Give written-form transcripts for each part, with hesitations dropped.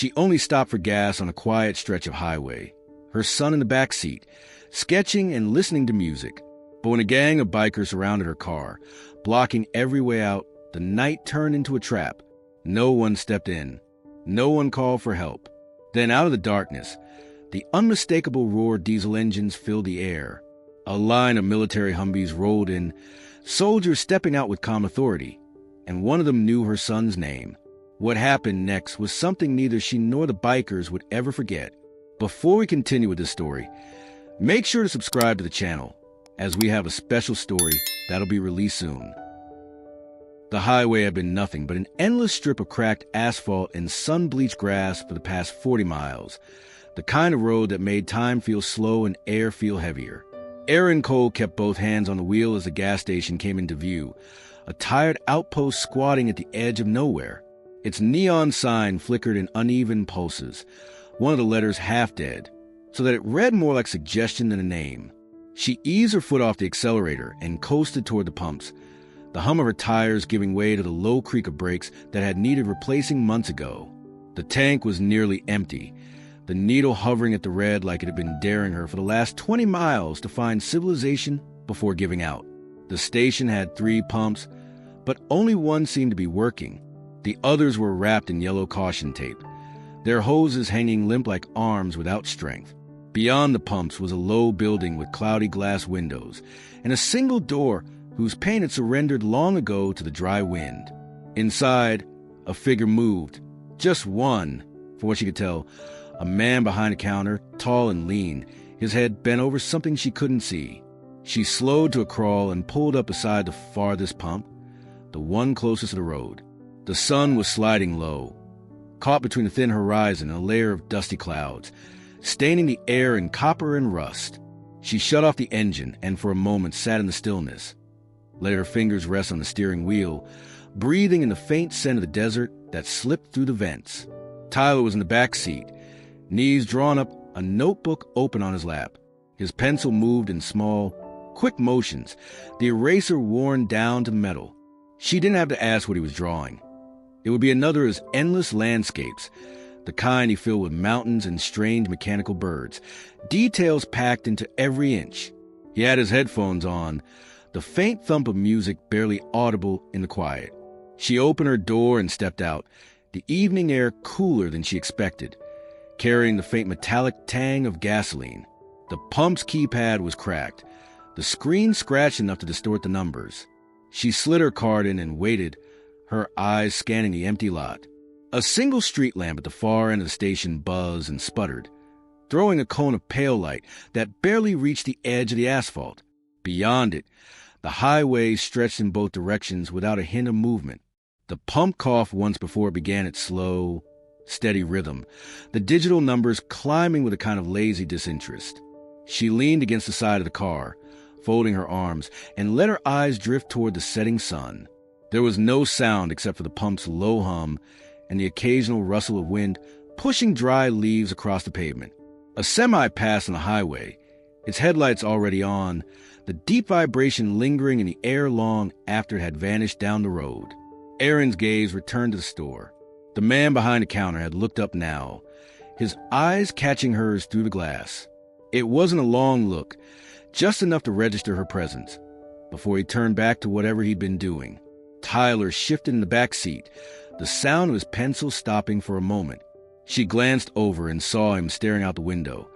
She only stopped for gas on a quiet stretch of highway, her son in the back seat, sketching and listening to music. But when a gang of bikers surrounded her car, blocking every way out, the night turned into a trap. No one stepped in. No one called for help. Then out of the darkness, the unmistakable roar of diesel engines filled the air. A line of military Humvees rolled in, soldiers stepping out with calm authority, and one of them knew her son's name. What happened next was something neither she nor the bikers would ever forget. Before we continue with this story, make sure to subscribe to the channel, as we have a special story that'll be released soon. The highway had been nothing but an endless strip of cracked asphalt and sun-bleached grass for the past 40 miles, the kind of road that made time feel slow and air feel heavier. Aaron Cole kept both hands on the wheel as the gas station came into view, a tired outpost squatting at the edge of nowhere. Its neon sign flickered in uneven pulses, one of the letters half dead, so that it read more like suggestion than a name. She eased her foot off the accelerator and coasted toward the pumps, the hum of her tires giving way to the low creak of brakes that had needed replacing months ago. The tank was nearly empty, the needle hovering at the red like it had been daring her for the last 20 miles to find civilization before giving out. The station had 3 pumps, but only one seemed to be working. The others were wrapped in yellow caution tape, their hoses hanging limp like arms without strength. Beyond the pumps was a low building with cloudy glass windows and a single door whose paint had surrendered long ago to the dry wind. Inside, a figure moved. Just one, from what she could tell. A man behind a counter, tall and lean, his head bent over something she couldn't see. She slowed to a crawl and pulled up beside the farthest pump, the one closest to the road. The sun was sliding low, caught between the thin horizon and a layer of dusty clouds, staining the air in copper and rust. She shut off the engine and for a moment sat in the stillness, let her fingers rest on the steering wheel, breathing in the faint scent of the desert that slipped through the vents. Tyler was in the back seat, knees drawn up, a notebook open on his lap. His pencil moved in small, quick motions, the eraser worn down to the metal. She didn't have to ask what he was drawing. It would be another of his endless landscapes, the kind he filled with mountains and strange mechanical birds, details packed into every inch. He had his headphones on, the faint thump of music barely audible in the quiet. She opened her door and stepped out, the evening air cooler than she expected, carrying the faint metallic tang of gasoline. The pump's keypad was cracked, the screen scratched enough to distort the numbers. She slid her card in and waited, her eyes scanning the empty lot. A single street lamp at the far end of the station buzzed and sputtered, throwing a cone of pale light that barely reached the edge of the asphalt. Beyond it, the highway stretched in both directions without a hint of movement. The pump coughed once before it began its slow, steady rhythm, the digital numbers climbing with a kind of lazy disinterest. She leaned against the side of the car, folding her arms, and let her eyes drift toward the setting sun. There was no sound except for the pump's low hum and the occasional rustle of wind pushing dry leaves across the pavement. A semi passed on the highway, its headlights already on, the deep vibration lingering in the air long after it had vanished down the road. Aaron's gaze returned to the store. The man behind the counter had looked up now, his eyes catching hers through the glass. It wasn't a long look, just enough to register her presence, before he turned back to whatever he'd been doing. Tyler shifted in the back seat, the sound of his pencil stopping for a moment. She glanced over and saw him staring out the window,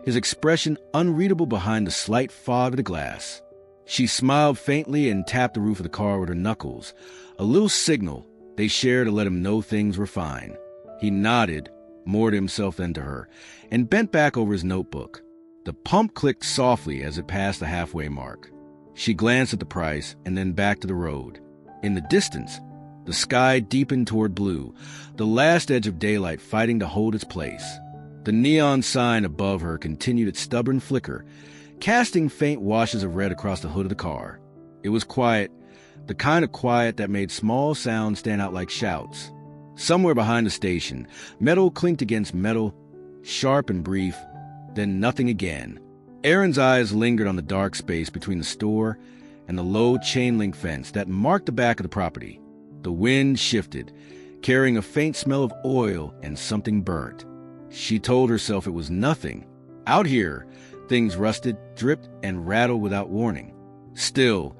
his expression unreadable behind the slight fog of the glass. She smiled faintly and tapped the roof of the car with her knuckles, a little signal they shared to let him know things were fine. He nodded, more to himself than to her, and bent back over his notebook. The pump clicked softly as it passed the halfway mark. She glanced at the price and then back to the road. In the distance, the sky deepened toward blue, the last edge of daylight fighting to hold its place. The neon sign above her continued its stubborn flicker, casting faint washes of red across the hood of the car. It was quiet, the kind of quiet that made small sounds stand out like shouts. Somewhere behind the station, metal clinked against metal, sharp and brief, then nothing again. Aaron's eyes lingered on the dark space between the store and the low chain-link fence that marked the back of the property. The wind shifted, carrying a faint smell of oil and something burnt. She told herself it was nothing. Out here, things rusted, dripped, and rattled without warning. Still,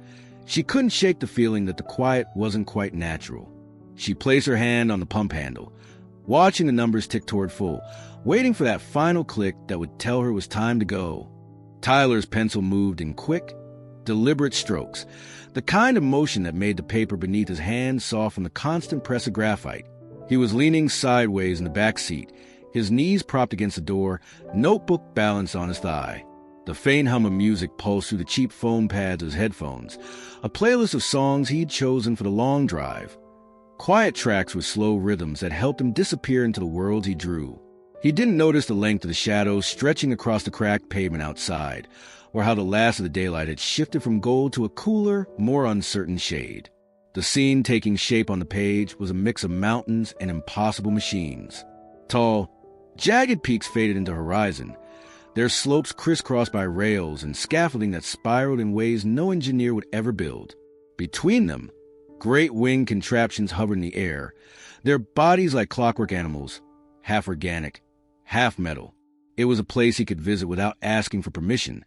she couldn't shake the feeling that the quiet wasn't quite natural. She placed her hand on the pump handle, watching the numbers tick toward full, waiting for that final click that would tell her it was time to go. Tyler's pencil moved in quick, deliberate strokes, the kind of motion that made the paper beneath his hand soft from the constant press of graphite. He was leaning sideways in the back seat, his knees propped against the door, notebook balanced on his thigh. The faint hum of music pulsed through the cheap foam pads of his headphones, a playlist of songs he'd chosen for the long drive. Quiet tracks with slow rhythms that helped him disappear into the worlds he drew. He didn't notice the length of the shadows stretching across the cracked pavement outside, or how the last of the daylight had shifted from gold to a cooler, more uncertain shade. The scene taking shape on the page was a mix of mountains and impossible machines. Tall, jagged peaks faded into horizon, their slopes crisscrossed by rails and scaffolding that spiraled in ways no engineer would ever build. Between them, great winged contraptions hovered in the air, their bodies like clockwork animals, half organic, half metal. It was a place he could visit without asking for permission,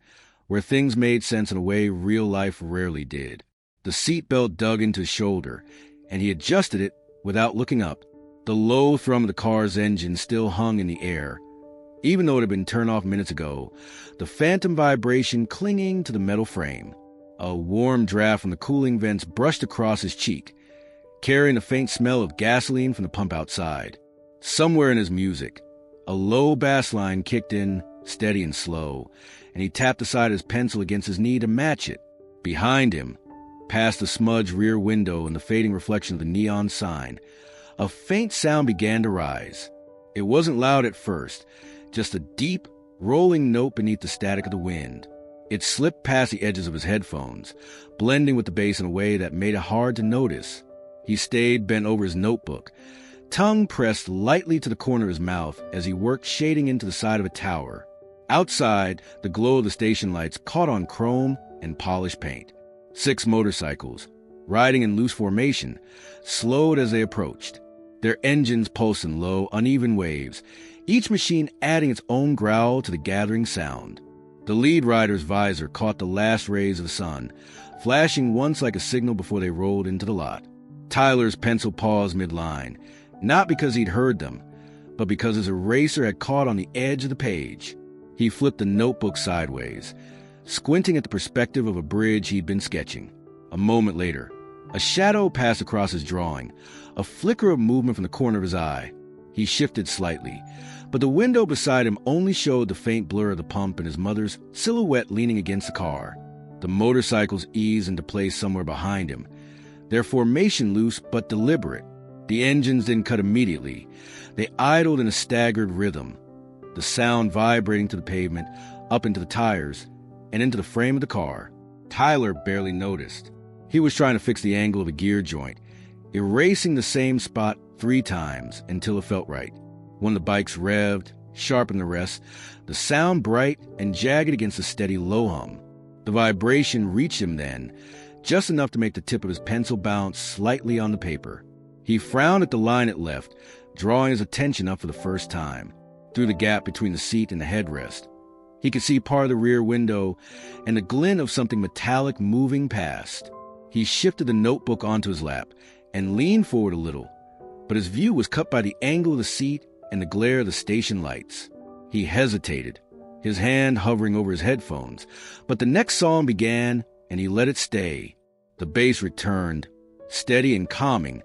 where things made sense in a way real life rarely did. The seatbelt dug into his shoulder, and he adjusted it without looking up. The low thrum of the car's engine still hung in the air, even though it had been turned off minutes ago, the phantom vibration clinging to the metal frame. A warm draft from the cooling vents brushed across his cheek, carrying a faint smell of gasoline from the pump outside. Somewhere in his music, a low bass line kicked in, steady and slow, and he tapped the side of his pencil against his knee to match it. Behind him, past the smudged rear window and the fading reflection of the neon sign, a faint sound began to rise. It wasn't loud at first, just a deep, rolling note beneath the static of the wind. It slipped past the edges of his headphones, blending with the bass in a way that made it hard to notice. He stayed bent over his notebook, tongue pressed lightly to the corner of his mouth as he worked shading into the side of a tower. Outside, the glow of the station lights caught on chrome and polished paint. 6 motorcycles, riding in loose formation, slowed as they approached, their engines pulsing low, uneven waves, each machine adding its own growl to the gathering sound. The lead rider's visor caught the last rays of the sun, flashing once like a signal before they rolled into the lot. Tyler's pencil paused mid-line, not because he'd heard them, but because his eraser had caught on the edge of the page. He flipped the notebook sideways, squinting at the perspective of a bridge he'd been sketching. A moment later, a shadow passed across his drawing, a flicker of movement from the corner of his eye. He shifted slightly, but the window beside him only showed the faint blur of the pump and his mother's silhouette leaning against the car. The motorcycles eased into place somewhere behind him, their formation loose but deliberate. The engines didn't cut immediately. They idled in a staggered rhythm, the sound vibrating to the pavement, up into the tires, and into the frame of the car. Tyler barely noticed. He was trying to fix the angle of a gear joint, erasing the same spot 3 times until it felt right. When the bikes revved, sharper than the rest, the sound bright and jagged against the steady low hum. The vibration reached him then, just enough to make the tip of his pencil bounce slightly on the paper. He frowned at the line it left, drawing his attention up for the first time. Through the gap between the seat and the headrest, he could see part of the rear window and the glint of something metallic moving past. He shifted the notebook onto his lap and leaned forward a little, but his view was cut by the angle of the seat and the glare of the station lights. He hesitated, his hand hovering over his headphones, but the next song began and he let it stay. The bass returned, steady and calming,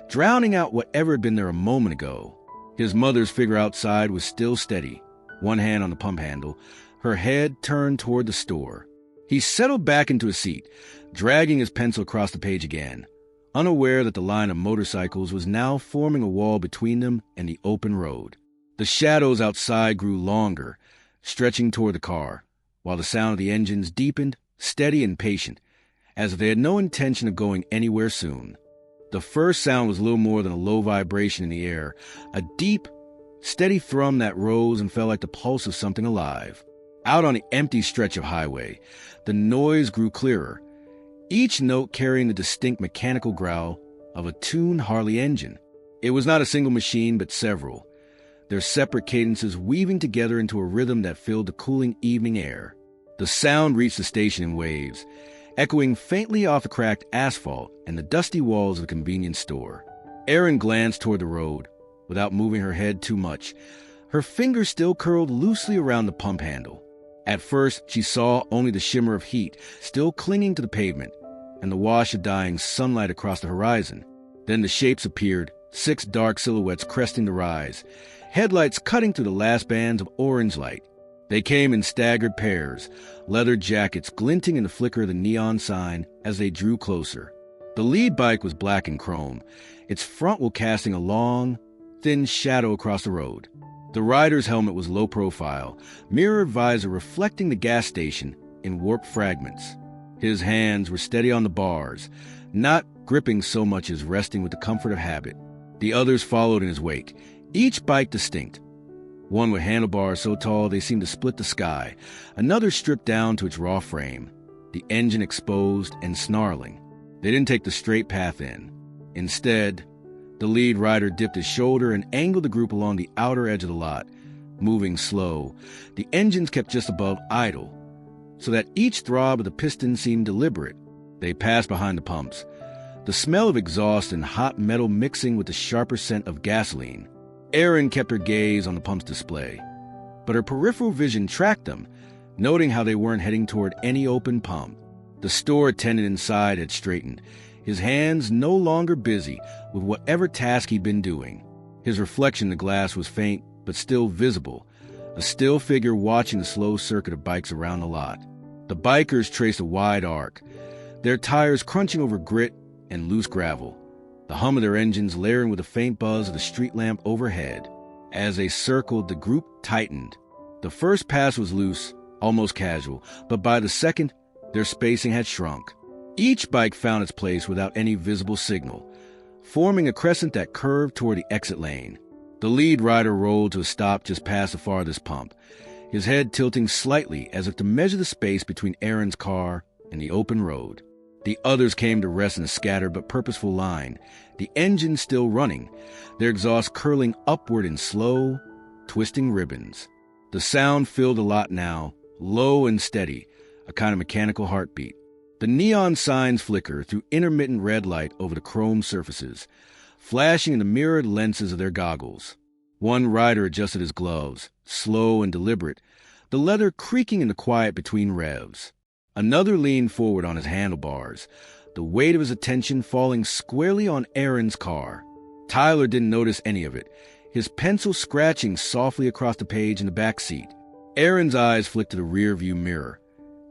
drowning out whatever had been there a moment ago. His mother's figure outside was still steady, one hand on the pump handle, her head turned toward the store. He settled back into his seat, dragging his pencil across the page again, unaware that the line of motorcycles was now forming a wall between them and the open road. The shadows outside grew longer, stretching toward the car, while the sound of the engines deepened, steady and patient, as if they had no intention of going anywhere soon. The first sound was little more than a low vibration in the air, a deep, steady thrum that rose and fell like the pulse of something alive. Out on the empty stretch of highway, the noise grew clearer, each note carrying the distinct mechanical growl of a tuned Harley engine. It was not a single machine, but several, their separate cadences weaving together into a rhythm that filled the cooling evening air. The sound reached the station in waves, echoing faintly off the cracked asphalt and the dusty walls of the convenience store. Erin glanced toward the road, without moving her head too much, her fingers still curled loosely around the pump handle. At first, she saw only the shimmer of heat still clinging to the pavement, and the wash of dying sunlight across the horizon. Then the shapes appeared, 6 dark silhouettes cresting the rise, headlights cutting through the last bands of orange light. They came in staggered pairs, leather jackets glinting in the flicker of the neon sign as they drew closer. The lead bike was black and chrome, its front wheel casting a long, thin shadow across the road. The rider's helmet was low profile, mirrored visor reflecting the gas station in warped fragments. His hands were steady on the bars, not gripping so much as resting with the comfort of habit. The others followed in his wake, each bike distinct. One with handlebars so tall they seemed to split the sky, another stripped down to its raw frame, the engine exposed and snarling. They didn't take the straight path in. Instead, the lead rider dipped his shoulder and angled the group along the outer edge of the lot, moving slow. The engines kept just above idle, so that each throb of the piston seemed deliberate. They passed behind the pumps, the smell of exhaust and hot metal mixing with the sharper scent of gasoline. Erin kept her gaze on the pump's display, but her peripheral vision tracked them, noting how they weren't heading toward any open pump. The store attendant inside had straightened, his hands no longer busy with whatever task he'd been doing. His reflection in the glass was faint, but still visible, a still figure watching the slow circuit of bikes around the lot. The bikers traced a wide arc, their tires crunching over grit and loose gravel, the hum of their engines layering with the faint buzz of the street lamp overhead. As they circled, the group tightened. The first pass was loose, almost casual, but by the second, their spacing had shrunk. Each bike found its place without any visible signal, forming a crescent that curved toward the exit lane. The lead rider rolled to a stop just past the farthest pump, his head tilting slightly as if to measure the space between Erin's car and the open road. The others came to rest in a scattered but purposeful line, the engine still running, their exhaust curling upward in slow, twisting ribbons. The sound filled the lot now, low and steady, a kind of mechanical heartbeat. The neon signs flicker through intermittent red light over the chrome surfaces, flashing in the mirrored lenses of their goggles. One rider adjusted his gloves, slow and deliberate, the leather creaking in the quiet between revs. Another leaned forward on his handlebars, the weight of his attention falling squarely on Erin's car. Tyler didn't notice any of it, his pencil scratching softly across the page in the back seat. Erin's eyes flicked to the rear-view mirror,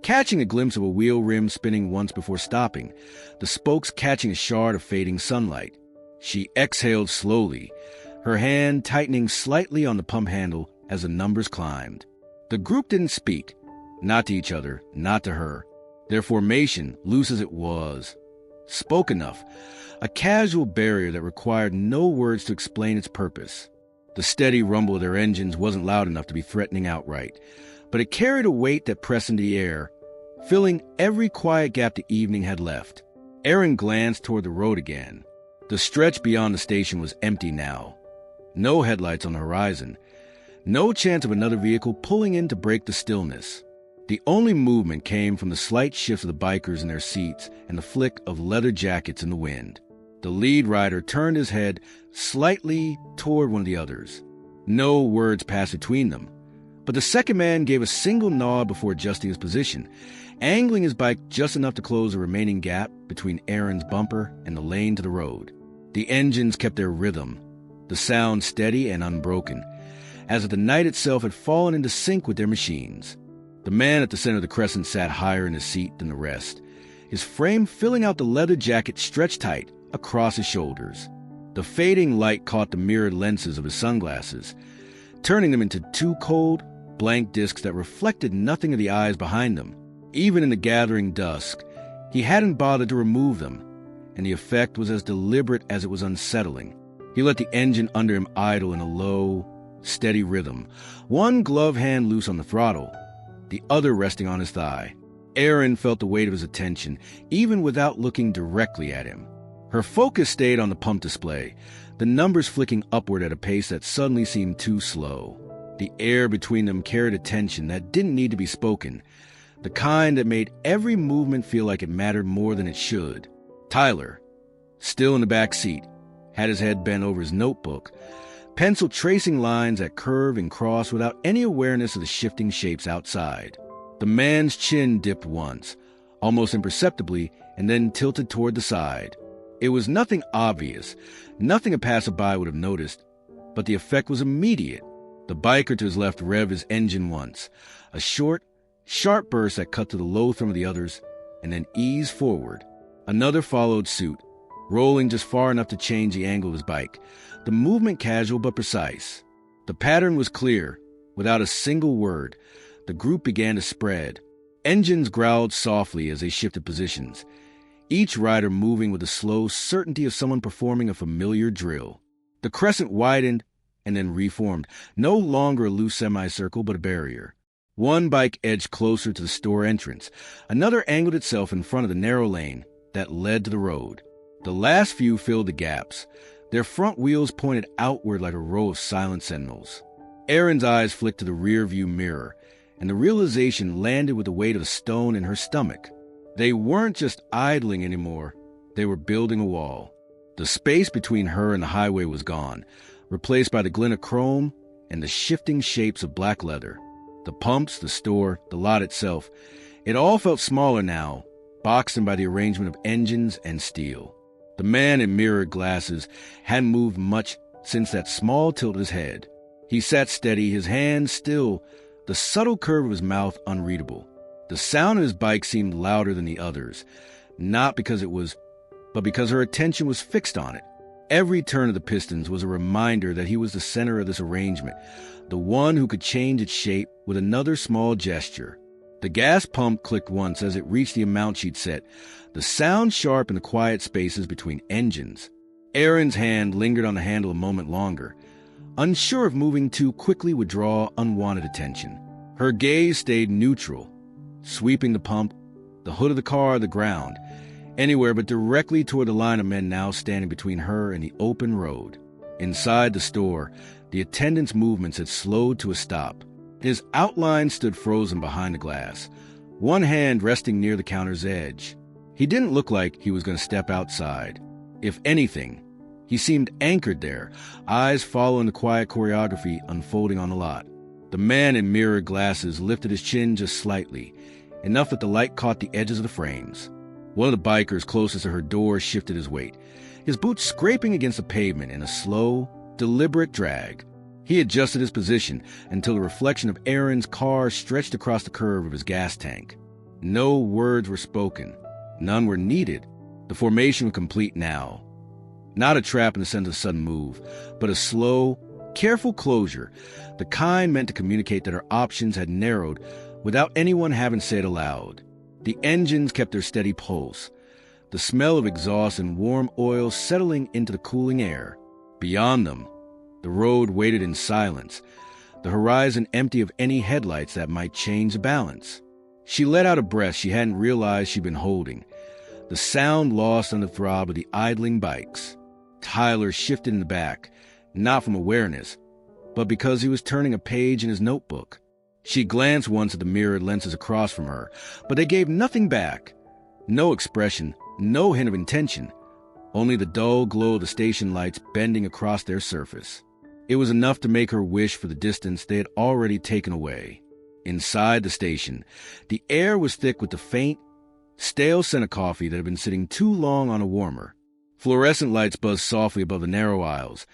catching a glimpse of a wheel rim spinning once before stopping, the spokes catching a shard of fading sunlight. She exhaled slowly, her hand tightening slightly on the pump handle as the numbers climbed. The group didn't speak, not to each other, not to her. Their formation, loose as it was, spoke enough, a casual barrier that required no words to explain its purpose. The steady rumble of their engines wasn't loud enough to be threatening outright, but it carried a weight that pressed into the air, filling every quiet gap the evening had left. Erin glanced toward the road again. The stretch beyond the station was empty now. No headlights on the horizon. No chance of another vehicle pulling in to break the stillness. The only movement came from the slight shifts of the bikers in their seats and the flick of leather jackets in the wind. The lead rider turned his head slightly toward one of the others. No words passed between them, but the second man gave a single nod before adjusting his position, angling his bike just enough to close the remaining gap between Erin's bumper and the lane to the road. The engines kept their rhythm, the sound steady and unbroken, as if the night itself had fallen into sync with their machines. The man at the center of the crescent sat higher in his seat than the rest, his frame filling out the leather jacket stretched tight across his shoulders. The fading light caught the mirrored lenses of his sunglasses, turning them into two cold, blank discs that reflected nothing of the eyes behind them. Even in the gathering dusk, he hadn't bothered to remove them, and the effect was as deliberate as it was unsettling. He let the engine under him idle in a low, steady rhythm, one glove hand loose on the throttle, the other resting on his thigh. Erin felt the weight of his attention, even without looking directly at him. Her focus stayed on the pump display, the numbers flicking upward at a pace that suddenly seemed too slow. The air between them carried a tension that didn't need to be spoken, the kind that made every movement feel like it mattered more than it should. Tyler, still in the back seat, had his head bent over his notebook, pencil tracing lines that curve and cross without any awareness of the shifting shapes outside. The man's chin dipped once, almost imperceptibly, and then tilted toward the side. It was nothing obvious, nothing a passerby would have noticed, but the effect was immediate. The biker to his left revved his engine once, a short, sharp burst that cut to the low thrum of the others, and then eased forward. Another followed suit, rolling just far enough to change the angle of his bike, the movement casual but precise. The pattern was clear. Without a single word, the group began to spread. Engines growled softly as they shifted positions, each rider moving with the slow certainty of someone performing a familiar drill. The crescent widened and then reformed, no longer a loose semicircle but a barrier. One bike edged closer to the store entrance. Another angled itself in front of the narrow lane that led to the road. The last few filled the gaps. Their front wheels pointed outward like a row of silent sentinels. Erin's eyes flicked to the rear-view mirror, and the realization landed with the weight of a stone in her stomach. They weren't just idling anymore. They were building a wall. The space between her and the highway was gone, replaced by the glint of chrome and the shifting shapes of black leather. The pumps, the store, the lot itself, it all felt smaller now, boxed in by the arrangement of engines and steel. The man in mirrored glasses hadn't moved much since that small tilt of his head. He sat steady, his hands still, the subtle curve of his mouth unreadable. The sound of his bike seemed louder than the others, not because it was, but because her attention was fixed on it. Every turn of the pistons was a reminder that he was the center of this arrangement, the one who could change its shape with another small gesture. The gas pump clicked once as it reached the amount she'd set, the sound sharp in the quiet spaces between engines. Erin's hand lingered on the handle a moment longer, unsure if moving too quickly would draw unwanted attention. Her gaze stayed neutral, sweeping the pump, the hood of the car, the ground, anywhere but directly toward the line of men now standing between her and the open road. Inside the store, the attendant's movements had slowed to a stop. His outline stood frozen behind the glass, one hand resting near the counter's edge. He didn't look like he was going to step outside. If anything, he seemed anchored there, eyes following the quiet choreography unfolding on the lot. The man in mirrored glasses lifted his chin just slightly, enough that the light caught the edges of the frames. One of the bikers closest to her door shifted his weight, his boots scraping against the pavement in a slow, deliberate drag. He adjusted his position until the reflection of Erin's car stretched across the curve of his gas tank. No words were spoken. None were needed. The formation was complete now. Not a trap in the sense of a sudden move, but a slow, careful closure, the kind meant to communicate that her options had narrowed without anyone having said aloud. The engines kept their steady pulse, the smell of exhaust and warm oil settling into the cooling air. Beyond them, the road waited in silence, the horizon empty of any headlights that might change the balance. She let out a breath she hadn't realized she'd been holding, the sound lost on the throb of the idling bikes. Tyler shifted in the back, not from awareness, but because he was turning a page in his notebook. She glanced once at the mirrored lenses across from her, but they gave nothing back. No expression, no hint of intention, only the dull glow of the station lights bending across their surface. It was enough to make her wish for the distance they had already taken away. Inside the station, the air was thick with the faint, stale scent of coffee that had been sitting too long on a warmer. Fluorescent lights buzzed softly above the narrow aisles,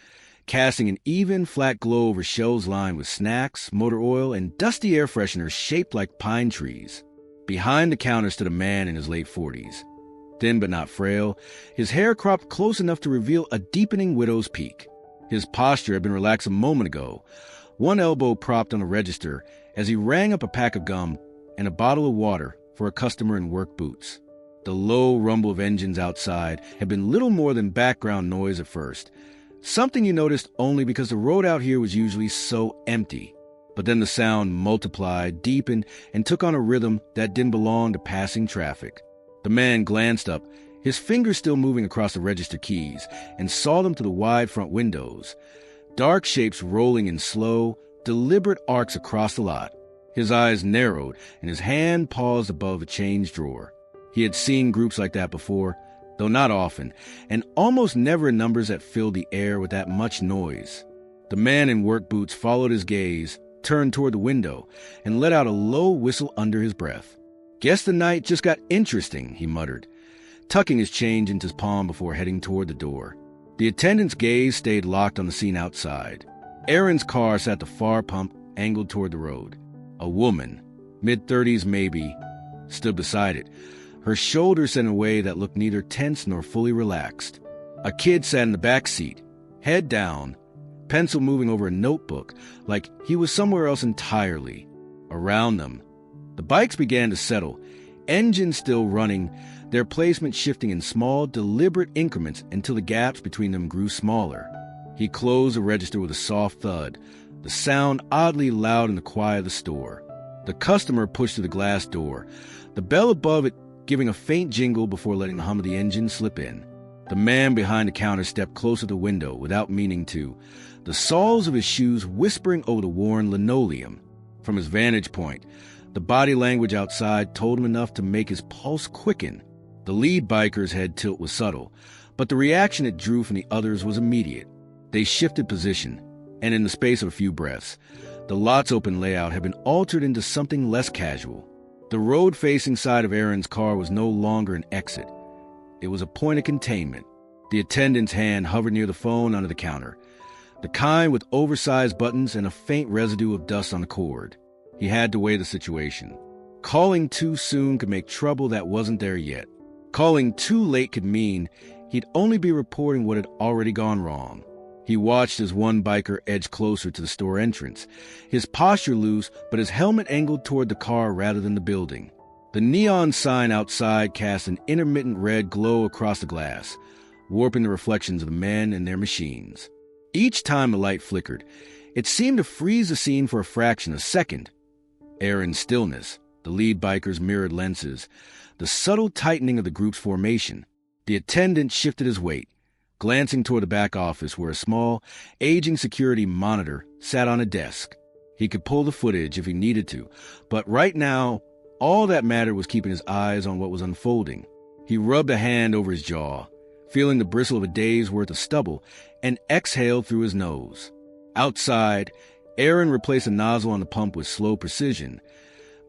casting an even, flat glow over shelves lined with snacks, motor oil, and dusty air fresheners shaped like pine trees. Behind the counter stood a man in his late 40s. Thin but not frail, his hair cropped close enough to reveal a deepening widow's peak. His posture had been relaxed a moment ago, one elbow propped on a register as he rang up a pack of gum and a bottle of water for a customer in work boots. The low rumble of engines outside had been little more than background noise at first, something you noticed only because the road out here was usually so empty. But then the sound multiplied, deepened, and took on a rhythm that didn't belong to passing traffic. The man glanced up, his fingers still moving across the register keys, and saw them through the wide front windows. Dark shapes rolling in slow, deliberate arcs across the lot. His eyes narrowed, and his hand paused above a change drawer. He had seen groups like that before, though not often, and almost never in numbers that filled the air with that much noise. The man in work boots followed his gaze, turned toward the window, and let out a low whistle under his breath. "Guess the night just got interesting," he muttered, tucking his change into his palm before heading toward the door. The attendant's gaze stayed locked on the scene outside. Aaron's car sat at the far pump, angled toward the road. A woman, mid-30s maybe, stood beside it, her shoulders set in a way that looked neither tense nor fully relaxed. A kid sat in the back seat, head down, pencil moving over a notebook, like he was somewhere else entirely. Around them, the bikes began to settle, engines still running, their placement shifting in small, deliberate increments until the gaps between them grew smaller. He closed the register with a soft thud, the sound oddly loud in the quiet of the store. The customer pushed through the glass door, the bell above it giving a faint jingle before letting the hum of the engine slip in. The man behind the counter stepped closer to the window without meaning to, the soles of his shoes whispering over the worn linoleum. From his vantage point, the body language outside told him enough to make his pulse quicken. The lead biker's head tilt was subtle, but the reaction it drew from the others was immediate. They shifted position, and in the space of a few breaths, the lot's open layout had been altered into something less casual. The road-facing side of Aaron's car was no longer an exit. It was a point of containment. The attendant's hand hovered near the phone under the counter, the kind with oversized buttons and a faint residue of dust on the cord. He had to weigh the situation. Calling too soon could make trouble that wasn't there yet. Calling too late could mean he'd only be reporting what had already gone wrong. He watched as one biker edged closer to the store entrance, his posture loose but his helmet angled toward the car rather than the building. The neon sign outside cast an intermittent red glow across the glass, warping the reflections of the men and their machines. Each time the light flickered, it seemed to freeze the scene for a fraction of a second. Aaron's stillness, the lead biker's mirrored lenses, the subtle tightening of the group's formation. The attendant shifted his weight, glancing toward the back office where a small, aging security monitor sat on a desk. He could pull the footage if he needed to, but right now, all that mattered was keeping his eyes on what was unfolding. He rubbed a hand over his jaw, feeling the bristle of a day's worth of stubble, and exhaled through his nose. Outside, Aaron replaced a nozzle on the pump with slow precision,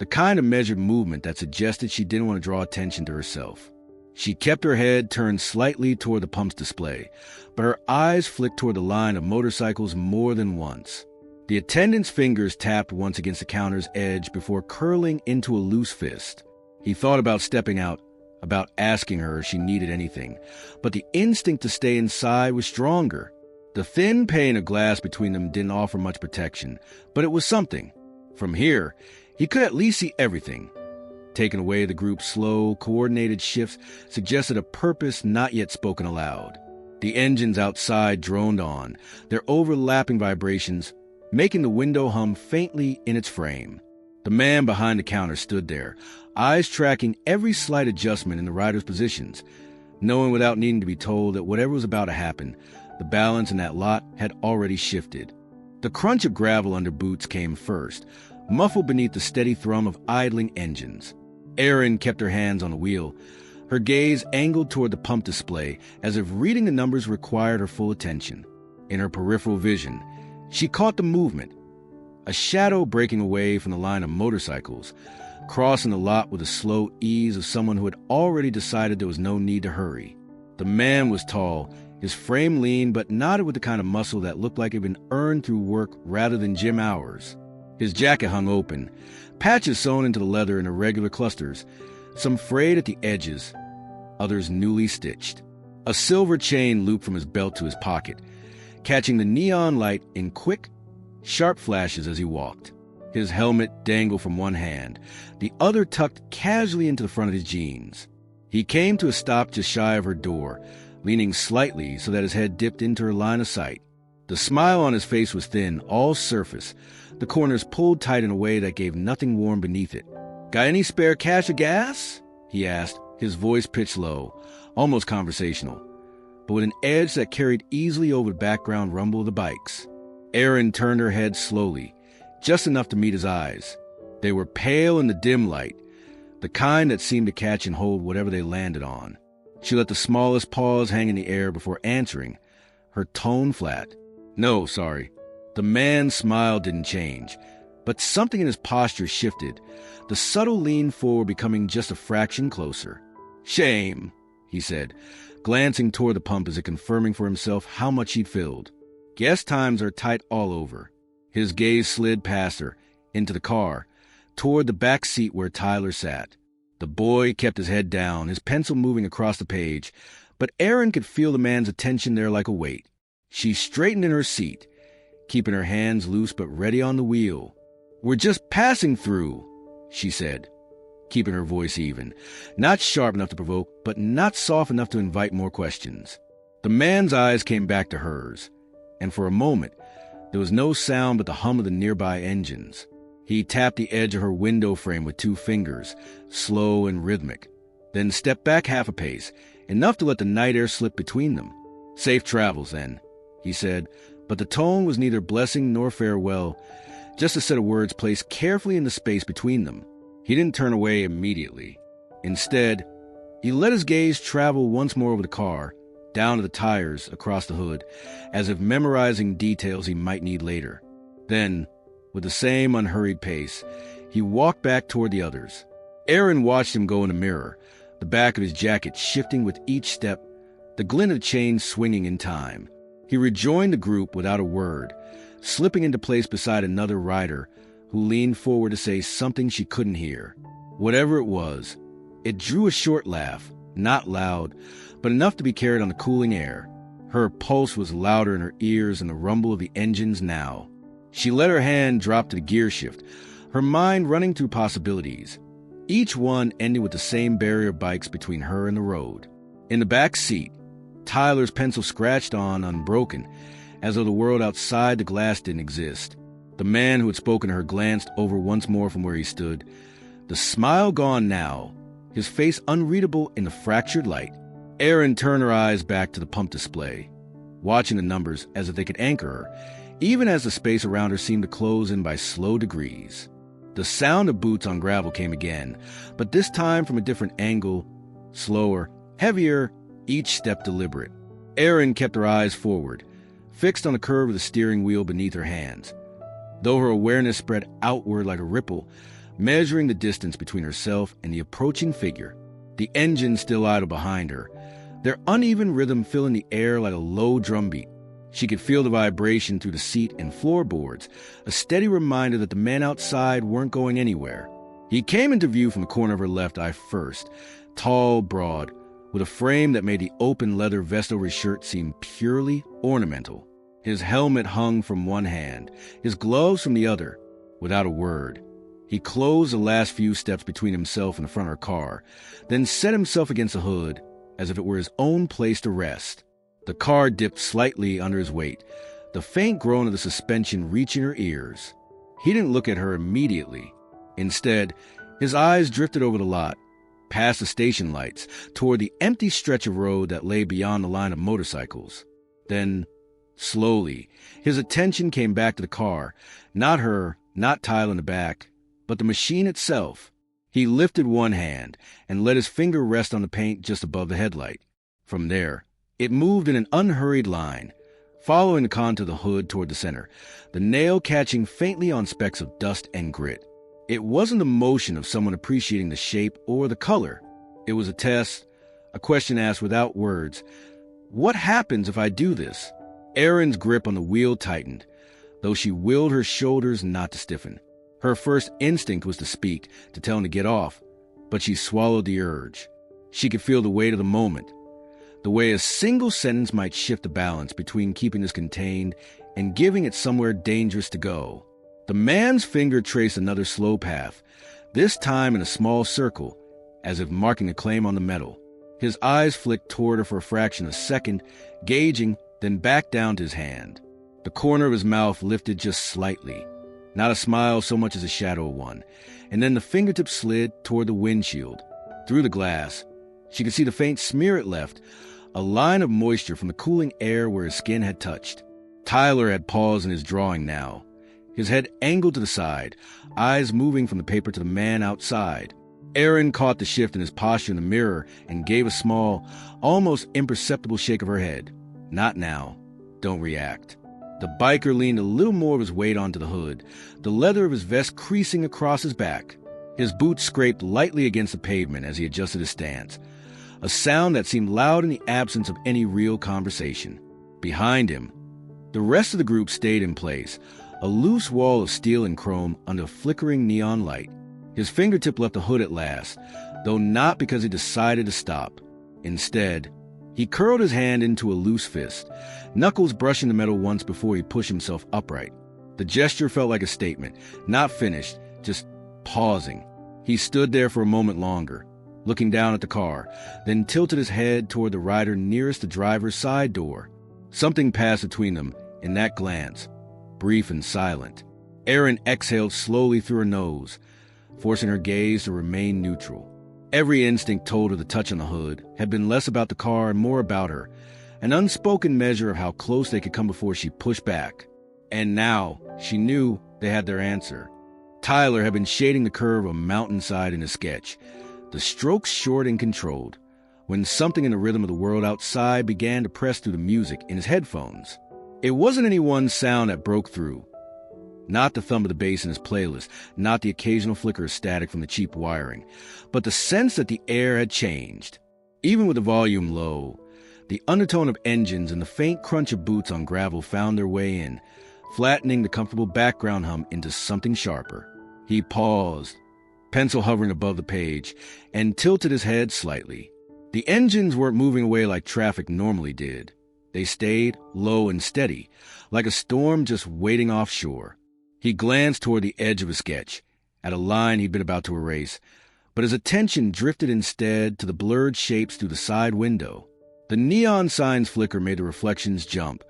the kind of measured movement that suggested she didn't want to draw attention to herself. She kept her head turned slightly toward the pump's display, but her eyes flicked toward the line of motorcycles more than once. The attendant's fingers tapped once against the counter's edge before curling into a loose fist. He thought about stepping out, about asking her if she needed anything, but the instinct to stay inside was stronger. The thin pane of glass between them didn't offer much protection, but it was something. From here, he could at least see everything. Taking away the group's slow, coordinated shifts suggested a purpose not yet spoken aloud. The engines outside droned on, their overlapping vibrations making the window hum faintly in its frame. The man behind the counter stood there, eyes tracking every slight adjustment in the riders' positions, knowing without needing to be told that whatever was about to happen, the balance in that lot had already shifted. The crunch of gravel under boots came first, muffled beneath the steady thrum of idling engines. Erin kept her hands on the wheel, her gaze angled toward the pump display as if reading the numbers required her full attention. In her peripheral vision, she caught the movement, a shadow breaking away from the line of motorcycles, crossing the lot with the slow ease of someone who had already decided there was no need to hurry. The man was tall, his frame lean, but knotted with the kind of muscle that looked like it had been earned through work rather than gym hours. His jacket hung open, patches sewn into the leather in irregular clusters, some frayed at the edges, others newly stitched. A silver chain looped from his belt to his pocket, catching the neon light in quick, sharp flashes as he walked. His helmet dangled from one hand, the other tucked casually into the front of his jeans. He came to a stop just shy of her door, leaning slightly so that his head dipped into her line of sight. The smile on his face was thin, all surface, the corners pulled tight in a way that gave nothing warm beneath it. "Got any spare cash or gas?" he asked, his voice pitched low, almost conversational, but with an edge that carried easily over the background rumble of the bikes. Erin turned her head slowly, just enough to meet his eyes. They were pale in the dim light, the kind that seemed to catch and hold whatever they landed on. She let the smallest pause hang in the air before answering, her tone flat. "No, sorry." The man's smile didn't change, but something in his posture shifted, the subtle lean forward becoming just a fraction closer. "Shame," he said, glancing toward the pump as if confirming for himself how much he'd filled. "Guess times are tight all over." His gaze slid past her, into the car, toward the back seat where Tyler sat. The boy kept his head down, his pencil moving across the page, but Erin could feel the man's attention there like a weight. She straightened in her seat, keeping her hands loose but ready on the wheel. "We're just passing through," she said, keeping her voice even, not sharp enough to provoke, but not soft enough to invite more questions. The man's eyes came back to hers, and for a moment, there was no sound but the hum of the nearby engines. He tapped the edge of her window frame with 2 fingers, slow and rhythmic, then stepped back half a pace, enough to let the night air slip between them. "Safe travels, then," he said, but the tone was neither blessing nor farewell, just a set of words placed carefully in the space between them. He didn't turn away immediately. Instead, he let his gaze travel once more over the car, down to the tires, across the hood, as if memorizing details he might need later. Then, with the same unhurried pace, he walked back toward the others. Erin watched him go in the mirror, the back of his jacket shifting with each step, the glint of the chain swinging in time. He rejoined the group without a word, slipping into place beside another rider who leaned forward to say something she couldn't hear. Whatever it was, it drew a short laugh, not loud, but enough to be carried on the cooling air. Her pulse was louder in her ears than the rumble of the engines now. She let her hand drop to the gear shift, her mind running through possibilities, each one ending with the same barrier of bikes between her and the road. In the back seat, Tyler's pencil scratched on unbroken, as though the world outside the glass didn't exist. The man who had spoken to her glanced over once more from where he stood, the smile gone now, his face unreadable in the fractured light. Erin turned her eyes back to the pump display, watching the numbers as if they could anchor her, even as the space around her seemed to close in by slow degrees. The sound of boots on gravel came again, but this time from a different angle, slower, heavier, each step deliberate. Erin kept her eyes forward, fixed on the curve of the steering wheel beneath her hands, though her awareness spread outward like a ripple, measuring the distance between herself and the approaching figure. The engine still idle behind her, their uneven rhythm filling the air like a low drumbeat. She could feel the vibration through the seat and floorboards, a steady reminder that the men outside weren't going anywhere. He came into view from the corner of her left eye first, tall, broad, with a frame that made the open leather vest over his shirt seem purely ornamental. His helmet hung from one hand, his gloves from the other. Without a word, he closed the last few steps between himself and the front of her car, then set himself against the hood, as if it were his own place to rest. The car dipped slightly under his weight, the faint groan of the suspension reaching her ears. He didn't look at her immediately. Instead, his eyes drifted over the lot, past the station lights, toward the empty stretch of road that lay beyond the line of motorcycles. Then, slowly, his attention came back to the car, not her, not Tyler in the back, but the machine itself. He lifted one hand and let his finger rest on the paint just above the headlight. From there, it moved in an unhurried line, following the contour of the hood toward the center, the nail catching faintly on specks of dust and grit. It wasn't the motion of someone appreciating the shape or the color. It was a test, a question asked without words. What happens if I do this? Erin's grip on the wheel tightened, though she willed her shoulders not to stiffen. Her first instinct was to speak, to tell him to get off, but she swallowed the urge. She could feel the weight of the moment, the way a single sentence might shift the balance between keeping this contained and giving it somewhere dangerous to go. The man's finger traced another slow path, this time in a small circle, as if marking a claim on the metal. His eyes flicked toward her for a fraction of a second, gauging, then back down to his hand. The corner of his mouth lifted just slightly, not a smile so much as a shadow one, and then the fingertip slid toward the windshield, through the glass, She could see the faint smear it left, a line of moisture from the cooling air where his skin had touched. Tyler had paused in his drawing now, his head angled to the side, eyes moving from the paper to the man outside. Erin caught the shift in his posture in the mirror and gave a small, almost imperceptible shake of her head. Not now. Don't react. The biker leaned a little more of his weight onto the hood, the leather of his vest creasing across his back. His boots scraped lightly against the pavement as he adjusted his stance, a sound that seemed loud in the absence of any real conversation. Behind him, the rest of the group stayed in place, a loose wall of steel and chrome under a flickering neon light. His fingertip left the hood at last, though not because he decided to stop. Instead, he curled his hand into a loose fist, knuckles brushing the metal once before he pushed himself upright. The gesture felt like a statement, not finished, just pausing. He stood there for a moment longer, looking down at the car, then tilted his head toward the rider nearest the driver's side door. Something passed between them in that glance, brief and silent. Erin exhaled slowly through her nose, forcing her gaze to remain neutral. Every instinct told her the touch on the hood had been less about the car and more about her, an unspoken measure of how close they could come before she pushed back. And now, she knew they had their answer. Tyler had been shading the curve of a mountainside in his sketch, the strokes short and controlled, when something in the rhythm of the world outside began to press through the music in his headphones. It wasn't any one sound that broke through. Not the thump of the bass in his playlist, not the occasional flicker of static from the cheap wiring, but the sense that the air had changed. Even with the volume low, the undertone of engines and the faint crunch of boots on gravel found their way in, flattening the comfortable background hum into something sharper. He paused, pencil hovering above the page, and tilted his head slightly. The engines weren't moving away like traffic normally did. They stayed low and steady, like a storm just waiting offshore. He glanced toward the edge of his sketch, at a line he'd been about to erase, but his attention drifted instead to the blurred shapes through the side window. The neon sign's flicker made the reflections jump,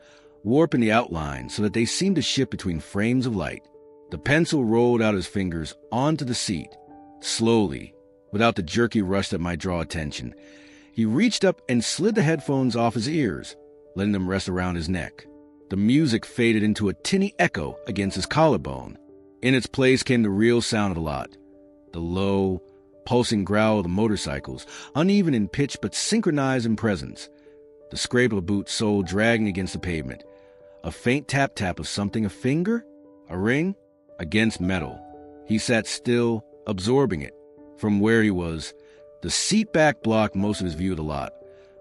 warping the outline so that they seemed to shift between frames of light. The pencil rolled out his fingers onto the seat. Slowly, without the jerky rush that might draw attention, he reached up and slid the headphones off his ears, letting them rest around his neck. The music faded into a tinny echo against his collarbone. In its place came the real sound of the lot, the low, pulsing growl of the motorcycles, uneven in pitch but synchronized in presence, the scrape of a boot sole dragging against the pavement, a faint tap-tap of something, a finger, a ring, against metal. He sat still, absorbing it. From where he was, the seat back blocked most of his view of the lot,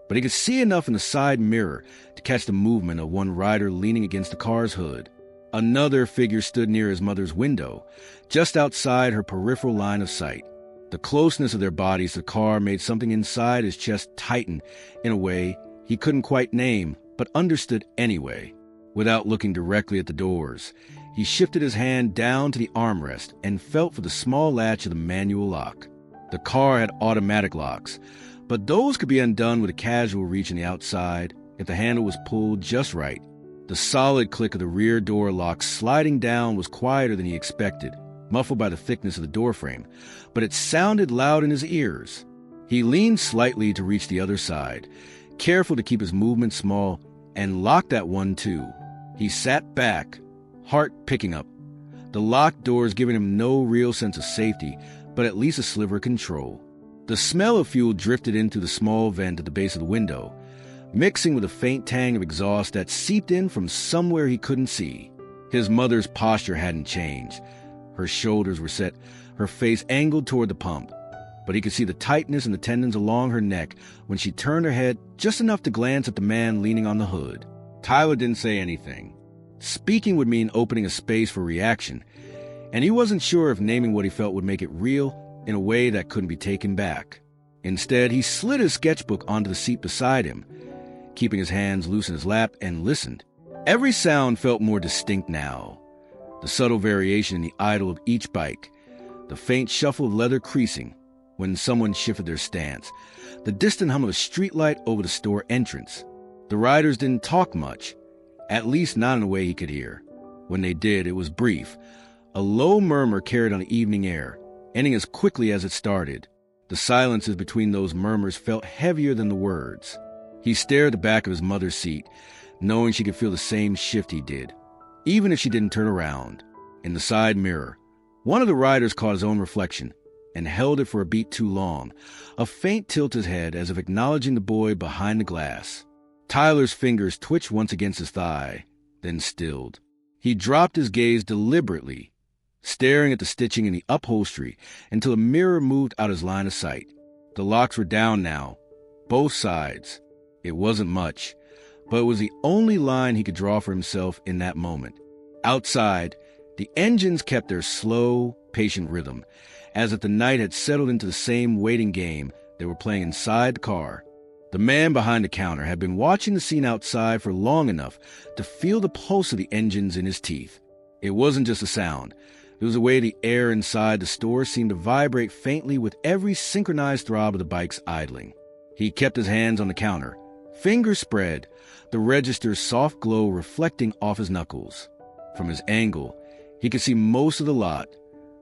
but he could see enough in the side mirror to catch the movement of one rider leaning against the car's hood. Another figure stood near his mother's window, just outside her peripheral line of sight. The closeness of their bodies to the car made something inside his chest tighten in a way he couldn't quite name, but understood anyway. Without looking directly at the doors, he shifted his hand down to the armrest and felt for the small latch of the manual lock. The car had automatic locks, but those could be undone with a casual reach on the outside if the handle was pulled just right. The solid click of the rear door lock sliding down was quieter than he expected, muffled by the thickness of the doorframe, but it sounded loud in his ears. He leaned slightly to reach the other side, careful to keep his movement small, and locked that one too. He sat back, heart picking up, the locked doors giving him no real sense of safety, but at least a sliver of control. The smell of fuel drifted in through the small vent at the base of the window, mixing with a faint tang of exhaust that seeped in from somewhere he couldn't see. His mother's posture hadn't changed. Her shoulders were set, her face angled toward the pump, but he could see the tightness in the tendons along her neck when she turned her head just enough to glance at the man leaning on the hood. Tyler didn't say anything. Speaking would mean opening a space for reaction, and he wasn't sure if naming what he felt would make it real in a way that couldn't be taken back. Instead, he slid his sketchbook onto the seat beside him, keeping his hands loose in his lap, and listened. Every sound felt more distinct now. The subtle variation in the idle of each bike, the faint shuffle of leather creasing when someone shifted their stance, the distant hum of a streetlight over the store entrance. The riders didn't talk much, at least not in a way he could hear. When they did, it was brief, a low murmur carried on the evening air, ending as quickly as it started. The silences between those murmurs felt heavier than the words. He stared at the back of his mother's seat, knowing she could feel the same shift he did, even if she didn't turn around. In the side mirror, one of the riders caught his own reflection and held it for a beat too long, a faint tilt his head as if acknowledging the boy behind the glass. Tyler's fingers twitched once against his thigh, then stilled. He dropped his gaze deliberately, staring at the stitching in the upholstery until a mirror moved out his line of sight. The locks were down now, both sides. It wasn't much, but it was the only line he could draw for himself in that moment. Outside, the engines kept their slow, patient rhythm, as if the night had settled into the same waiting game they were playing inside the car. The man behind the counter had been watching the scene outside for long enough to feel the pulse of the engines in his teeth. It wasn't just a sound. It was the way the air inside the store seemed to vibrate faintly with every synchronized throb of the bikes idling. He kept his hands on the counter, fingers spread, the register's soft glow reflecting off his knuckles. From his angle, he could see most of the lot.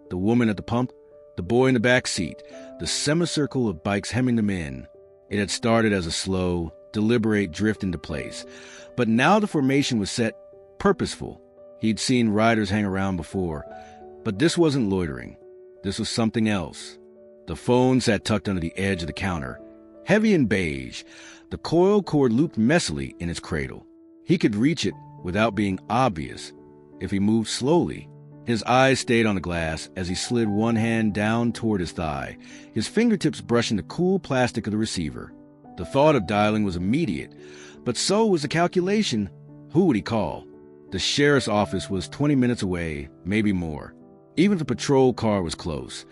The woman at the pump, the boy in the back seat, the semicircle of bikes hemming them in. It had started as a slow, deliberate drift into place, but now the formation was set, purposeful. He'd seen riders hang around before, but this wasn't loitering. This was something else. The phone sat tucked under the edge of the counter, heavy and beige, the coil cord looped messily in its cradle. He could reach it without being obvious if he moved slowly. His eyes stayed on the glass as he slid one hand down toward his thigh, his fingertips brushing the cool plastic of the receiver. The thought of dialing was immediate, but so was the calculation. Who would he call? The sheriff's office was 20 minutes away, maybe more. Even if the patrol car was close,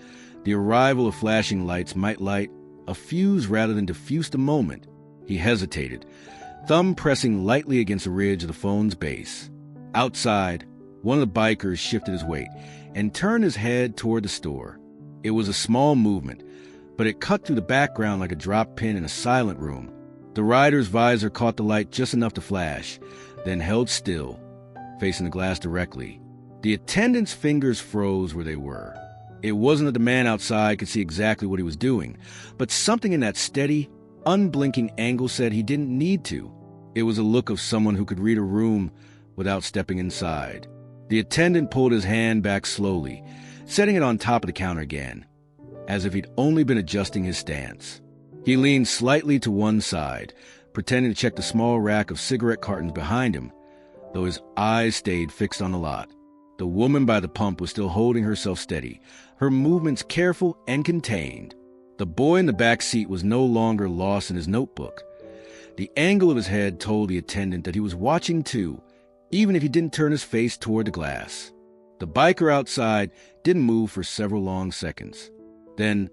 the arrival of flashing lights might light a fuse rather than diffuse the moment. He hesitated, thumb pressing lightly against the ridge of the phone's base. Outside, one of the bikers shifted his weight and turned his head toward the store. It was a small movement, but it cut through the background like a drop pin in a silent room. The rider's visor caught the light just enough to flash, then held still, facing the glass directly. The attendant's fingers froze where they were. It wasn't that the man outside could see exactly what he was doing, but something in that steady, unblinking angle said he didn't need to. It was a look of someone who could read a room without stepping inside. The attendant pulled his hand back slowly, setting it on top of the counter again, as if he'd only been adjusting his stance. He leaned slightly to one side, pretending to check the small rack of cigarette cartons behind him, though his eyes stayed fixed on the lot. The woman by the pump was still holding herself steady, her movements careful and contained. The boy in the back seat was no longer lost in his notebook. The angle of his head told the attendant that he was watching too, even if he didn't turn his face toward the glass. The biker outside didn't move for several long seconds. Then,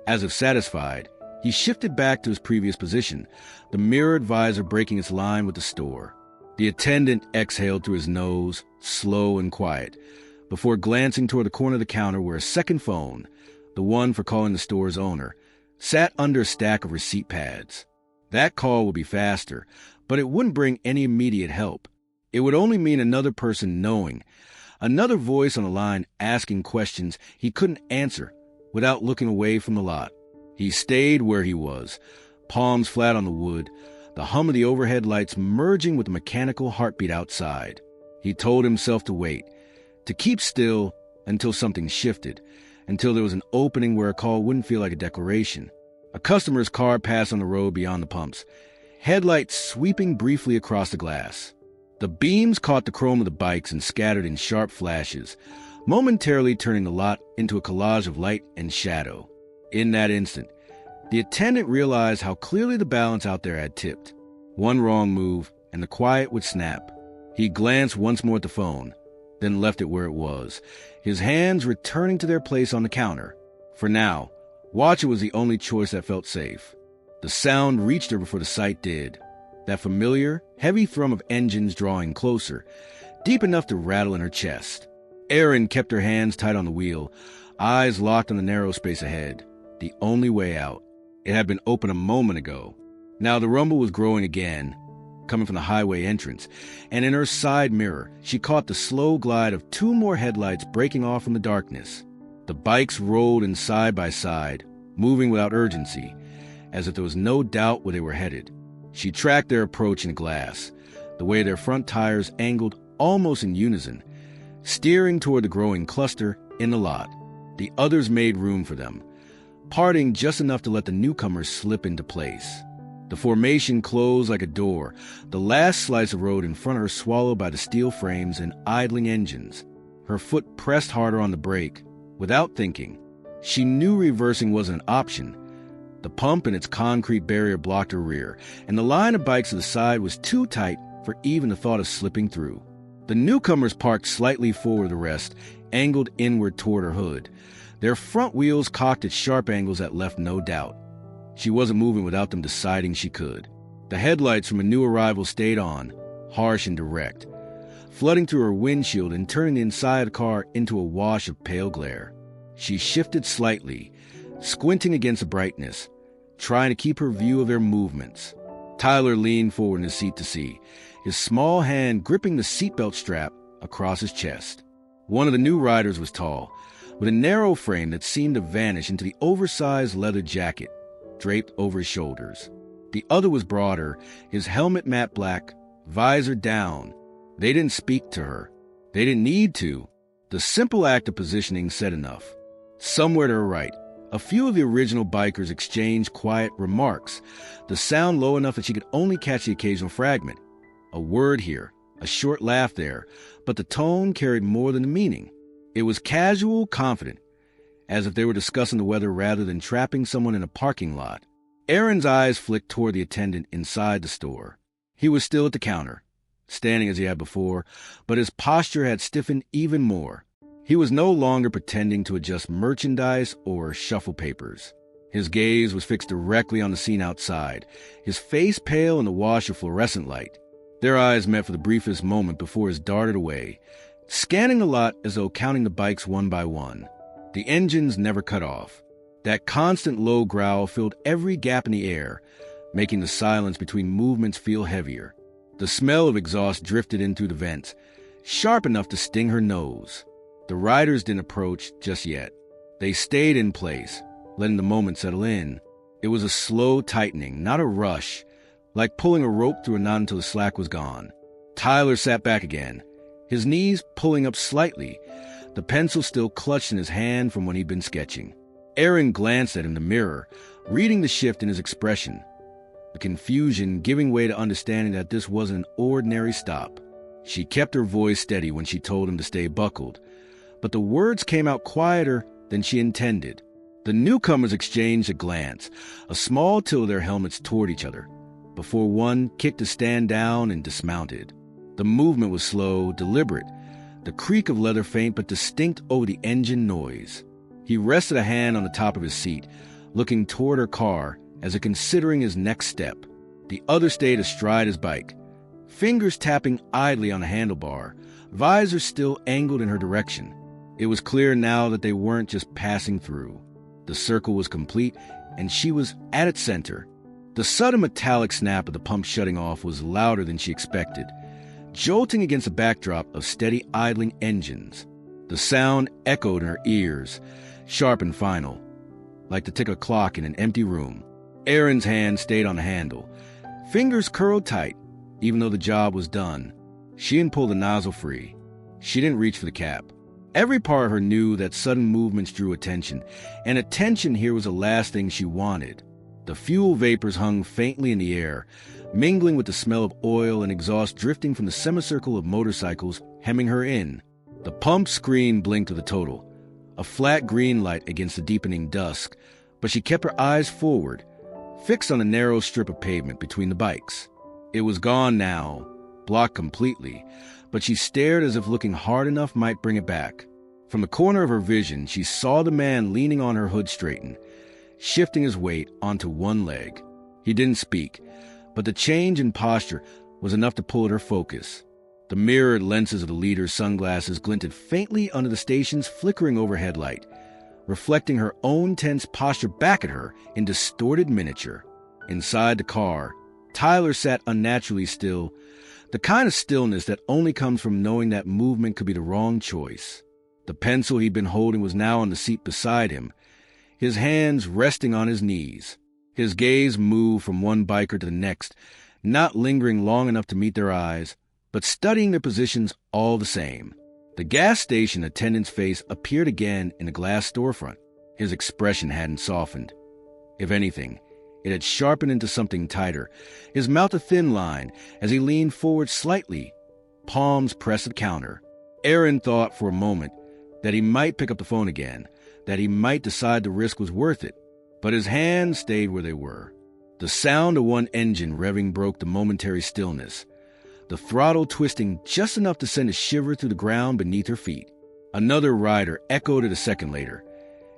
as if satisfied, he shifted back to his previous position, the mirrored visor breaking its line with the store. The attendant exhaled through his nose, slow and quiet, before glancing toward the corner of the counter where a second phone, the one for calling the store's owner, sat under a stack of receipt pads. That call would be faster, but it wouldn't bring any immediate help. It would only mean another person knowing, another voice on the line asking questions he couldn't answer without looking away from the lot. He stayed where he was, palms flat on the wood, the hum of the overhead lights merging with the mechanical heartbeat outside. He told himself to wait, to keep still until something shifted, until there was an opening where a call wouldn't feel like a declaration. A customer's car passed on the road beyond the pumps, headlights sweeping briefly across the glass. The beams caught the chrome of the bikes and scattered in sharp flashes, momentarily turning the lot into a collage of light and shadow. In that instant, the attendant realized how clearly the balance out there had tipped. One wrong move, and the quiet would snap. He glanced once more at the phone, then left it where it was, his hands returning to their place on the counter. For now, watching was the only choice that felt safe. The sound reached her before the sight did. That familiar, heavy thrum of engines drawing closer, deep enough to rattle in her chest. Erin kept her hands tight on the wheel, eyes locked on the narrow space ahead, the only way out. It had been open a moment ago. Now the rumble was growing again, coming from the highway entrance, and in her side mirror, she caught the slow glide of two more headlights breaking off from the darkness. The bikes rolled in side by side, moving without urgency, as if there was no doubt where they were headed. She tracked their approach in a glass, the way their front tires angled almost in unison, steering toward the growing cluster in the lot. The others made room for them, parting just enough to let the newcomers slip into place. The formation closed like a door, the last slice of road in front of her swallowed by the steel frames and idling engines. Her foot pressed harder on the brake. Without thinking, she knew reversing wasn't an option. The pump and its concrete barrier blocked her rear, and the line of bikes to the side was too tight for even the thought of slipping through. The newcomers parked slightly forward of the rest, angled inward toward her hood. Their front wheels cocked at sharp angles that left no doubt. She wasn't moving without them deciding she could. The headlights from a new arrival stayed on, harsh and direct, flooding through her windshield and turning the inside of the car into a wash of pale glare. She shifted slightly, squinting against the brightness, trying to keep her view of their movements. Tyler leaned forward in his seat to see, his small hand gripping the seatbelt strap across his chest. One of the new riders was tall, with a narrow frame that seemed to vanish into the oversized leather jacket draped over his shoulders. The other was broader, his helmet matte black, visor down. They didn't speak to her. They didn't need to. The simple act of positioning said enough. Somewhere to her right, a few of the original bikers exchanged quiet remarks, the sound low enough that she could only catch the occasional fragment. A word here, a short laugh there, but the tone carried more than the meaning. It was casual, confident, as if they were discussing the weather rather than trapping someone in a parking lot. Aaron's eyes flicked toward the attendant inside the store. He was still at the counter, standing as he had before, but his posture had stiffened even more. He was no longer pretending to adjust merchandise or shuffle papers. His gaze was fixed directly on the scene outside, his face pale in the wash of fluorescent light. Their eyes met for the briefest moment before his darted away, scanning the lot as though counting the bikes one by one. The engines never cut off. That constant low growl filled every gap in the air, making the silence between movements feel heavier. The smell of exhaust drifted in through the vents, sharp enough to sting her nose. The riders didn't approach just yet. They stayed in place, letting the moment settle in. It was a slow tightening, not a rush, like pulling a rope through a knot until the slack was gone. Tyler sat back again, his knees pulling up slightly, the pencil still clutched in his hand from when he'd been sketching. Aaron glanced at him in the mirror, reading the shift in his expression, the confusion giving way to understanding that this wasn't an ordinary stop. She kept her voice steady when she told him to stay buckled, but the words came out quieter than she intended. The newcomers exchanged a glance, a small tilt of their helmets toward each other, before one kicked to stand down and dismounted. The movement was slow, deliberate, the creak of leather faint but distinct over the engine noise. He rested a hand on the top of his seat, looking toward her car as if considering his next step. The other stayed astride his bike, fingers tapping idly on the handlebar, visor still angled in her direction. It was clear now that they weren't just passing through. The circle was complete, and she was at its center. The sudden metallic snap of the pump shutting off was louder than she expected, jolting against a backdrop of steady idling engines. The sound echoed in her ears, sharp and final, like the tick of a clock in an empty room. Aaron's hand stayed on the handle, fingers curled tight, even though the job was done. She didn't pull the nozzle free. She didn't reach for the cap. Every part of her knew that sudden movements drew attention, and attention here was the last thing she wanted. The fuel vapors hung faintly in the air, mingling with the smell of oil and exhaust drifting from the semicircle of motorcycles hemming her in. The pump screen blinked to the total, a flat green light against the deepening dusk, but she kept her eyes forward, fixed on the narrow strip of pavement between the bikes. It was gone now, blocked completely, but she stared as if looking hard enough might bring it back. From the corner of her vision, she saw the man leaning on her hood straighten, shifting his weight onto one leg. He didn't speak, but the change in posture was enough to pull at her focus. The mirrored lenses of the leader's sunglasses glinted faintly under the station's flickering overhead light, reflecting her own tense posture back at her in distorted miniature. Inside the car, Tyler sat unnaturally still, the kind of stillness that only comes from knowing that movement could be the wrong choice. The pencil he'd been holding was now on the seat beside him, his hands resting on his knees. His gaze moved from one biker to the next, not lingering long enough to meet their eyes, but studying their positions all the same. The gas station attendant's face appeared again in the glass storefront. His expression hadn't softened. If anything, it had sharpened into something tighter, his mouth a thin line as he leaned forward slightly, palms pressed at the counter. Aaron thought for a moment that he might pick up the phone again, that he might decide the risk was worth it, but his hands stayed where they were. The sound of one engine revving broke the momentary stillness, the throttle twisting just enough to send a shiver through the ground beneath her feet. Another rider echoed it a second later,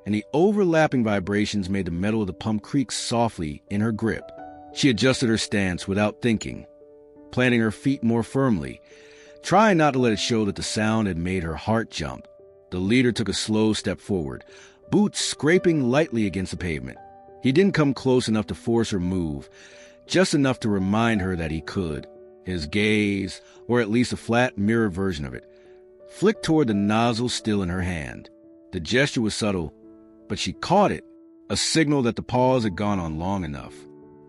and the overlapping vibrations made the metal of the pump creak softly in her grip. She adjusted her stance without thinking, planting her feet more firmly, trying not to let it show that the sound had made her heart jump. The leader took a slow step forward, boots scraping lightly against the pavement. He didn't come close enough to force her move, just enough to remind her that he could. His gaze, or at least a flat mirror version of it, flicked toward the nozzle still in her hand. The gesture was subtle, but she caught it, a signal that the pause had gone on long enough.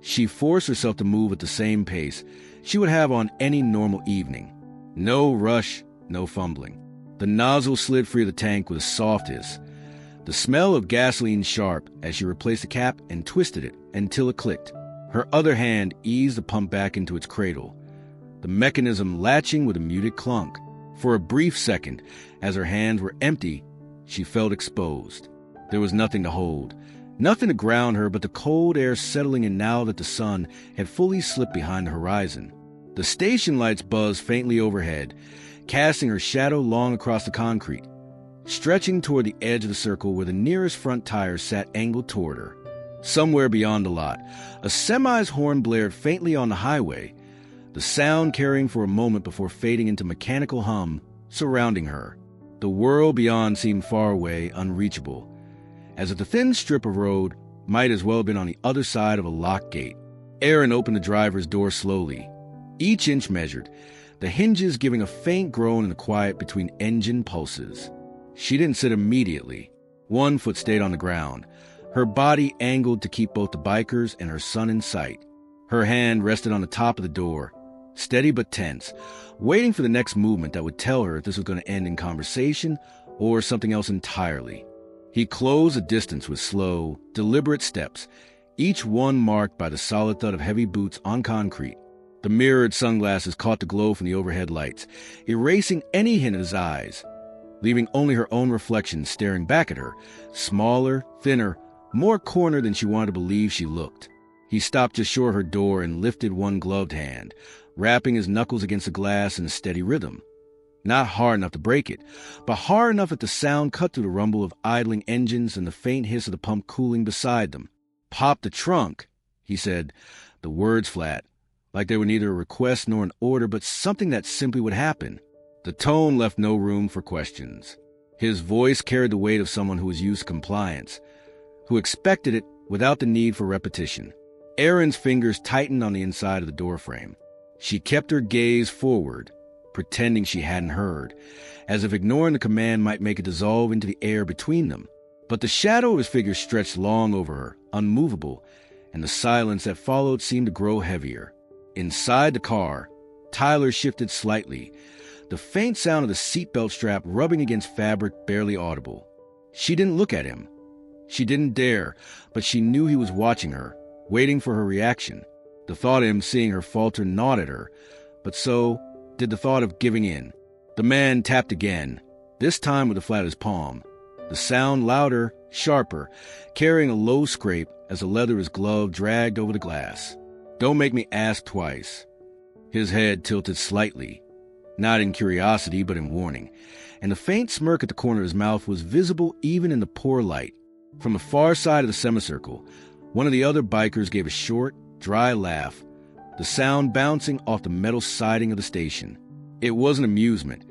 She forced herself to move at the same pace she would have on any normal evening. No rush, no fumbling. The nozzle slid free of the tank with a soft hiss, the smell of gasoline sharp as she replaced the cap and twisted it until it clicked. Her other hand eased the pump back into its cradle, the mechanism latching with a muted clunk. For a brief second, as her hands were empty, she felt exposed. There was nothing to hold, nothing to ground her but the cold air settling in now that the sun had fully slipped behind the horizon. The station lights buzzed faintly overhead, casting her shadow long across the concrete, stretching toward the edge of the circle where the nearest front tire sat angled toward her. Somewhere beyond the lot, a semi's horn blared faintly on the highway, the sound carrying for a moment before fading into mechanical hum surrounding her. The world beyond seemed far away, unreachable, as if the thin strip of road might as well have been on the other side of a locked gate. Aaron opened the driver's door slowly, each inch measured, the hinges giving a faint groan in the quiet between engine pulses. She didn't sit immediately. One foot stayed on the ground, her body angled to keep both the bikers and her son in sight. Her hand rested on the top of the door, steady but tense, waiting for the next movement that would tell her if this was going to end in conversation or something else entirely. He closed the distance with slow, deliberate steps, each one marked by the solid thud of heavy boots on concrete. The mirrored sunglasses caught the glow from the overhead lights, erasing any hint of his eyes, leaving only her own reflection staring back at her, smaller, thinner, more cornered than she wanted to believe she looked. He stopped just short of her door and lifted one gloved hand, rapping his knuckles against the glass in a steady rhythm. Not hard enough to break it, but hard enough that the sound cut through the rumble of idling engines and the faint hiss of the pump cooling beside them. "Pop the trunk," he said, the words flat, like they were neither a request nor an order, but something that simply would happen. The tone left no room for questions. His voice carried the weight of someone who was used to compliance, who expected it without the need for repetition. Erin's fingers tightened on the inside of the doorframe. She kept her gaze forward, pretending she hadn't heard, as if ignoring the command might make it dissolve into the air between them. But the shadow of his figure stretched long over her, unmovable, and the silence that followed seemed to grow heavier. Inside the car, Tyler shifted slightly, the faint sound of the seatbelt strap rubbing against fabric barely audible. She didn't look at him. She didn't dare, but she knew he was watching her, waiting for her reaction. The thought of him seeing her falter gnawed at her, but so did the thought of giving in. The man tapped again, this time with the flat of his palm, the sound louder, sharper, carrying a low scrape as the leather of his glove dragged over the glass. "Don't make me ask twice." His head tilted slightly, not in curiosity but in warning, and the faint smirk at the corner of his mouth was visible even in the poor light. From the far side of the semicircle, one of the other bikers gave a short, dry laugh, the sound bouncing off the metal siding of the station. It wasn't amusement.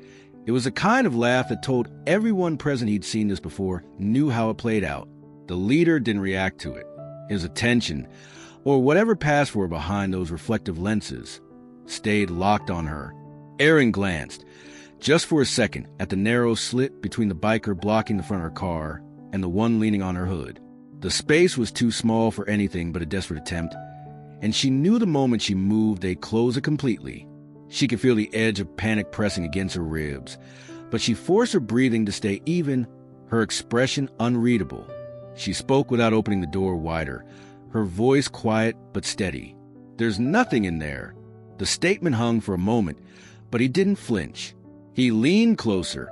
It was the kind of laugh that told everyone present he'd seen this before knew how it played out. The leader didn't react to it. His attention, or whatever passed for behind those reflective lenses, stayed locked on her. Aaron glanced, just for a second, at the narrow slit between the biker blocking the front of her car and the one leaning on her hood. The space was too small for anything but a desperate attempt, and she knew the moment she moved, they'd close it completely. She could feel the edge of panic pressing against her ribs, but she forced her breathing to stay even, her expression unreadable. She spoke without opening the door wider, her voice quiet but steady. "There's nothing in there." The statement hung for a moment, but he didn't flinch. He leaned closer,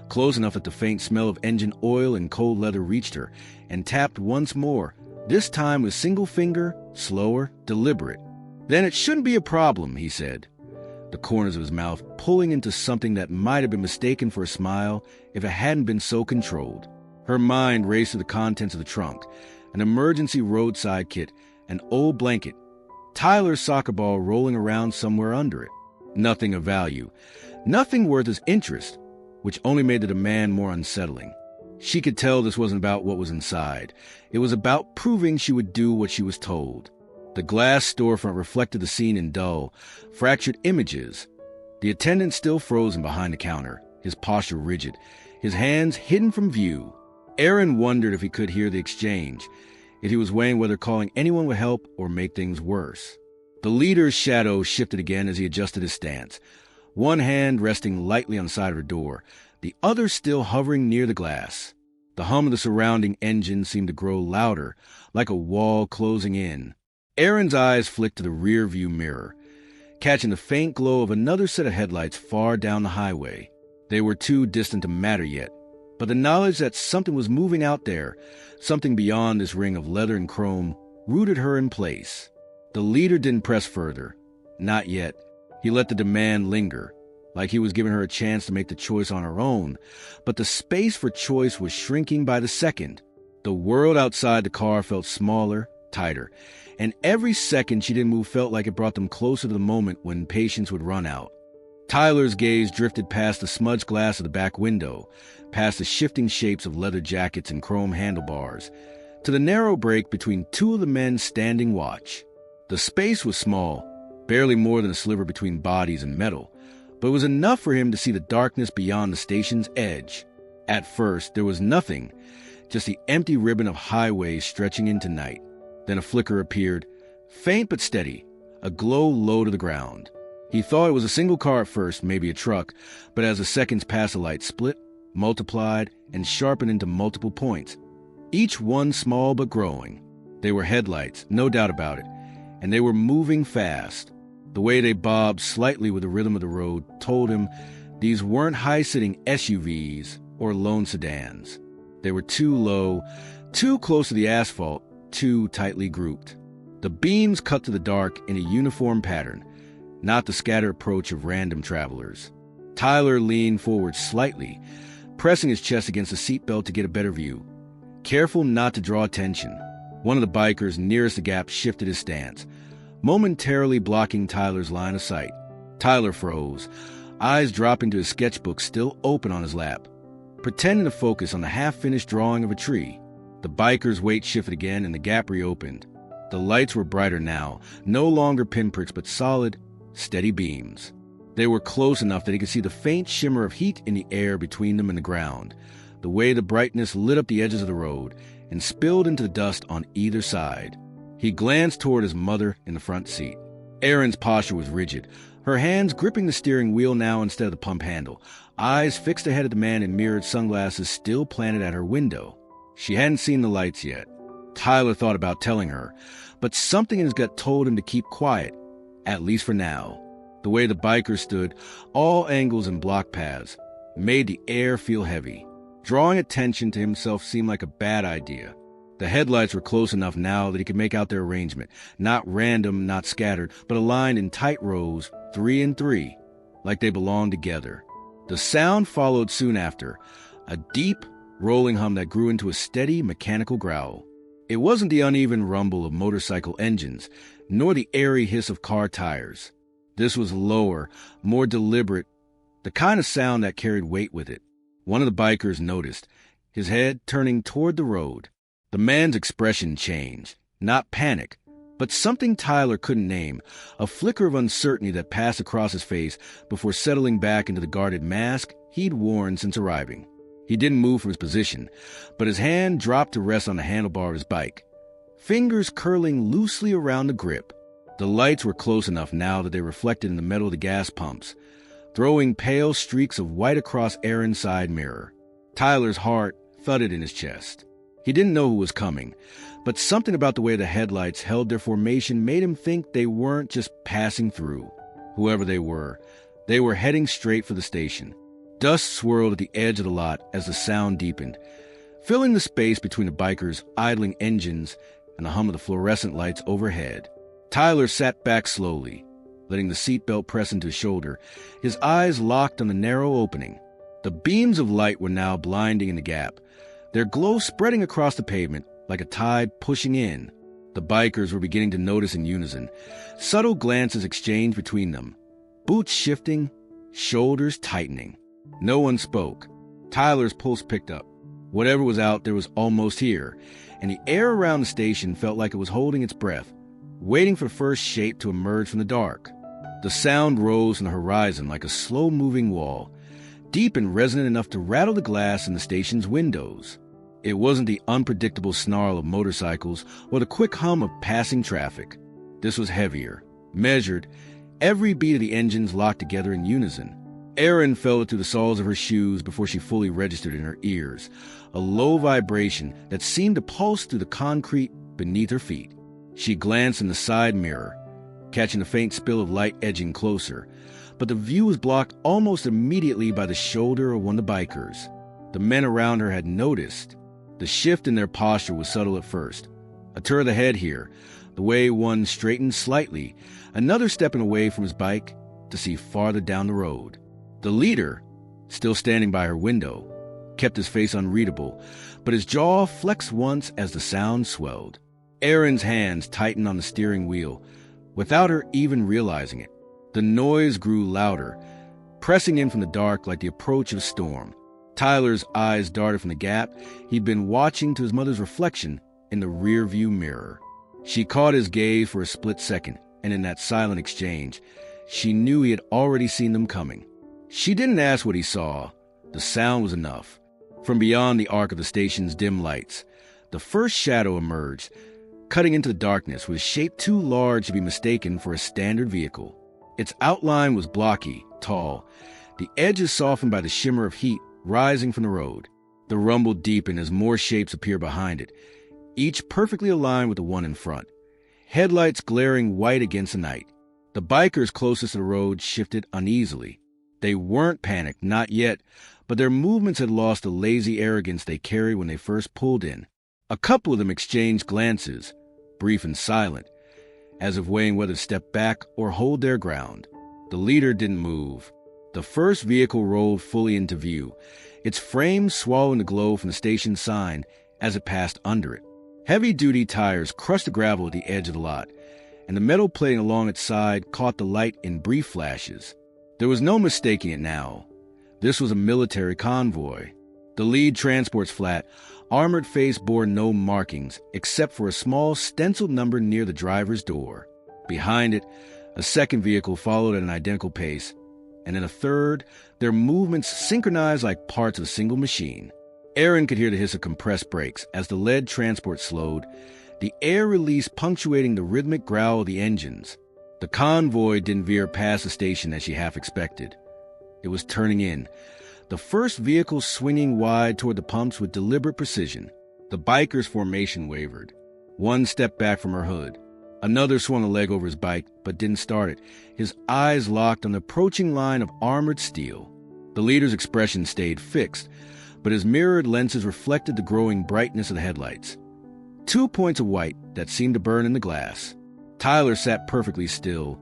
close enough that the faint smell of engine oil and cold leather reached her, and tapped once more, this time with single finger, slower, deliberate. "Then it shouldn't be a problem," he said, the corners of his mouth pulling into something that might have been mistaken for a smile if it hadn't been so controlled. Her mind raced to the contents of the trunk, an emergency roadside kit, an old blanket, Tyler's soccer ball rolling around somewhere under it. Nothing of value, nothing worth his interest, which only made the demand more unsettling. She could tell this wasn't about what was inside. It was about proving she would do what she was told. The glass storefront reflected the scene in dull, fractured images. The attendant still frozen behind the counter, his posture rigid, his hands hidden from view. Aaron wondered if he could hear the exchange, if he was weighing whether calling anyone would help or make things worse. The leader's shadow shifted again as he adjusted his stance, one hand resting lightly on the side of her door, the other still hovering near the glass. The hum of the surrounding engine seemed to grow louder, like a wall closing in. Aaron's eyes flicked to the rear-view mirror, catching the faint glow of another set of headlights far down the highway. They were too distant to matter yet, but the knowledge that something was moving out there, something beyond this ring of leather and chrome, rooted her in place. The leader didn't press further. Not yet. He let the demand linger, like he was giving her a chance to make the choice on her own, but the space for choice was shrinking by the second. The world outside the car felt smaller, tighter, and every second she didn't move felt like it brought them closer to the moment when patience would run out. Tyler's gaze drifted past the smudged glass of the back window, past the shifting shapes of leather jackets and chrome handlebars, to the narrow break between two of the men standing watch. The space was small, barely more than a sliver between bodies and metal, but it was enough for him to see the darkness beyond the station's edge. At first, there was nothing, just the empty ribbon of highway stretching into night. Then a flicker appeared, faint but steady, a glow low to the ground. He thought it was a single car at first, maybe a truck, but as the seconds passed, the light split, multiplied, and sharpened into multiple points, each one small but growing. They were headlights, no doubt about it, and they were moving fast. The way they bobbed slightly with the rhythm of the road told him these weren't high-sitting SUVs or lone sedans. They were too low, too close to the asphalt, too tightly grouped. The beams cut to the dark in a uniform pattern, not the scattered approach of random travelers. Tyler leaned forward slightly, pressing his chest against the seatbelt to get a better view, careful not to draw attention. One of the bikers nearest the gap shifted his stance, momentarily blocking Tyler's line of sight. Tyler froze, eyes dropping to his sketchbook still open on his lap, pretending to focus on the half-finished drawing of a tree. The biker's weight shifted again and the gap reopened. The lights were brighter now, no longer pinpricks but solid, steady beams. They were close enough that he could see the faint shimmer of heat in the air between them and the ground, the way the brightness lit up the edges of the road and spilled into the dust on either side. He glanced toward his mother in the front seat. Erin's posture was rigid, her hands gripping the steering wheel now instead of the pump handle, eyes fixed ahead of the man in mirrored sunglasses still planted at her window. She hadn't seen the lights yet. Tyler thought about telling her, but something in his gut told him to keep quiet, at least for now. The way the biker stood, all angles and block paths, made the air feel heavy. Drawing attention to himself seemed like a bad idea. The headlights were close enough now that he could make out their arrangement, not random, not scattered, but aligned in tight rows, 3 and 3, like they belonged together. The sound followed soon after, a deep, rolling hum that grew into a steady, mechanical growl. It wasn't the uneven rumble of motorcycle engines, nor the airy hiss of car tires. This was lower, more deliberate, the kind of sound that carried weight with it. One of the bikers noticed, his head turning toward the road. The man's expression changed, not panic, but something Tyler couldn't name, a flicker of uncertainty that passed across his face before settling back into the guarded mask he'd worn since arriving. He didn't move from his position, but his hand dropped to rest on the handlebar of his bike, fingers curling loosely around the grip. The lights were close enough now that they reflected in the metal of the gas pumps, throwing pale streaks of white across Aaron's side mirror. Tyler's heart thudded in his chest. He didn't know who was coming, but something about the way the headlights held their formation made him think they weren't just passing through. Whoever they were heading straight for the station. Dust swirled at the edge of the lot as the sound deepened, filling the space between the bikers' idling engines and the hum of the fluorescent lights overhead. Tyler sat back slowly, letting the seatbelt press into his shoulder, his eyes locked on the narrow opening. The beams of light were now blinding in the gap, their glow spreading across the pavement like a tide pushing in. The bikers were beginning to notice in unison, subtle glances exchanged between them, boots shifting, shoulders tightening. No one spoke. Tyler's pulse picked up. Whatever was out there was almost here, and the air around the station felt like it was holding its breath, waiting for the first shape to emerge from the dark. The sound rose on the horizon like a slow-moving wall, deep and resonant enough to rattle the glass in the station's windows. It wasn't the unpredictable snarl of motorcycles or the quick hum of passing traffic. This was heavier, measured, every beat of the engines locked together in unison. Erin felt it through the soles of her shoes before she fully registered in her ears, a low vibration that seemed to pulse through the concrete beneath her feet. She glanced in the side mirror, catching a faint spill of light edging closer, but the view was blocked almost immediately by the shoulder of one of the bikers. The men around her had noticed. The shift in their posture was subtle at first. A turn of the head here, the way one straightened slightly, another stepping away from his bike to see farther down the road. The leader, still standing by her window, kept his face unreadable, but his jaw flexed once as the sound swelled. Erin's hands tightened on the steering wheel, without her even realizing it. The noise grew louder, pressing in from the dark like the approach of a storm. Tyler's eyes darted from the gap he'd been watching to his mother's reflection in the rearview mirror. She caught his gaze for a split second, and in that silent exchange, she knew he had already seen them coming. She didn't ask what he saw. The sound was enough. From beyond the arc of the station's dim lights, the first shadow emerged, cutting into the darkness with a shape too large to be mistaken for a standard vehicle. Its outline was blocky, tall, the edges softened by the shimmer of heat rising from the road. The rumble deepened as more shapes appeared behind it, each perfectly aligned with the one in front, headlights glaring white against the night. The bikers closest to the road shifted uneasily. They weren't panicked, not yet, but their movements had lost the lazy arrogance they carried when they first pulled in. A couple of them exchanged glances, brief and silent, as if weighing whether to step back or hold their ground. The leader didn't move. The first vehicle rolled fully into view, its frame swallowing the glow from the station sign as it passed under it. Heavy-duty tires crushed the gravel at the edge of the lot, and the metal plating along its side caught the light in brief flashes. There was no mistaking it now. This was a military convoy. The lead transport's flat, armored face bore no markings except for a small stenciled number near the driver's door. Behind it, a second vehicle followed at an identical pace, and in a third, their movements synchronized like parts of a single machine. Aaron could hear the hiss of compressed brakes as the lead transport slowed, the air release punctuating the rhythmic growl of the engines. The convoy didn't veer past the station as she half expected. It was turning in, the first vehicle swinging wide toward the pumps with deliberate precision. The biker's formation wavered. One stepped back from her hood. Another swung a leg over his bike, but didn't start it, his eyes locked on the approaching line of armored steel. The leader's expression stayed fixed, but his mirrored lenses reflected the growing brightness of the headlights. 2 points of white that seemed to burn in the glass. Tyler sat perfectly still,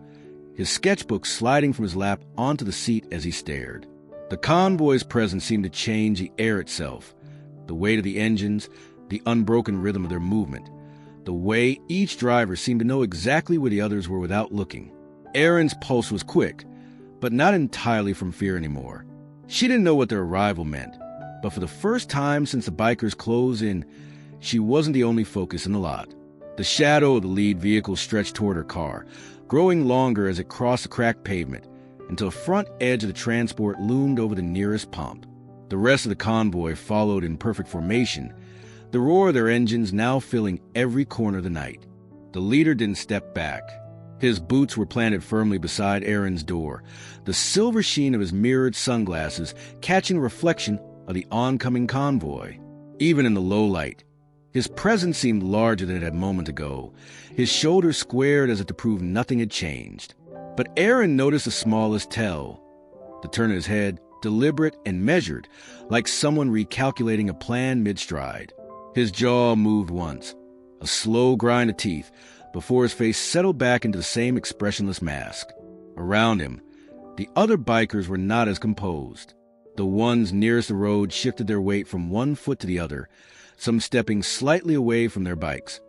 his sketchbook sliding from his lap onto the seat as he stared. The convoy's presence seemed to change the air itself, the weight of the engines, the unbroken rhythm of their movement, the way each driver seemed to know exactly where the others were without looking. Erin's pulse was quick, but not entirely from fear anymore. She didn't know what their arrival meant, but for the first time since the bikers closed in, she wasn't the only focus in the lot. The shadow of the lead vehicle stretched toward her car, growing longer as it crossed the cracked pavement, until the front edge of the transport loomed over the nearest pump. The rest of the convoy followed in perfect formation, the roar of their engines now filling every corner of the night. The leader didn't step back. His boots were planted firmly beside Aaron's door, the silver sheen of his mirrored sunglasses catching the reflection of the oncoming convoy. Even in the low light, his presence seemed larger than it had a moment ago, his shoulders squared as if to prove nothing had changed. But Aaron noticed the smallest tell. The turn of his head, deliberate and measured, like someone recalculating a plan mid-stride. His jaw moved once, a slow grind of teeth, before his face settled back into the same expressionless mask. Around him, the other bikers were not as composed. The ones nearest the road shifted their weight from one foot to the other, some stepping slightly away from their bikes,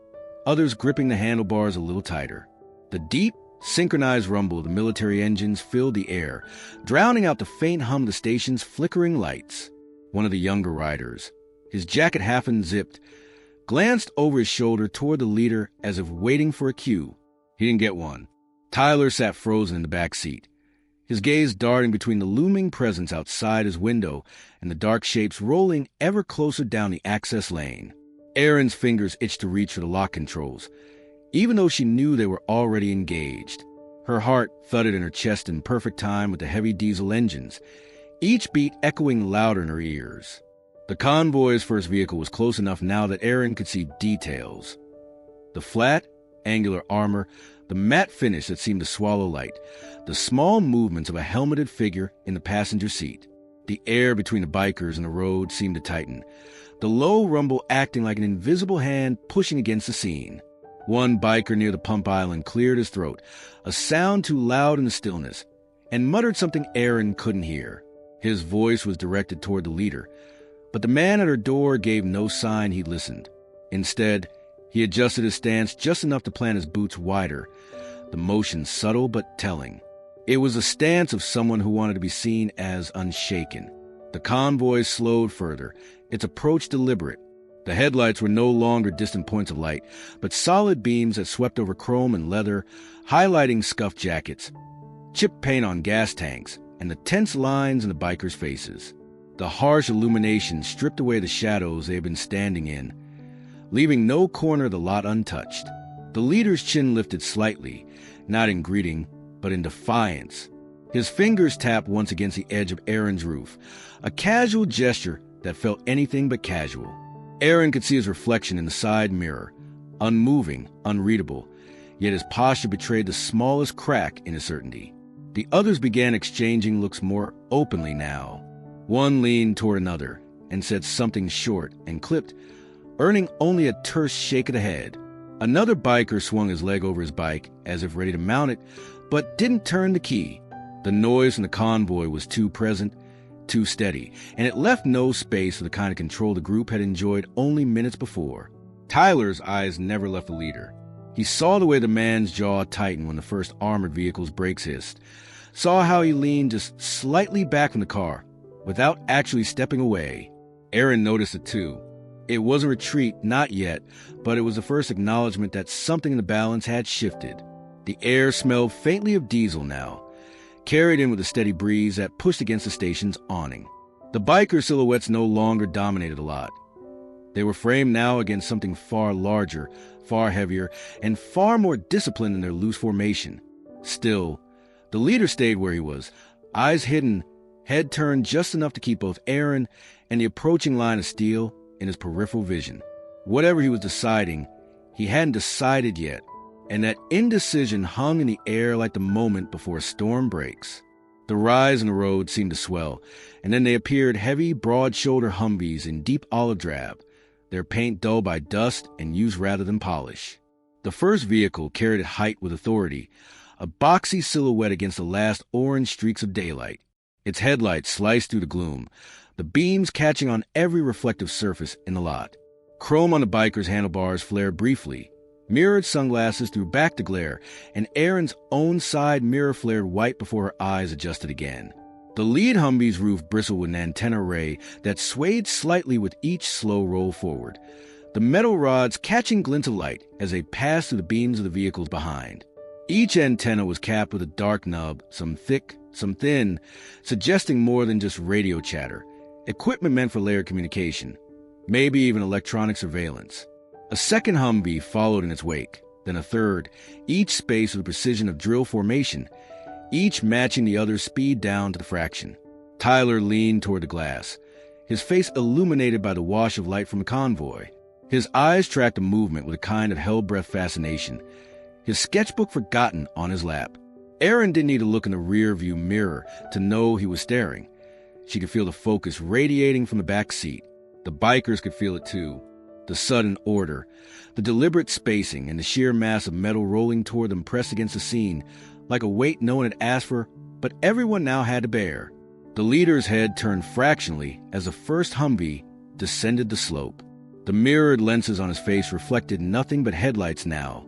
others gripping the handlebars a little tighter. The deep, synchronized rumble of the military engines filled the air, drowning out the faint hum of the station's flickering lights. One of the younger riders, his jacket half unzipped, glanced over his shoulder toward the leader as if waiting for a cue. He didn't get one. Tyler sat frozen in the back seat, his gaze darting between the looming presence outside his window and the dark shapes rolling ever closer down the access lane. Erin's fingers itched to reach for the lock controls, even though she knew they were already engaged. Her heart thudded in her chest in perfect time with the heavy diesel engines, each beat echoing louder in her ears. The convoy's first vehicle was close enough now that Erin could see details. The flat, angular armor, the matte finish that seemed to swallow light, the small movements of a helmeted figure in the passenger seat. The air between the bikers and the road seemed to tighten, the low rumble acting like an invisible hand pushing against the scene. One biker near the pump island cleared his throat, a sound too loud in the stillness, and muttered something Erin couldn't hear. His voice was directed toward the leader, but the man at her door gave no sign he listened. Instead, he adjusted his stance just enough to plant his boots wider, the motion subtle but telling. It was a stance of someone who wanted to be seen as unshaken. The convoy slowed further, its approach deliberate. The headlights were no longer distant points of light, but solid beams that swept over chrome and leather, highlighting scuffed jackets, chipped paint on gas tanks, and the tense lines in the bikers' faces. The harsh illumination stripped away the shadows they had been standing in, leaving no corner of the lot untouched. The leader's chin lifted slightly, not in greeting, but in defiance. His fingers tapped once against the edge of Erin's roof, a casual gesture that felt anything but casual. Erin could see his reflection in the side mirror, unmoving, unreadable, yet his posture betrayed the smallest crack in his certainty. The others began exchanging looks more openly now. One leaned toward another and said something short and clipped, earning only a terse shake of the head. Another biker swung his leg over his bike as if ready to mount it, but didn't turn the key. The noise from the convoy was too present, too steady, and it left no space for the kind of control the group had enjoyed only minutes before. Tyler's eyes never left the leader. He saw the way the man's jaw tightened when the first armored vehicle's brakes hissed, saw how he leaned just slightly back from the car, without actually stepping away. Erin noticed it too. It was a retreat, not yet, but it was the first acknowledgement that something in the balance had shifted. The air smelled faintly of diesel now, carried in with a steady breeze that pushed against the station's awning. The biker silhouettes no longer dominated the lot. They were framed now against something far larger, far heavier, and far more disciplined in their loose formation. Still, the leader stayed where he was, eyes hidden, head turned just enough to keep both Erin and the approaching line of steel in his peripheral vision. Whatever he was deciding, he hadn't decided yet, and that indecision hung in the air like the moment before a storm breaks. The rise in the road seemed to swell, and then they appeared heavy, broad-shoulder Humvees in deep olive drab, their paint dull by dust and use rather than polish. The first vehicle carried at height with authority, a boxy silhouette against the last orange streaks of daylight. Its headlights sliced through the gloom, the beams catching on every reflective surface in the lot. Chrome on the biker's handlebars flared briefly. Mirrored sunglasses threw back the glare, and Erin's own side mirror flared white before her eyes adjusted again. The lead Humvee's roof bristled with an antenna array that swayed slightly with each slow roll forward, the metal rods catching glints of light as they passed through the beams of the vehicles behind. Each antenna was capped with a dark nub, some thick, some thin, suggesting more than just radio chatter, equipment meant for layered communication, maybe even electronic surveillance. A second Humvee followed in its wake, then a third, each spaced with the precision of drill formation, each matching the other's speed down to the fraction. Tyler leaned toward the glass, his face illuminated by the wash of light from a convoy. His eyes tracked the movement with a kind of hell-breath fascination, his sketchbook forgotten on his lap. Erin didn't need to look in the rear-view mirror to know he was staring. She could feel the focus radiating from the back seat. The bikers could feel it too. The sudden order, the deliberate spacing, and the sheer mass of metal rolling toward them pressed against the scene, like a weight no one had asked for, but everyone now had to bear. The leader's head turned fractionally as the first Humvee descended the slope. The mirrored lenses on his face reflected nothing but headlights now,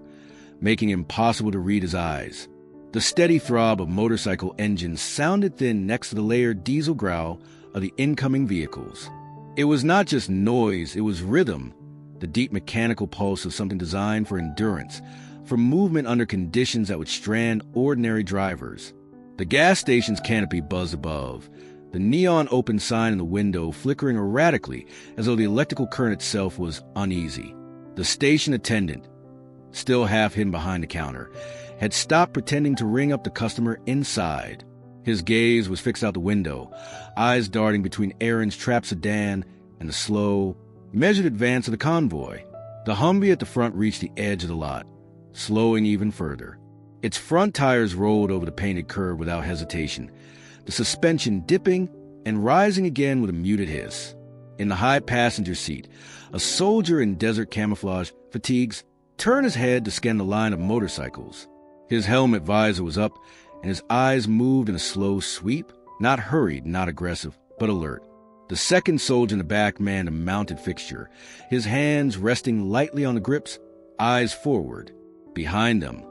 making it impossible to read his eyes. The steady throb of motorcycle engines sounded thin next to the layered diesel growl of the incoming vehicles. It was not just noise, it was rhythm, the deep mechanical pulse of something designed for endurance, for movement under conditions that would strand ordinary drivers. The gas station's canopy buzzed above, the neon open sign in the window flickering erratically as though the electrical current itself was uneasy. The station attendant, still half hidden behind the counter, had stopped pretending to ring up the customer inside. His gaze was fixed out the window, eyes darting between Erin's trapped sedan and the slow, measured advance of the convoy. The Humvee at the front reached the edge of the lot, slowing even further. Its front tires rolled over the painted curb without hesitation, the suspension dipping and rising again with a muted hiss. In the high passenger seat, a soldier in desert camouflage fatigues turned his head to scan the line of motorcycles. His helmet visor was up, and his eyes moved in a slow sweep, not hurried, not aggressive, but alert. The second soldier in the back manned a mounted fixture, his hands resting lightly on the grips, eyes forward. Behind them,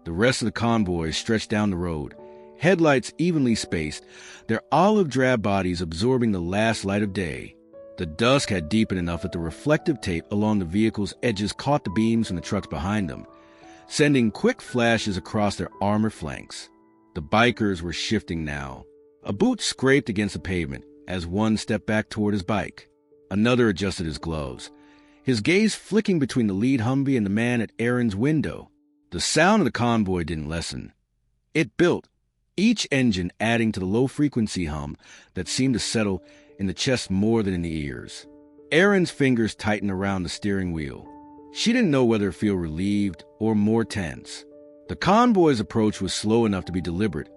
the rest of the convoy stretched down the road, headlights evenly spaced, their olive-drab bodies absorbing the last light of day. The dusk had deepened enough that the reflective tape along the vehicle's edges caught the beams from the trucks behind them, sending quick flashes across their armored flanks. The bikers were shifting now. A boot scraped against the pavement as one stepped back toward his bike. Another adjusted his gloves, his gaze flicking between the lead Humvee and the man at Erin's window. The sound of the convoy didn't lessen. It built, each engine adding to the low-frequency hum that seemed to settle in the chest more than in the ears. Erin's fingers tightened around the steering wheel. She didn't know whether to feel relieved or more tense. The convoy's approach was slow enough to be deliberate,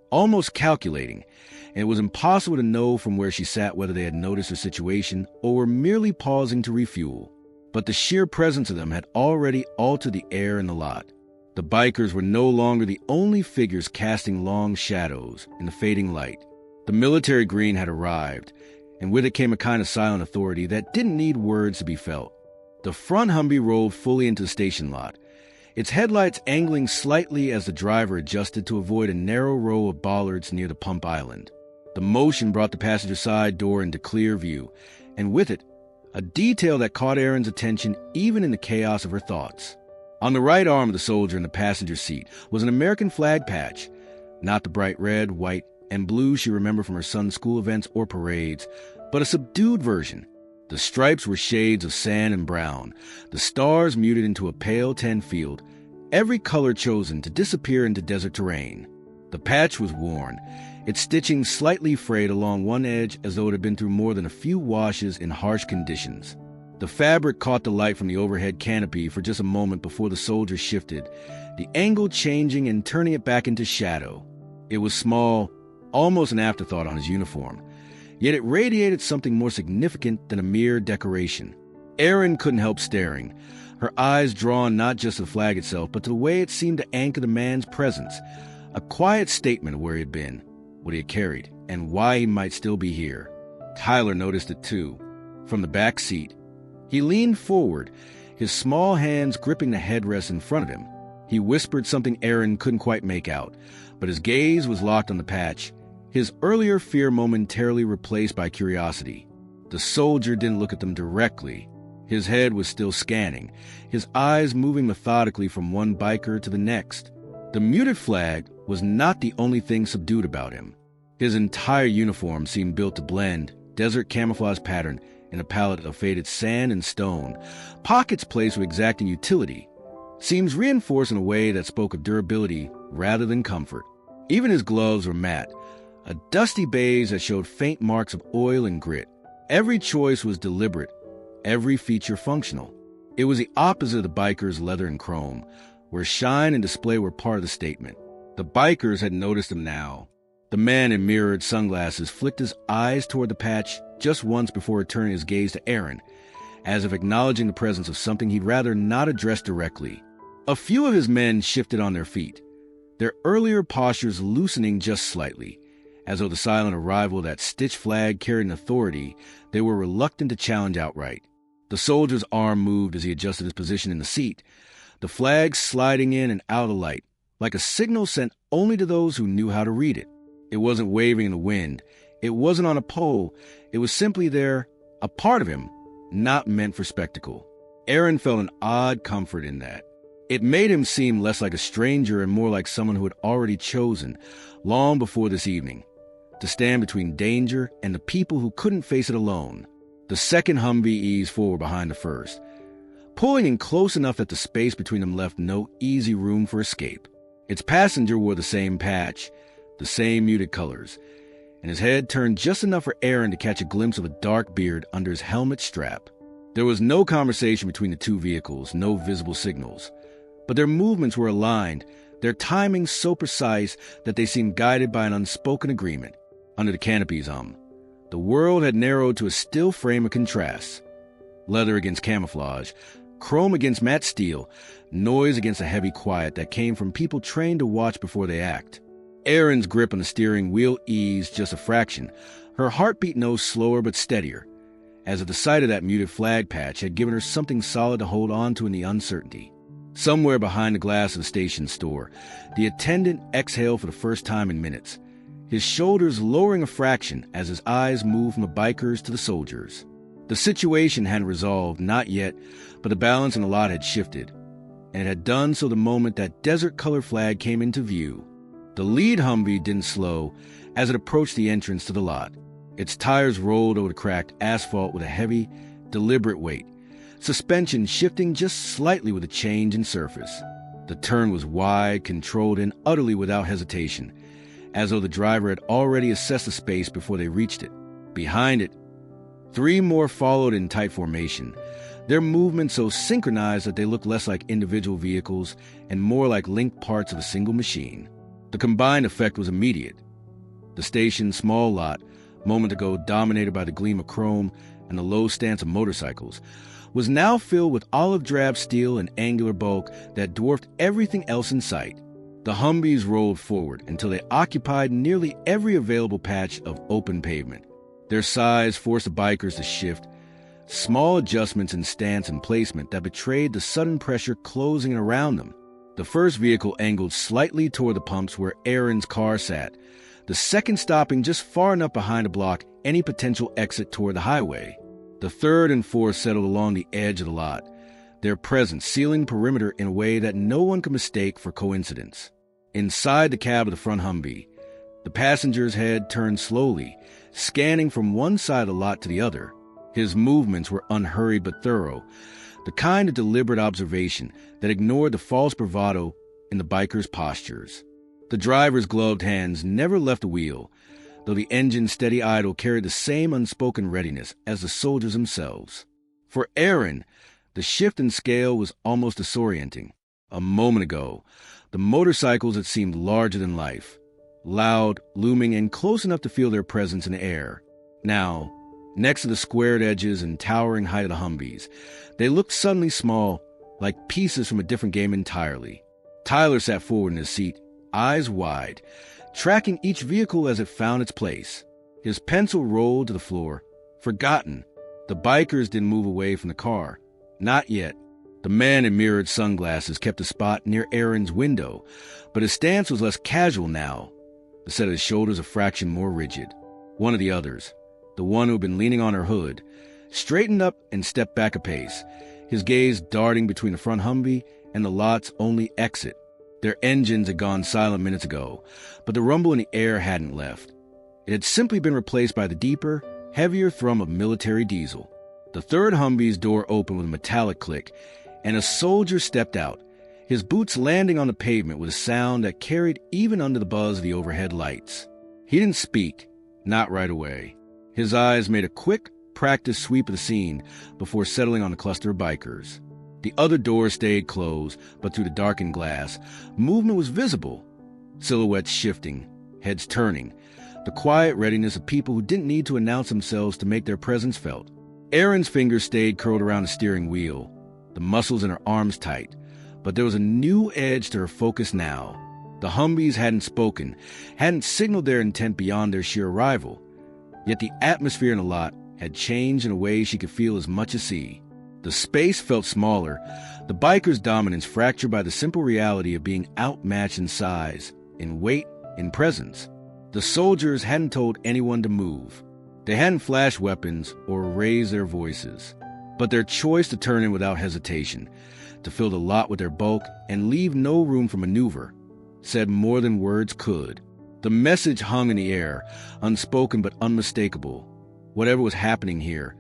almost calculating, and it was impossible to know from where she sat whether they had noticed her situation or were merely pausing to refuel. But the sheer presence of them had already altered the air in the lot. The bikers were no longer the only figures casting long shadows in the fading light. The military green had arrived, and with it came a kind of silent authority that didn't need words to be felt. The front Humvee rolled fully into the station lot, its headlights angling slightly as the driver adjusted to avoid a narrow row of bollards near the pump island. The motion brought the passenger side door into clear view, and with it, a detail that caught Erin's attention even in the chaos of her thoughts. On the right arm of the soldier in the passenger seat was an American flag patch, not the bright red, white, and blue she remembered from her son's school events or parades, but a subdued version. The stripes were shades of sand and brown, the stars muted into a pale tan field, every color chosen to disappear into desert terrain. The patch was worn, its stitching slightly frayed along one edge as though it had been through more than a few washes in harsh conditions. The fabric caught the light from the overhead canopy for just a moment before the soldier shifted, the angle changing and turning it back into shadow. It was small, almost an afterthought on his uniform, yet it radiated something more significant than a mere decoration. Erin couldn't help staring, her eyes drawn not just to the flag itself, but to the way it seemed to anchor the man's presence, a quiet statement of where he had been, what he had carried, and why he might still be here. Tyler noticed it too. From the back seat, he leaned forward, his small hands gripping the headrest in front of him. He whispered something Erin couldn't quite make out, but his gaze was locked on the patch, his earlier fear momentarily replaced by curiosity. The soldier didn't look at them directly. His head was still scanning, his eyes moving methodically from one biker to the next. The muted flag was not the only thing subdued about him. His entire uniform seemed built to blend, desert camouflage pattern in a palette of faded sand and stone, pockets placed with exacting utility. Seams reinforced in a way that spoke of durability rather than comfort. Even his gloves were matte, a dusty beige that showed faint marks of oil and grit. Every choice was deliberate, every feature functional. It was the opposite of the biker's leather and chrome, where shine and display were part of the statement. The bikers had noticed him now. The man in mirrored sunglasses flicked his eyes toward the patch just once before returning his gaze to Aaron, as if acknowledging the presence of something he'd rather not address directly. A few of his men shifted on their feet, their earlier postures loosening just slightly, as though the silent arrival of that stitched flag carried an authority they were reluctant to challenge outright. The soldier's arm moved as he adjusted his position in the seat, the flag sliding in and out of the light, like a signal sent only to those who knew how to read it. It wasn't waving in the wind. It wasn't on a pole. It was simply there, a part of him, not meant for spectacle. Aaron felt an odd comfort in that. It made him seem less like a stranger and more like someone who had already chosen, long before this evening, to stand between danger and the people who couldn't face it alone. The second Humvee eased forward behind the first, pulling in close enough that the space between them left no easy room for escape. Its passenger wore the same patch, the same muted colors, and his head turned just enough for Aaron to catch a glimpse of a dark beard under his helmet strap. There was no conversation between the two vehicles, no visible signals, but their movements were aligned, their timing so precise that they seemed guided by an unspoken agreement. Under the canopy's the world had narrowed to a still frame of contrasts. Leather against camouflage, chrome against matte steel, noise against a heavy quiet that came from people trained to watch before they act. Erin's grip on the steering wheel eased just a fraction, her heartbeat no slower but steadier, as if the sight of that muted flag patch had given her something solid to hold on to in the uncertainty. Somewhere behind the glass of the station store, the attendant exhaled for the first time in minutes, his shoulders lowering a fraction as his eyes moved from the bikers to the soldiers. The situation hadn't resolved, not yet, but the balance in the lot had shifted, and it had done so the moment that desert-colored flag came into view. The lead Humvee didn't slow as it approached the entrance to the lot. Its tires rolled over the cracked asphalt with a heavy, deliberate weight, suspension shifting just slightly with a change in surface. The turn was wide, controlled, and utterly without hesitation, as though the driver had already assessed the space before they reached it. Behind it, 3 more followed in tight formation, their movements so synchronized that they looked less like individual vehicles and more like linked parts of a single machine. The combined effect was immediate. The station's small lot, moment ago dominated by the gleam of chrome and the low stance of motorcycles, was now filled with olive-drab steel and angular bulk that dwarfed everything else in sight. The Humvees rolled forward until they occupied nearly every available patch of open pavement. Their size forced the bikers to shift, small adjustments in stance and placement that betrayed the sudden pressure closing in around them. The first vehicle angled slightly toward the pumps where Aaron's car sat, the second stopping just far enough behind to block any potential exit toward the highway. The third and fourth settled along the edge of the lot, their presence sealing the perimeter in a way that no one could mistake for coincidence. Inside the cab of the front Humvee, the passenger's head turned slowly, scanning from one side of the lot to the other. His movements were unhurried but thorough, the kind of deliberate observation that ignored the false bravado in the biker's postures. The driver's gloved hands never left the wheel, though the engine's steady idle carried the same unspoken readiness as the soldiers themselves. For Aaron, the shift in scale was almost disorienting. A moment ago, the motorcycles had seemed larger than life, loud, looming, and close enough to feel their presence in the air. Now, next to the squared edges and towering height of the Humvees, they looked suddenly small, like pieces from a different game entirely. Tyler sat forward in his seat, eyes wide, tracking each vehicle as it found its place. His pencil rolled to the floor, forgotten. The bikers didn't move away from the car. Not yet. The man in mirrored sunglasses kept a spot near Aaron's window, but his stance was less casual now, the set of his shoulders a fraction more rigid. One of the others, the one who had been leaning on her hood, straightened up and stepped back a pace, his gaze darting between the front Humvee and the lot's only exit. Their engines had gone silent minutes ago, but the rumble in the air hadn't left. It had simply been replaced by the deeper, heavier thrum of military diesel. The third Humvee's door opened with a metallic click, and a soldier stepped out, his boots landing on the pavement with a sound that carried even under the buzz of the overhead lights. He didn't speak, not right away. His eyes made a quick, practiced sweep of the scene before settling on the cluster of bikers. The other door stayed closed, but through the darkened glass, movement was visible. Silhouettes shifting, heads turning, the quiet readiness of people who didn't need to announce themselves to make their presence felt. Erin's fingers stayed curled around the steering wheel, the muscles in her arms tight, but there was a new edge to her focus now. The Humvees hadn't spoken, hadn't signaled their intent beyond their sheer arrival, yet the atmosphere in the lot had changed in a way she could feel as much as see. The space felt smaller, the bikers' dominance fractured by the simple reality of being outmatched in size, in weight, in presence. The soldiers hadn't told anyone to move. They hadn't flashed weapons or raised their voices. But their choice to turn in without hesitation, to fill the lot with their bulk and leave no room for maneuver, said more than words could. The message hung in the air, unspoken but unmistakable. Whatever was happening here,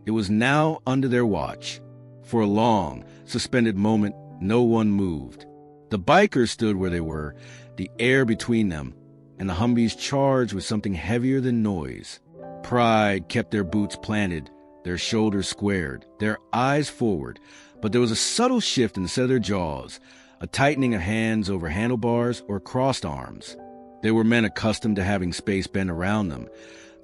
it was now under their watch. For a long, suspended moment, no one moved. The bikers stood where they were, the air between them, and the Humvees charged with something heavier than noise. Pride kept their boots planted, their shoulders squared, their eyes forward, but there was a subtle shift in the set of their jaws, a tightening of hands over handlebars or crossed arms. They were men accustomed to having space bend around them,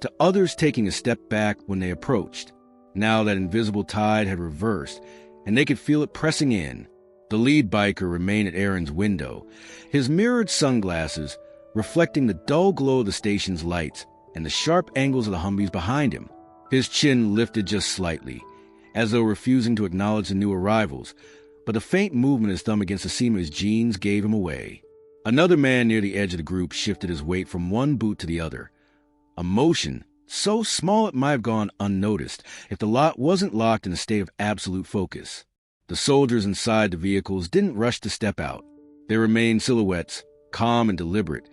to others taking a step back when they approached. Now that invisible tide had reversed, and they could feel it pressing in. The lead biker remained at Erin's window, his mirrored sunglasses reflecting the dull glow of the station's lights and the sharp angles of the Humvees behind him. His chin lifted just slightly, as though refusing to acknowledge the new arrivals, but a faint movement of his thumb against the seam of his jeans gave him away. Another man near the edge of the group shifted his weight from one boot to the other, a motion so small it might have gone unnoticed if the lot wasn't locked in a state of absolute focus. The soldiers inside the vehicles didn't rush to step out. They remained silhouettes, calm and deliberate,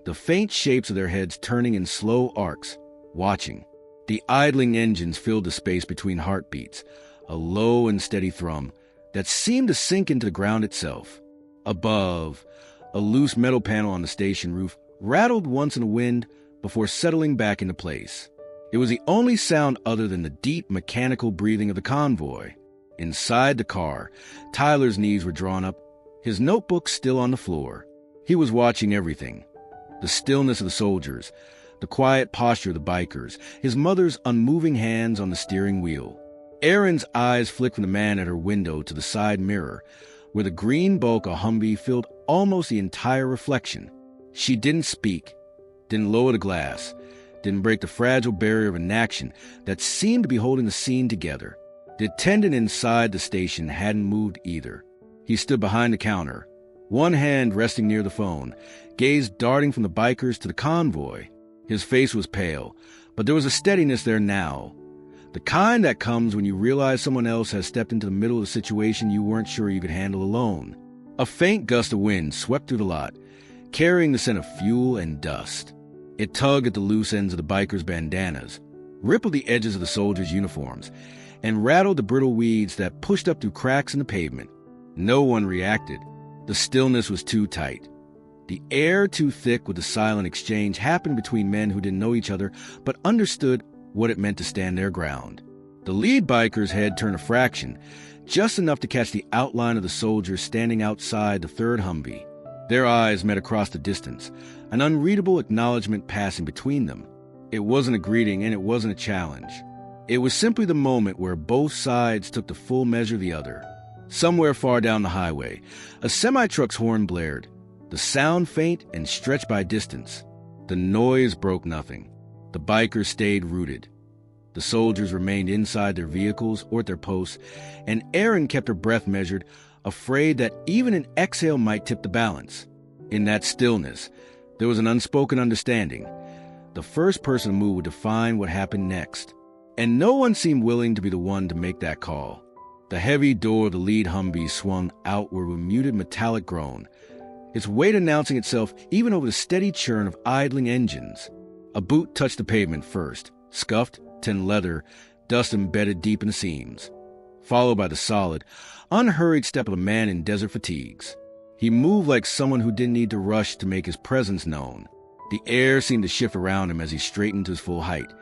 the faint shapes of their heads turning in slow arcs, watching. The idling engines filled the space between heartbeats, a low and steady thrum that seemed to sink into the ground itself. Above, a loose metal panel on the station roof rattled once in the wind before settling back into place. It was the only sound other than the deep mechanical breathing of the convoy. Inside the car, Tyler's knees were drawn up, his notebook still on the floor. He was watching everything. The stillness of the soldiers, the quiet posture of the bikers, his mother's unmoving hands on the steering wheel. Erin's eyes flicked from the man at her window to the side mirror, where the green bulk of Humvee filled almost the entire reflection. She didn't speak, didn't lower the glass, didn't break the fragile barrier of inaction that seemed to be holding the scene together. The attendant inside the station hadn't moved either. He stood behind the counter, one hand resting near the phone, gaze darting from the bikers to the convoy. His face was pale, but there was a steadiness there now, the kind that comes when you realize someone else has stepped into the middle of a situation you weren't sure you could handle alone. A faint gust of wind swept through the lot, carrying the scent of fuel and dust. It tugged at the loose ends of the bikers' bandanas, rippled the edges of the soldiers' uniforms, and rattled the brittle weeds that pushed up through cracks in the pavement. No one reacted. The stillness was too tight. The air too thick with the silent exchange happened between men who didn't know each other but understood what it meant to stand their ground. The lead biker's head turned a fraction, just enough to catch the outline of the soldiers standing outside the third Humvee. Their eyes met across the distance, an unreadable acknowledgement passing between them. It wasn't a greeting and it wasn't a challenge. It was simply the moment where both sides took the full measure of the other. Somewhere far down the highway, a semi-truck's horn blared, the sound faint and stretched by distance. The noise broke nothing. The bikers stayed rooted. The soldiers remained inside their vehicles or at their posts, and Erin kept her breath measured, afraid that even an exhale might tip the balance. In that stillness, there was an unspoken understanding. The first person to move would define what happened next, and no one seemed willing to be the one to make that call. The heavy door of the lead Humvee swung outward with a muted metallic groan, its weight announcing itself even over the steady churn of idling engines. A boot touched the pavement first, scuffed, tin leather, dust embedded deep in the seams, followed by the solid, unhurried step of a man in desert fatigues. He moved like someone who didn't need to rush to make his presence known. The air seemed to shift around him as he straightened to his full height,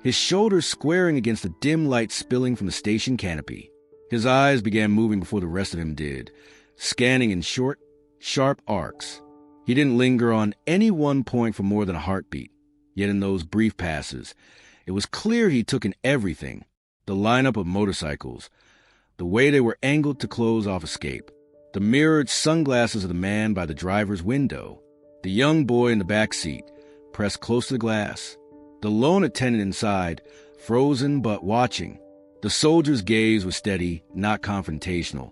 his shoulders squaring against the dim light spilling from the station canopy. His eyes began moving before the rest of him did, scanning in short, sharp arcs. He didn't linger on any one point for more than a heartbeat. Yet in those brief passes, it was clear he took in everything. The lineup of motorcycles, the way they were angled to close off escape, the mirrored sunglasses of the man by the driver's window, the young boy in the back seat, pressed close to the glass, the lone attendant inside, frozen but watching. The soldier's gaze was steady, not confrontational,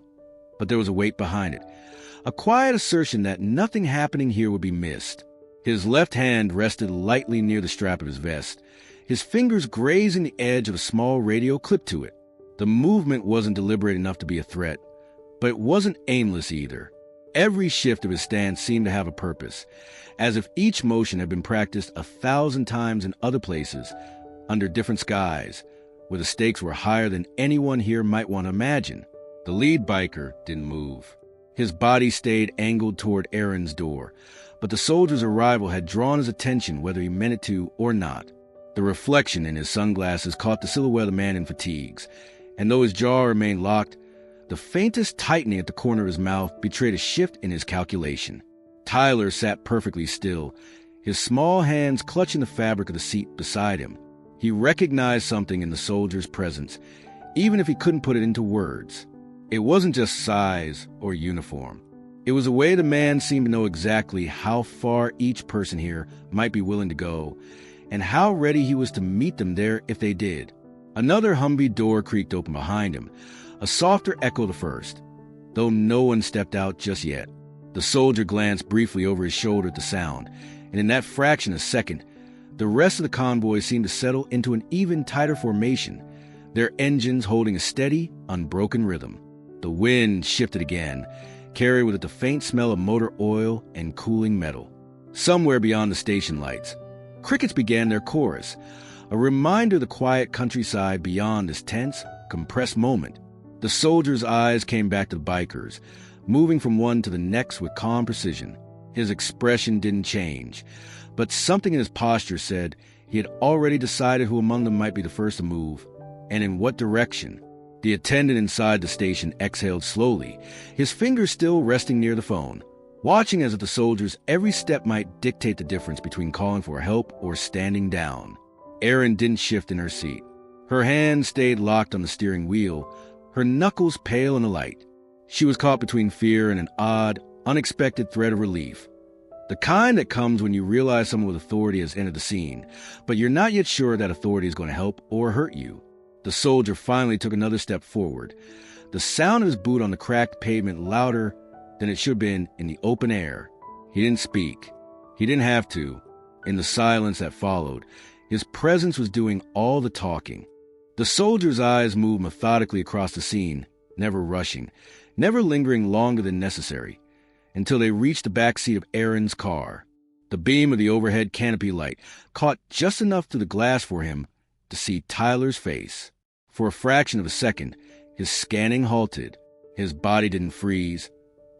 but there was a weight behind it, a quiet assertion that nothing happening here would be missed. His left hand rested lightly near the strap of his vest, his fingers grazing the edge of a small radio clipped to it. The movement wasn't deliberate enough to be a threat, but it wasn't aimless either. Every shift of his stance seemed to have a purpose, as if each motion had been practiced 1,000 times in other places, under different skies, where the stakes were higher than anyone here might want to imagine. The lead biker didn't move. His body stayed angled toward Aaron's door, but the soldier's arrival had drawn his attention whether he meant it to or not. The reflection in his sunglasses caught the silhouette of the man in fatigues, and though his jaw remained locked, the faintest tightening at the corner of his mouth betrayed a shift in his calculation. Tyler sat perfectly still, his small hands clutching the fabric of the seat beside him. He recognized something in the soldier's presence, even if he couldn't put it into words. It wasn't just size or uniform. It was a way the man seemed to know exactly how far each person here might be willing to go, and how ready he was to meet them there if they did. Another Humvee door creaked open behind him, a softer echo to the first, though no one stepped out just yet. The soldier glanced briefly over his shoulder at the sound, and in that fraction of a second, the rest of the convoy seemed to settle into an even tighter formation, their engines holding a steady, unbroken rhythm. The wind shifted again, carried with it the faint smell of motor oil and cooling metal. Somewhere beyond the station lights, crickets began their chorus, a reminder of the quiet countryside beyond this tense, compressed moment. The soldier's eyes came back to the bikers, moving from one to the next with calm precision. His expression didn't change, but something in his posture said he had already decided who among them might be the first to move, and in what direction. The attendant inside the station exhaled slowly, his fingers still resting near the phone, watching as if the soldier's every step might dictate the difference between calling for help or standing down. Erin didn't shift in her seat. Her hand stayed locked on the steering wheel, her knuckles pale in the light. She was caught between fear and an odd, unexpected thread of relief. The kind that comes when you realize someone with authority has entered the scene, but you're not yet sure that authority is going to help or hurt you. The soldier finally took another step forward, the sound of his boot on the cracked pavement louder than it should have been in the open air. He didn't speak. He didn't have to. In the silence that followed, his presence was doing all the talking. The soldier's eyes moved methodically across the scene, never rushing, never lingering longer than necessary, until they reached the back seat of Aaron's car. The beam of the overhead canopy light caught just enough through the glass for him to see Tyler's face. For a fraction of a second, his scanning halted. His body didn't freeze,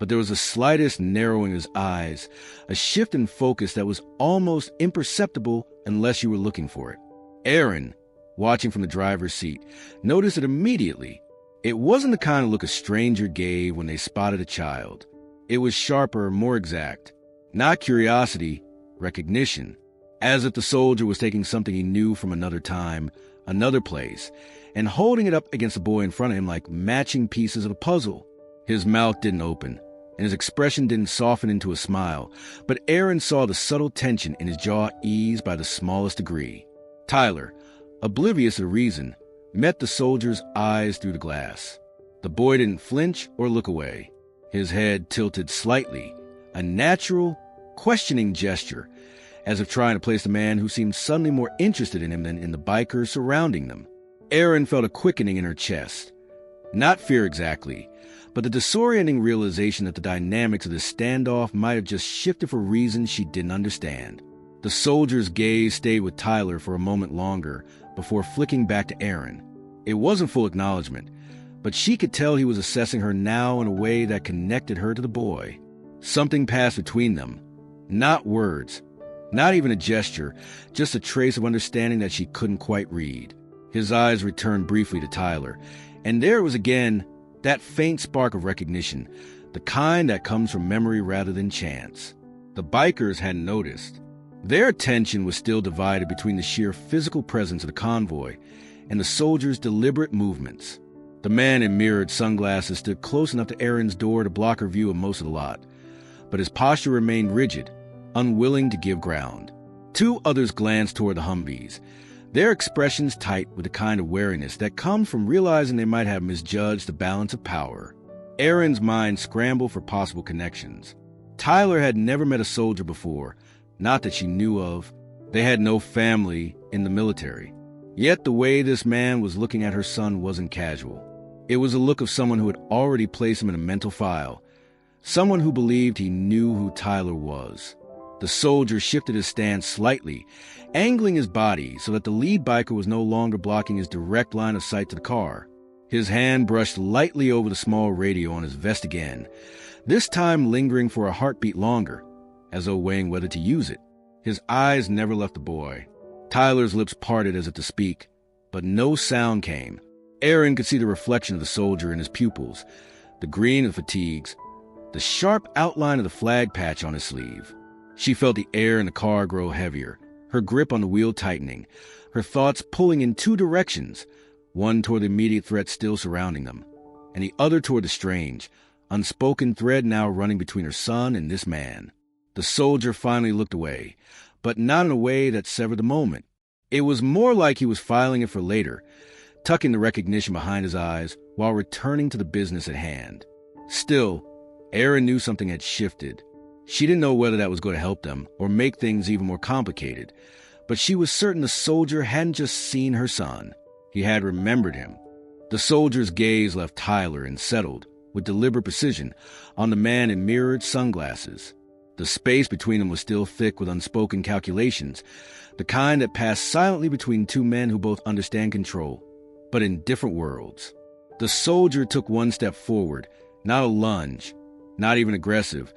but there was the slightest narrowing of his eyes, a shift in focus that was almost imperceptible unless you were looking for it. Aaron, watching from the driver's seat, noticed it immediately. It wasn't the kind of look a stranger gave when they spotted a child. It was sharper, more exact. Not curiosity, recognition. As if the soldier was taking something he knew from another time, another place, and holding it up against the boy in front of him like matching pieces of a puzzle. His mouth didn't open, and his expression didn't soften into a smile, but Aaron saw the subtle tension in his jaw ease by the smallest degree. Tyler, oblivious of the reason, met the soldier's eyes through the glass. The boy didn't flinch or look away. His head tilted slightly, a natural, questioning gesture, as if trying to place the man who seemed suddenly more interested in him than in the bikers surrounding them. Erin felt a quickening in her chest. Not fear exactly, but the disorienting realization that the dynamics of this standoff might have just shifted for reasons she didn't understand. The soldier's gaze stayed with Tyler for a moment longer before flicking back to Aaron. It wasn't full acknowledgement, but she could tell he was assessing her now in a way that connected her to the boy. Something passed between them. Not words, not even a gesture, just a trace of understanding that she couldn't quite read. His eyes returned briefly to Tyler, and there was again that faint spark of recognition, the kind that comes from memory rather than chance. The bikers hadn't noticed. Their attention was still divided between the sheer physical presence of the convoy and the soldier's deliberate movements. The man in mirrored sunglasses stood close enough to Aaron's door to block her view of most of the lot, but his posture remained rigid, unwilling to give ground. Two others glanced toward the Humvees, their expressions tight with the kind of wariness that comes from realizing they might have misjudged the balance of power. Aaron's mind scrambled for possible connections. Tyler had never met a soldier before, not that she knew of. They had no family in the military. Yet the way this man was looking at her son wasn't casual. It was a look of someone who had already placed him in a mental file, someone who believed he knew who Tyler was. The soldier shifted his stance slightly, angling his body so that the lead biker was no longer blocking his direct line of sight to the car. His hand brushed lightly over the small radio on his vest again, this time lingering for a heartbeat longer, as though weighing whether to use it. His eyes never left the boy. Tyler's lips parted as if to speak, but no sound came. Aaron could see the reflection of the soldier in his pupils, the green of fatigues, the sharp outline of the flag patch on his sleeve. She felt the air in the car grow heavier, her grip on the wheel tightening, her thoughts pulling in two directions, one toward the immediate threat still surrounding them, and the other toward the strange, unspoken thread now running between her son and this man. The soldier finally looked away, but not in a way that severed the moment. It was more like he was filing it for later, tucking the recognition behind his eyes while returning to the business at hand. Still, Aaron knew something had shifted. She didn't know whether that was going to help them or make things even more complicated, but she was certain the soldier hadn't just seen her son. He had remembered him. The soldier's gaze left Tyler and settled, with deliberate precision, on the man in mirrored sunglasses. The space between them was still thick with unspoken calculations, the kind that passed silently between two men who both understand control, but in different worlds. The soldier took one step forward, not a lunge, not even aggressive,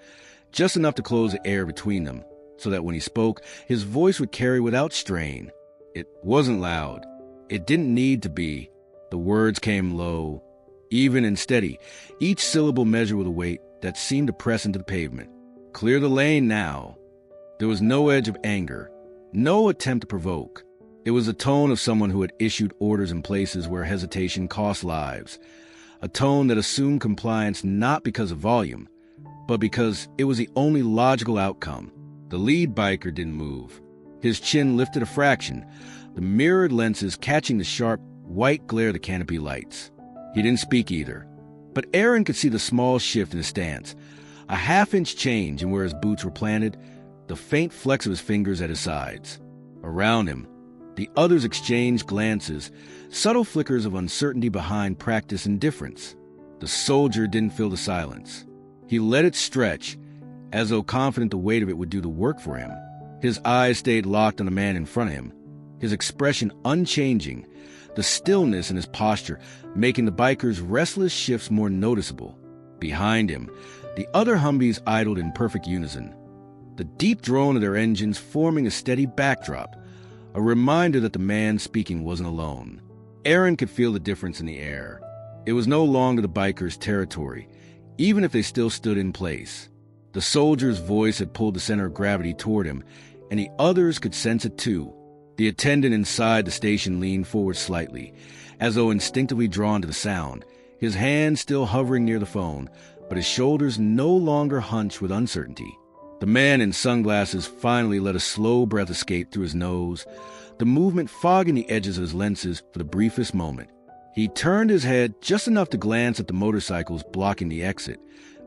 just enough to close the air between them, so that when he spoke, his voice would carry without strain. It wasn't loud. It didn't need to be. The words came low, even and steady, each syllable measured with a weight that seemed to press into the pavement. Clear the lane now. There was no edge of anger, no attempt to provoke. It was the tone of someone who had issued orders in places where hesitation cost lives, a tone that assumed compliance not because of volume, but because it was the only logical outcome. The lead biker didn't move. His chin lifted a fraction, the mirrored lenses catching the sharp, white glare of the canopy lights. He didn't speak either, but Aaron could see the small shift in his stance, a half-inch change in where his boots were planted, the faint flex of his fingers at his sides. Around him, the others exchanged glances, subtle flickers of uncertainty behind practiced indifference. The soldier didn't fill the silence. He let it stretch, as though confident the weight of it would do the work for him. His eyes stayed locked on the man in front of him, his expression unchanging, the stillness in his posture making the biker's restless shifts more noticeable. Behind him, the other Humvees idled in perfect unison, the deep drone of their engines forming a steady backdrop, a reminder that the man speaking wasn't alone. Aaron could feel the difference in the air. It was no longer the bikers' territory, even if they still stood in place. The soldier's voice had pulled the center of gravity toward him, and the others could sense it too. The attendant inside the station leaned forward slightly, as though instinctively drawn to the sound, his hand still hovering near the phone, but his shoulders no longer hunched with uncertainty. The man in sunglasses finally let a slow breath escape through his nose, the movement fogging the edges of his lenses for the briefest moment. He turned his head just enough to glance at the motorcycles blocking the exit,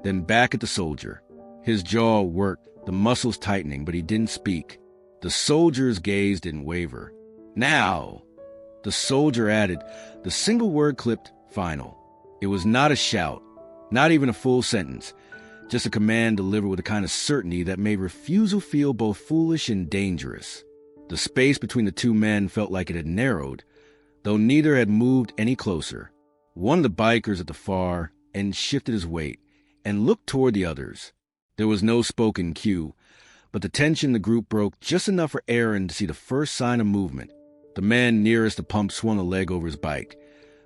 then back at the soldier. His jaw worked, the muscles tightening, but he didn't speak. The soldier's gaze didn't waver. "Now!" The soldier added, the single word clipped final. It was not a shout, not even a full sentence, just a command delivered with a kind of certainty that made refusal feel both foolish and dangerous. The space between the two men felt like it had narrowed, though neither had moved any closer. One of the bikers at the far end shifted his weight and looked toward the others. There was no spoken cue, but the tension in the group broke just enough for Aaron to see the first sign of movement. The man nearest the pump swung a leg over his bike.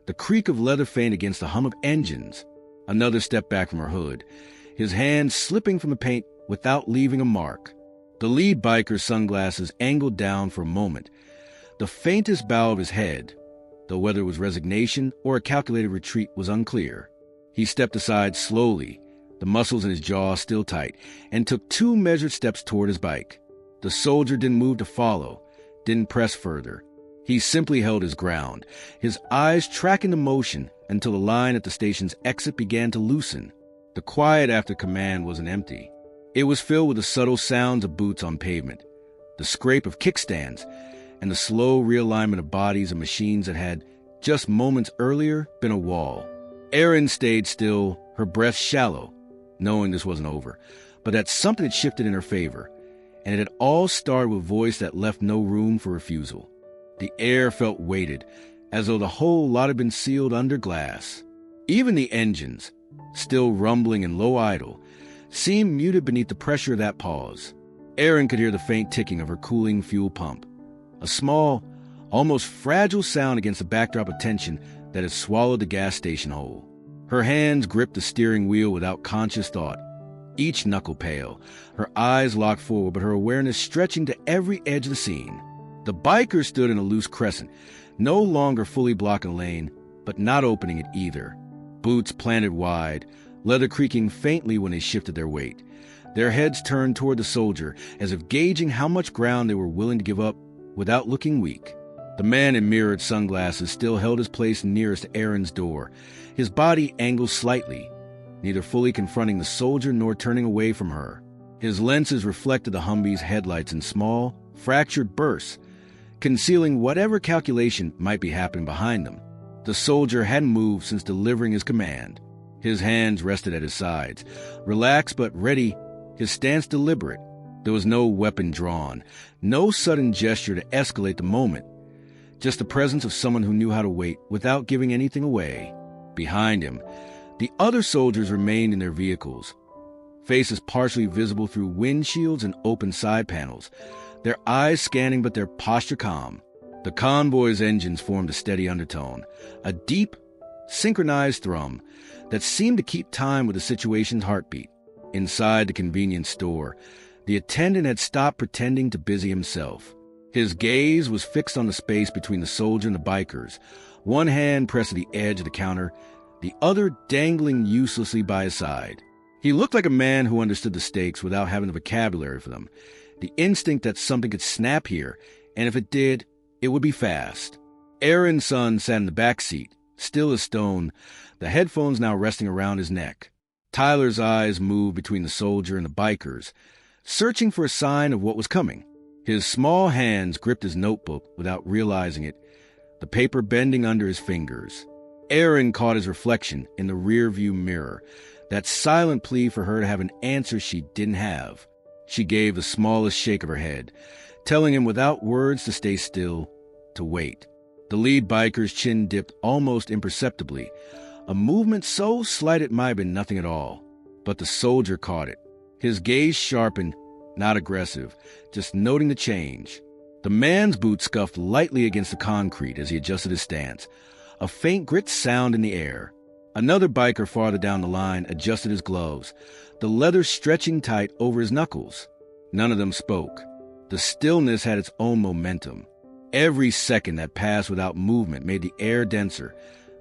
The creak of leather faint against the hum of engines. Another step back from her hood, his hand slipping from the paint without leaving a mark. The lead biker's sunglasses angled down for a moment. The faintest bow of his head, though whether it was resignation or a calculated retreat was unclear. He stepped aside slowly, the muscles in his jaw still tight, and took 2 measured steps toward his bike. The soldier didn't move to follow, didn't press further. He simply held his ground, his eyes tracking the motion until the line at the station's exit began to loosen. The quiet after command wasn't empty. It was filled with the subtle sounds of boots on pavement, the scrape of kickstands, and the slow realignment of bodies and machines that had, just moments earlier, been a wall. Erin stayed still, her breath shallow, knowing this wasn't over, but that something had shifted in her favor, and it had all started with a voice that left no room for refusal. The air felt weighted, as though the whole lot had been sealed under glass. Even the engines, still rumbling and low idle, seemed muted beneath the pressure of that pause. Aaron could hear the faint ticking of her cooling fuel pump, a small, almost fragile sound against the backdrop of tension that had swallowed the gas station whole. Her hands gripped the steering wheel without conscious thought, each knuckle pale, her eyes locked forward, but her awareness stretching to every edge of the scene. The biker stood in a loose crescent, no longer fully blocking a lane, but not opening it either. Boots planted wide, leather creaking faintly when they shifted their weight. Their heads turned toward the soldier, as if gauging how much ground they were willing to give up without looking weak. The man in mirrored sunglasses still held his place nearest Aaron's door, his body angled slightly, neither fully confronting the soldier nor turning away from her. His lenses reflected the Humvee's headlights in small, fractured bursts, concealing whatever calculation might be happening behind them. The soldier hadn't moved since delivering his command. His hands rested at his sides, relaxed but ready, his stance deliberate. There was no weapon drawn, no sudden gesture to escalate the moment, just the presence of someone who knew how to wait without giving anything away. Behind him, the other soldiers remained in their vehicles, faces partially visible through windshields and open side panels, their eyes scanning but their posture calm. The convoy's engines formed a steady undertone, a deep, synchronized thrum that seemed to keep time with the situation's heartbeat. Inside the convenience store, the attendant had stopped pretending to busy himself. His gaze was fixed on the space between the soldier and the bikers, one hand pressed to the edge of the counter, the other dangling uselessly by his side. He looked like a man who understood the stakes without having the vocabulary for them, the instinct that something could snap here, and if it did, it would be fast. Aaron's son sat in the back seat, still as stone, the headphones now resting around his neck. Tyler's eyes moved between the soldier and the bikers, searching for a sign of what was coming. His small hands gripped his notebook without realizing it, the paper bending under his fingers. Aaron caught his reflection in the rearview mirror, that silent plea for her to have an answer she didn't have. She gave the smallest shake of her head, telling him without words to stay still, to wait. The lead biker's chin dipped almost imperceptibly, a movement so slight it might have been nothing at all. But the soldier caught it. His gaze sharpened, not aggressive, just noting the change. The man's boot scuffed lightly against the concrete as he adjusted his stance, a faint grit sound in the air. Another biker farther down the line adjusted his gloves, the leather stretching tight over his knuckles. None of them spoke. The stillness had its own momentum. Every second that passed without movement made the air denser,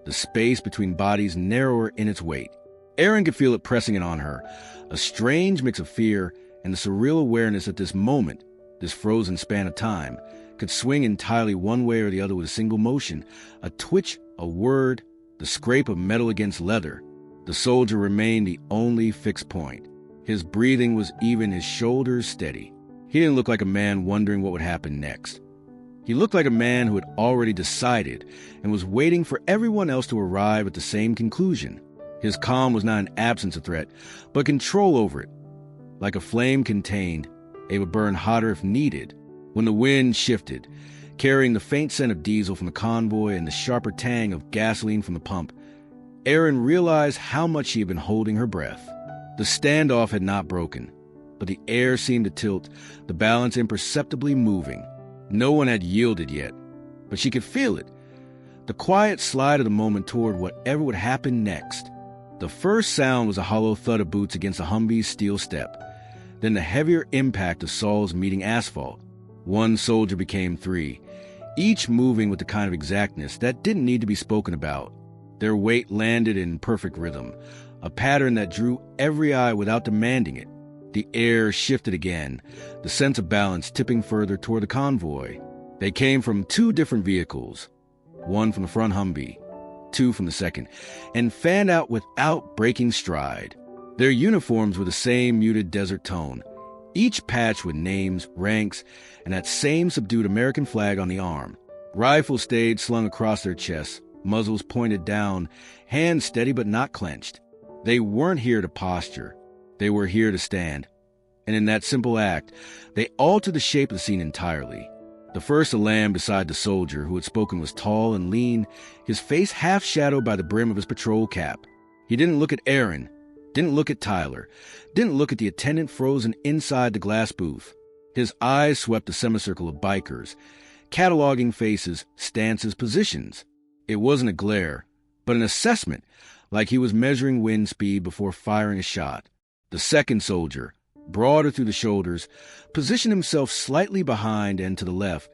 the space between bodies narrower in its weight. Aaron could feel it pressing in on her, a strange mix of fear and the surreal awareness that this moment, this frozen span of time, could swing entirely one way or the other with a single motion, a twitch, a word, the scrape of metal against leather. The soldier remained the only fixed point. His breathing was even, his shoulders steady. He didn't look like a man wondering what would happen next. He looked like a man who had already decided and was waiting for everyone else to arrive at the same conclusion. His calm was not an absence of threat, but control over it. Like a flame contained, it would burn hotter if needed. When the wind shifted, carrying the faint scent of diesel from the convoy and the sharper tang of gasoline from the pump, Erin realized how much she had been holding her breath. The standoff had not broken, but the air seemed to tilt, the balance imperceptibly moving. No one had yielded yet, but she could feel it. The quiet slide of the moment toward whatever would happen next. The first sound was a hollow thud of boots against a Humvee's steel step, then the heavier impact of soles meeting asphalt. One soldier became three, each moving with the kind of exactness that didn't need to be spoken about. Their weight landed in perfect rhythm, a pattern that drew every eye without demanding it. The air shifted again, the sense of balance tipping further toward the convoy. They came from two different vehicles, one from the front Humvee, two from the second, and fanned out without breaking stride. Their uniforms were the same muted desert tone, each patched with names, ranks, and that same subdued American flag on the arm. Rifles stayed slung across their chests, muzzles pointed down, hands steady but not clenched. They weren't here to posture. They were here to stand. And in that simple act, they altered the shape of the scene entirely. The first to land beside the soldier who had spoken was tall and lean, his face half shadowed by the brim of his patrol cap. He didn't look at Erin, didn't look at Tyler, didn't look at the attendant frozen inside the glass booth. His eyes swept the semicircle of bikers, cataloging faces, stances, positions. It wasn't a glare, but an assessment, like he was measuring wind speed before firing a shot. The second soldier, broader through the shoulders, positioned himself slightly behind and to the left,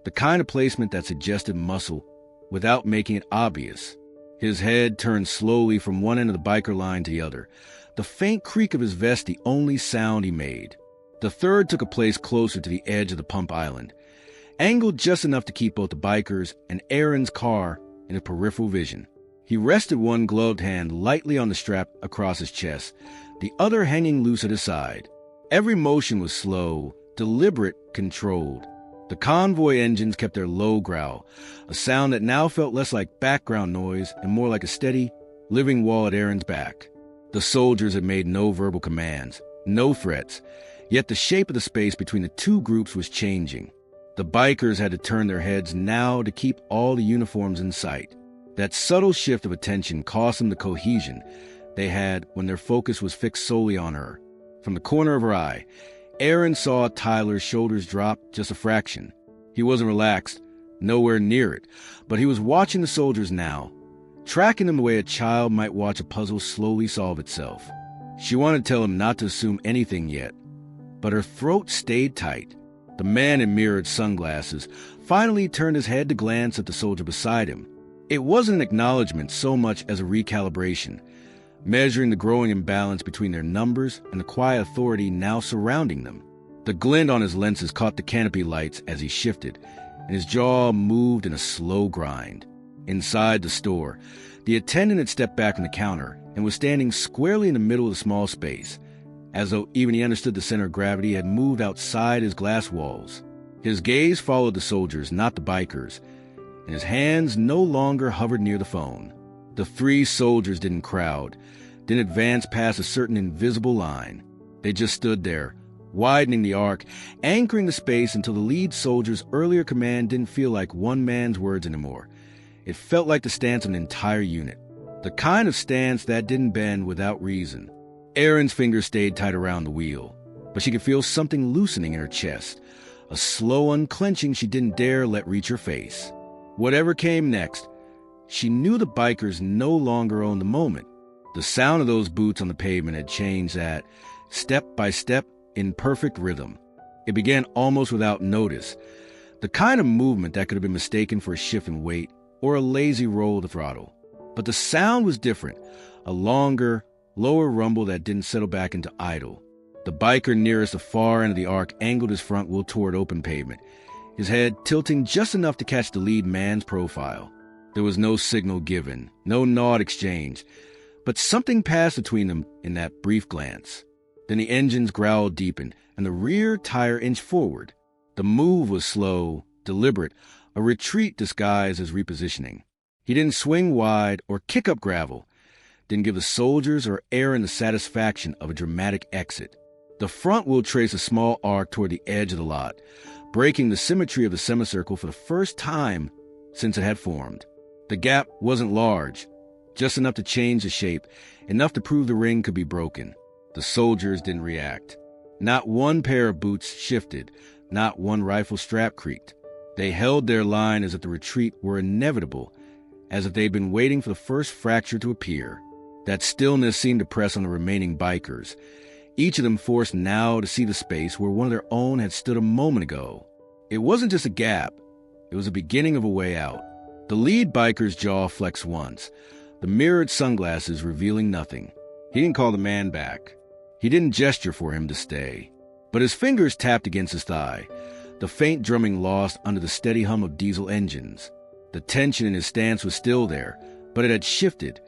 the kind of placement that suggested muscle without making it obvious. His head turned slowly from one end of the biker line to the other, the faint creak of his vest the only sound he made. The third took a place closer to the edge of the pump island, angled just enough to keep both the bikers and Erin's car in his peripheral vision. He rested one gloved hand lightly on the strap across his chest, the other hanging loose at his side. Every motion was slow, deliberate, controlled. The convoy engines kept their low growl, a sound that now felt less like background noise and more like a steady, living wall at Erin's back. The soldiers had made no verbal commands, no threats, yet the shape of the space between the two groups was changing. The bikers had to turn their heads now to keep all the uniforms in sight. That subtle shift of attention cost them the cohesion they had when their focus was fixed solely on her. From the corner of her eye, Erin saw Tyler's shoulders drop just a fraction. He wasn't relaxed, nowhere near it, but he was watching the soldiers now, tracking them the way a child might watch a puzzle slowly solve itself. She wanted to tell him not to assume anything yet, but her throat stayed tight. The man in mirrored sunglasses finally turned his head to glance at the soldier beside him. It wasn't an acknowledgement so much as a recalibration, measuring the growing imbalance between their numbers and the quiet authority now surrounding them. The glint on his lenses caught the canopy lights as he shifted, and his jaw moved in a slow grind. Inside the store, the attendant had stepped back from the counter and was standing squarely in the middle of the small space, as though even he understood the center of gravity had moved outside his glass walls. His gaze followed the soldiers, not the bikers, and his hands no longer hovered near the phone. The three soldiers didn't crowd, didn't advance past a certain invisible line. They just stood there, widening the arc, anchoring the space until the lead soldier's earlier command didn't feel like one man's words anymore. It felt like the stance of an entire unit, the kind of stance that didn't bend without reason. Erin's fingers stayed tight around the wheel, but she could feel something loosening in her chest, a slow unclenching she didn't dare let reach her face. Whatever came next, she knew the bikers no longer owned the moment. The sound of those boots on the pavement had changed that, step by step, in perfect rhythm. It began almost without notice, the kind of movement that could have been mistaken for a shift in weight or a lazy roll of the throttle. But the sound was different, a longer, lower rumble that didn't settle back into idle. The biker nearest the far end of the arc angled his front wheel toward open pavement, his head tilting just enough to catch the lead man's profile. There was no signal given, no nod exchanged, but something passed between them in that brief glance. Then the engine's growl deepened, and the rear tire inched forward. The move was slow, deliberate, a retreat disguised as repositioning. He didn't swing wide or kick up gravel, didn't give the soldiers or Aaron the satisfaction of a dramatic exit. The front wheel traced a small arc toward the edge of the lot, breaking the symmetry of the semicircle for the first time since it had formed. The gap wasn't large, just enough to change the shape, enough to prove the ring could be broken. The soldiers didn't react. Not one pair of boots shifted, not one rifle strap creaked. They held their line as if the retreat were inevitable, as if they'd been waiting for the first fracture to appear. That stillness seemed to press on the remaining bikers, each of them forced now to see the space where one of their own had stood a moment ago. It wasn't just a gap, it was the beginning of a way out. The lead biker's jaw flexed once, the mirrored sunglasses revealing nothing. He didn't call the man back. He didn't gesture for him to stay. But his fingers tapped against his thigh, the faint drumming lost under the steady hum of diesel engines. The tension in his stance was still there, but it had shifted,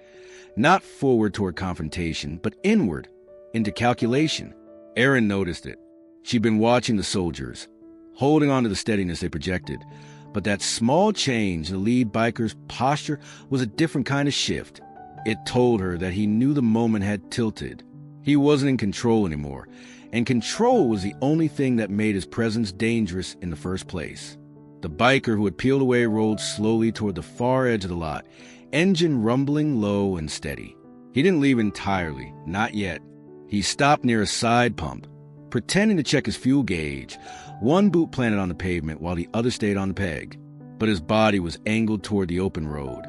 not forward toward confrontation, but inward, into calculation. Aaron noticed it. She'd been watching the soldiers, holding on to the steadiness they projected, but that small change in the lead biker's posture was a different kind of shift. It told her that he knew the moment had tilted. He wasn't in control anymore, and control was the only thing that made his presence dangerous in the first place. The biker who had peeled away rolled slowly toward the far edge of the lot, engine rumbling low and steady. He didn't leave entirely, not yet. He stopped near a side pump, pretending to check his fuel gauge, one boot planted on the pavement while the other stayed on the peg. But his body was angled toward the open road,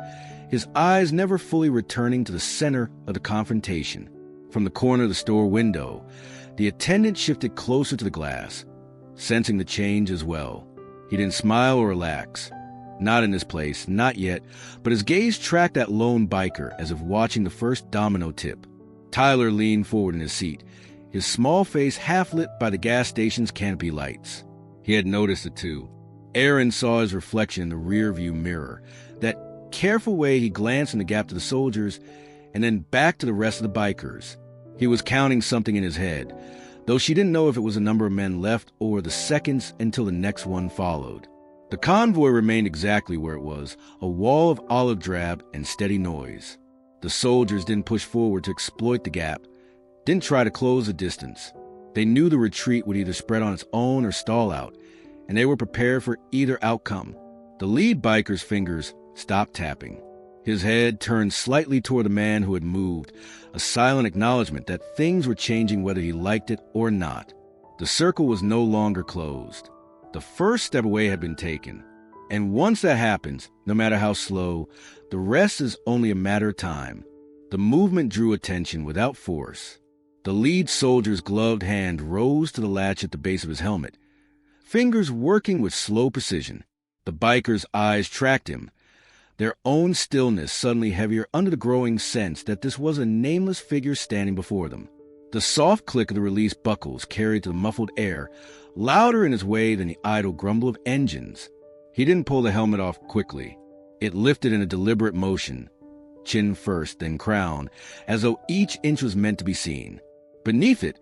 his eyes never fully returning to the center of the confrontation. From the corner of the store window, the attendant shifted closer to the glass, sensing the change as well. He didn't smile or relax. Not in this place, not yet, but his gaze tracked that lone biker as if watching the first domino tip. Tyler leaned forward in his seat, his small face half-lit by the gas station's canopy lights. He had noticed it too. Aaron saw his reflection in the rearview mirror, that careful way he glanced in the gap to the soldiers and then back to the rest of the bikers. He was counting something in his head, though she didn't know if it was the number of men left or the seconds until the next one followed. The convoy remained exactly where it was, a wall of olive drab and steady noise. The soldiers didn't push forward to exploit the gap, didn't try to close the distance. They knew the retreat would either spread on its own or stall out, and they were prepared for either outcome. The lead biker's fingers stopped tapping. His head turned slightly toward the man who had moved, a silent acknowledgement that things were changing whether he liked it or not. The circle was no longer closed. The first step away had been taken. And once that happens, no matter how slow, the rest is only a matter of time. The movement drew attention without force. The lead soldier's gloved hand rose to the latch at the base of his helmet, fingers working with slow precision. The biker's eyes tracked him, their own stillness suddenly heavier under the growing sense that this was a nameless figure standing before them. The soft click of the released buckles carried to the muffled air, louder in his way than the idle grumble of engines. He didn't pull the helmet off quickly. It lifted in a deliberate motion, chin first, then crown, as though each inch was meant to be seen. Beneath it,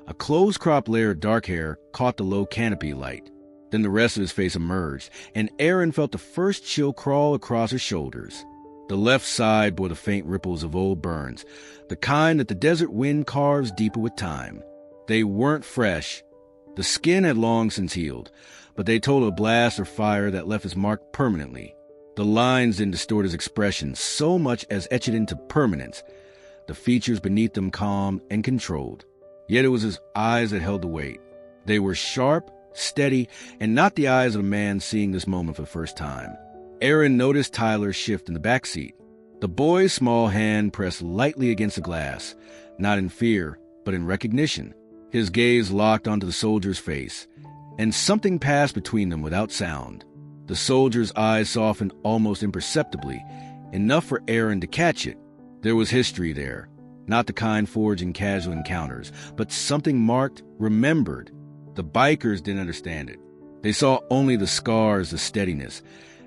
a close-cropped layer of dark hair caught the low canopy light. Then the rest of his face emerged, and Aaron felt the first chill crawl across her shoulders. The left side bore the faint ripples of old burns, the kind that the desert wind carves deeper with time. They weren't fresh. The skin had long since healed, but they told of a blast or fire that left its mark permanently. The lines didn't distort his expression so much as etch it into permanence, the features beneath them calm and controlled. Yet it was his eyes that held the weight. They were sharp, steady, and not the eyes of a man seeing this moment for the first time. Aaron noticed Tyler's shift in the back seat. The boy's small hand pressed lightly against the glass, not in fear, but in recognition. His gaze locked onto the soldier's face, and something passed between them without sound. The soldier's eyes softened almost imperceptibly, enough for Aaron to catch it. There was history there, not the kind forged in casual encounters, but something marked, remembered. The bikers didn't understand it. They saw only the scars, the steadiness,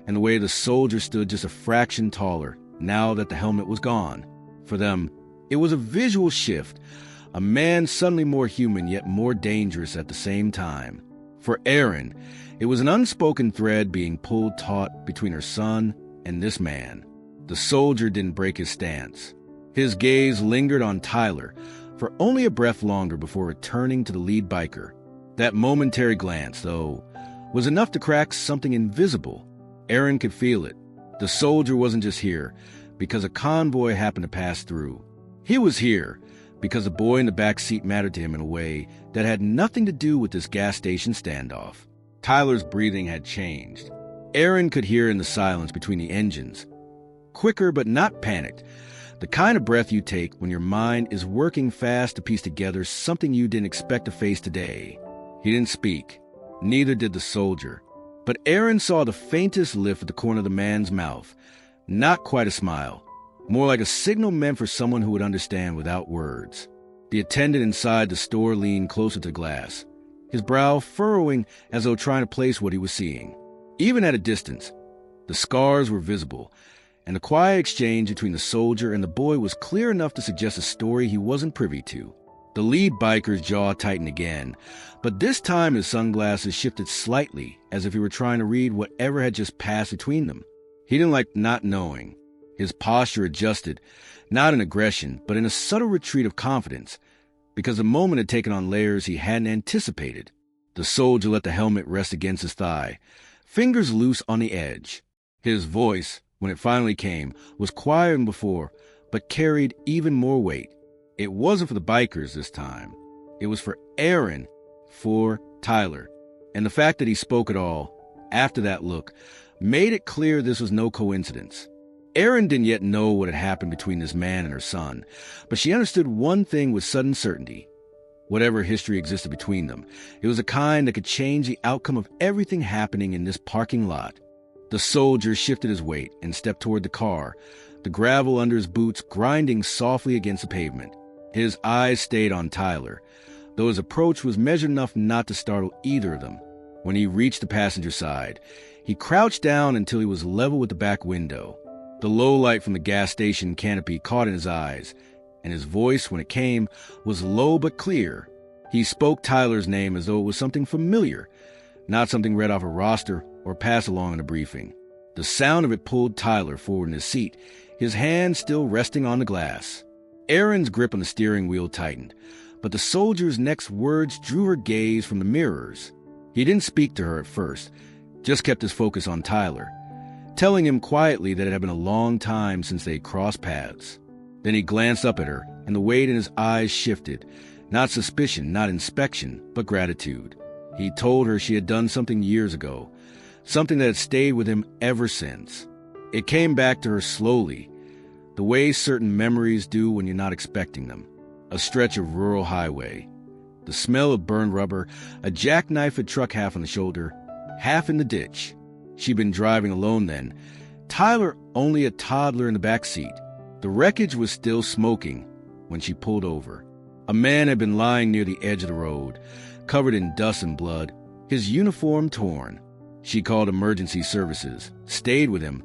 and the way the soldier stood just a fraction taller now that the helmet was gone. For them, it was a visual shift, a man suddenly more human yet more dangerous at the same time. For Aaron, it was an unspoken thread being pulled taut between her son and this man. The soldier didn't break his stance. His gaze lingered on Tyler for only a breath longer before returning to the lead biker. That momentary glance, though, was enough to crack something invisible. Aaron could feel it. The soldier wasn't just here because a convoy happened to pass through. He was here because the boy in the back seat mattered to him in a way that had nothing to do with this gas station standoff. Tyler's breathing had changed. Aaron could hear in the silence between the engines. Quicker but not panicked. The kind of breath you take when your mind is working fast to piece together something you didn't expect to face today. He didn't speak. Neither did the soldier. But Aaron saw the faintest lift at the corner of the man's mouth. Not quite a smile. More like a signal meant for someone who would understand without words. The attendant inside the store leaned closer to the glass, his brow furrowing as though trying to place what he was seeing. Even at a distance, the scars were visible, and the quiet exchange between the soldier and the boy was clear enough to suggest a story he wasn't privy to. The lead biker's jaw tightened again, but this time his sunglasses shifted slightly as if he were trying to read whatever had just passed between them. He didn't like not knowing. His posture adjusted, not in aggression, but in a subtle retreat of confidence, because the moment had taken on layers he hadn't anticipated. The soldier let the helmet rest against his thigh, fingers loose on the edge. His voice, when it finally came, was quieter than before, but carried even more weight. It wasn't for the bikers this time. It was for Aaron, for Tyler. And the fact that he spoke at all, after that look, made it clear this was no coincidence. Aaron didn't yet know what had happened between this man and her son, but she understood one thing with sudden certainty. Whatever history existed between them, it was a kind that could change the outcome of everything happening in this parking lot. The soldier shifted his weight and stepped toward the car, the gravel under his boots grinding softly against the pavement. His eyes stayed on Tyler, though his approach was measured enough not to startle either of them. When he reached the passenger side, he crouched down until he was level with the back window. The low light from the gas station canopy caught in his eyes, and his voice, when it came, was low but clear. He spoke Tyler's name as though it was something familiar, not something read off a roster or passed along in a briefing. The sound of it pulled Tyler forward in his seat, his hand still resting on the glass. Aaron's grip on the steering wheel tightened, but the soldier's next words drew her gaze from the mirrors. He didn't speak to her at first, just kept his focus on Tyler, telling him quietly that it had been a long time since they had crossed paths. Then he glanced up at her, and the weight in his eyes shifted. Not suspicion, not inspection, but gratitude. He told her she had done something years ago, something that had stayed with him ever since. It came back to her slowly, the way certain memories do when you're not expecting them. A stretch of rural highway, the smell of burned rubber, a jackknifed truck half on the shoulder, half in the ditch. She'd been driving alone then, Tyler only a toddler in the back seat. The wreckage was still smoking when she pulled over. A man had been lying near the edge of the road, covered in dust and blood, his uniform torn. She called emergency services, stayed with him,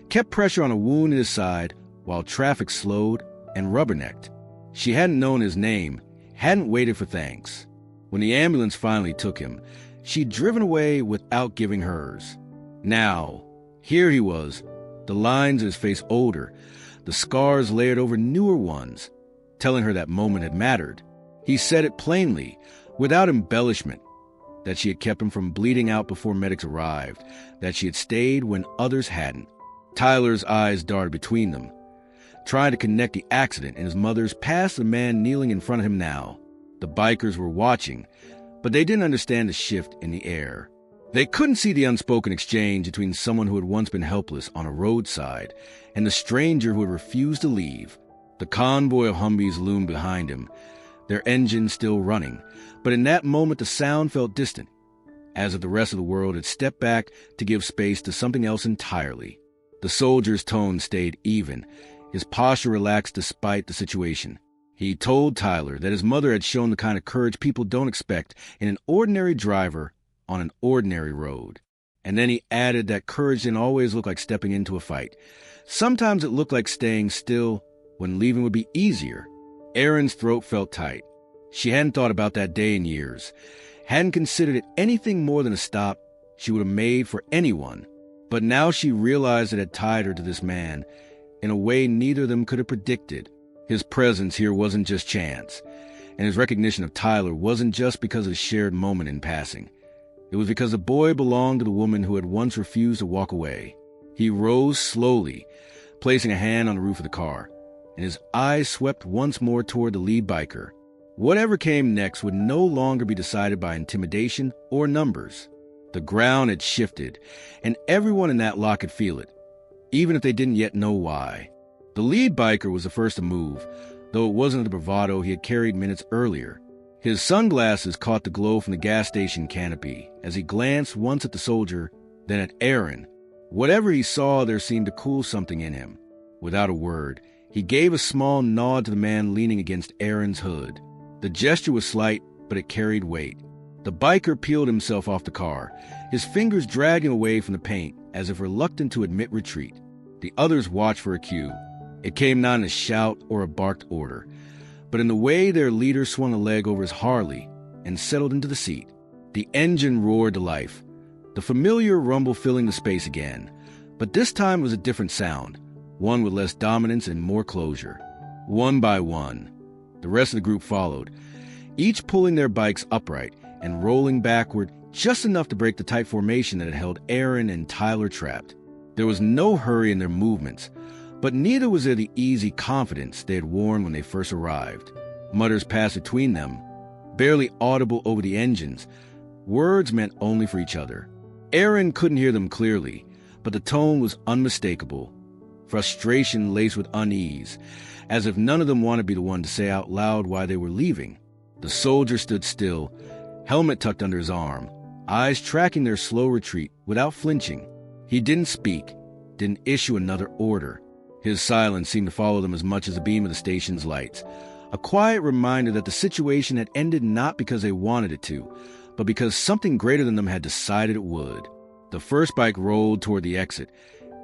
kept pressure on a wound in his side while traffic slowed and rubbernecked. She hadn't known his name, hadn't waited for thanks. When the ambulance finally took him, she'd driven away without giving hers. Now, here he was, the lines of his face older, the scars layered over newer ones, telling her that moment had mattered. He said it plainly, without embellishment, that she had kept him from bleeding out before medics arrived, that she had stayed when others hadn't. Tyler's eyes darted between them, trying to connect the accident and his mother's past the man kneeling in front of him now. The bikers were watching, but they didn't understand the shift in the air. They couldn't see the unspoken exchange between someone who had once been helpless on a roadside and the stranger who had refused to leave. The convoy of Humvees loomed behind him, their engines still running, but in that moment the sound felt distant, as if the rest of the world had stepped back to give space to something else entirely. The soldier's tone stayed even, his posture relaxed despite the situation. He told Tyler that his mother had shown the kind of courage people don't expect in an ordinary driver on an ordinary road. And then he added that courage didn't always look like stepping into a fight. Sometimes it looked like staying still when leaving would be easier. Erin's throat felt tight. She hadn't thought about that day in years, hadn't considered it anything more than a stop she would have made for anyone. But now she realized it had tied her to this man, in a way neither of them could have predicted. His presence here wasn't just chance, and his recognition of Tyler wasn't just because of the shared moment in passing. It was because the boy belonged to the woman who had once refused to walk away. He rose slowly, placing a hand on the roof of the car, and his eyes swept once more toward the lead biker. Whatever came next would no longer be decided by intimidation or numbers. The ground had shifted, and everyone in that lot could feel it, even if they didn't yet know why. The lead biker was the first to move, though it wasn't the bravado he had carried minutes earlier. His sunglasses caught the glow from the gas station canopy as he glanced once at the soldier, then at Aaron. Whatever he saw there seemed to cool something in him. Without a word, he gave a small nod to the man leaning against Aaron's hood. The gesture was slight, but it carried weight. The biker peeled himself off the car, his fingers dragging away from the paint as if reluctant to admit retreat. The others watched for a cue. It came not in a shout or a barked order, but in the way their leader swung a leg over his Harley and settled into the seat. The engine roared to life, the familiar rumble filling the space again, but this time was a different sound, one with less dominance and more closure. One by one, the rest of the group followed, each pulling their bikes upright and rolling backward just enough to break the tight formation that had held Aaron and Tyler trapped. There was no hurry in their movements, but neither was there the easy confidence they had worn when they first arrived. Mutters passed between them, barely audible over the engines. Words meant only for each other. Aaron couldn't hear them clearly, but the tone was unmistakable. Frustration laced with unease, as if none of them wanted to be the one to say out loud why they were leaving. The soldier stood still, helmet tucked under his arm, eyes tracking their slow retreat without flinching. He didn't speak, didn't issue another order. His silence seemed to follow them as much as a beam of the station's lights, a quiet reminder that the situation had ended not because they wanted it to, but because something greater than them had decided it would. The first bike rolled toward the exit,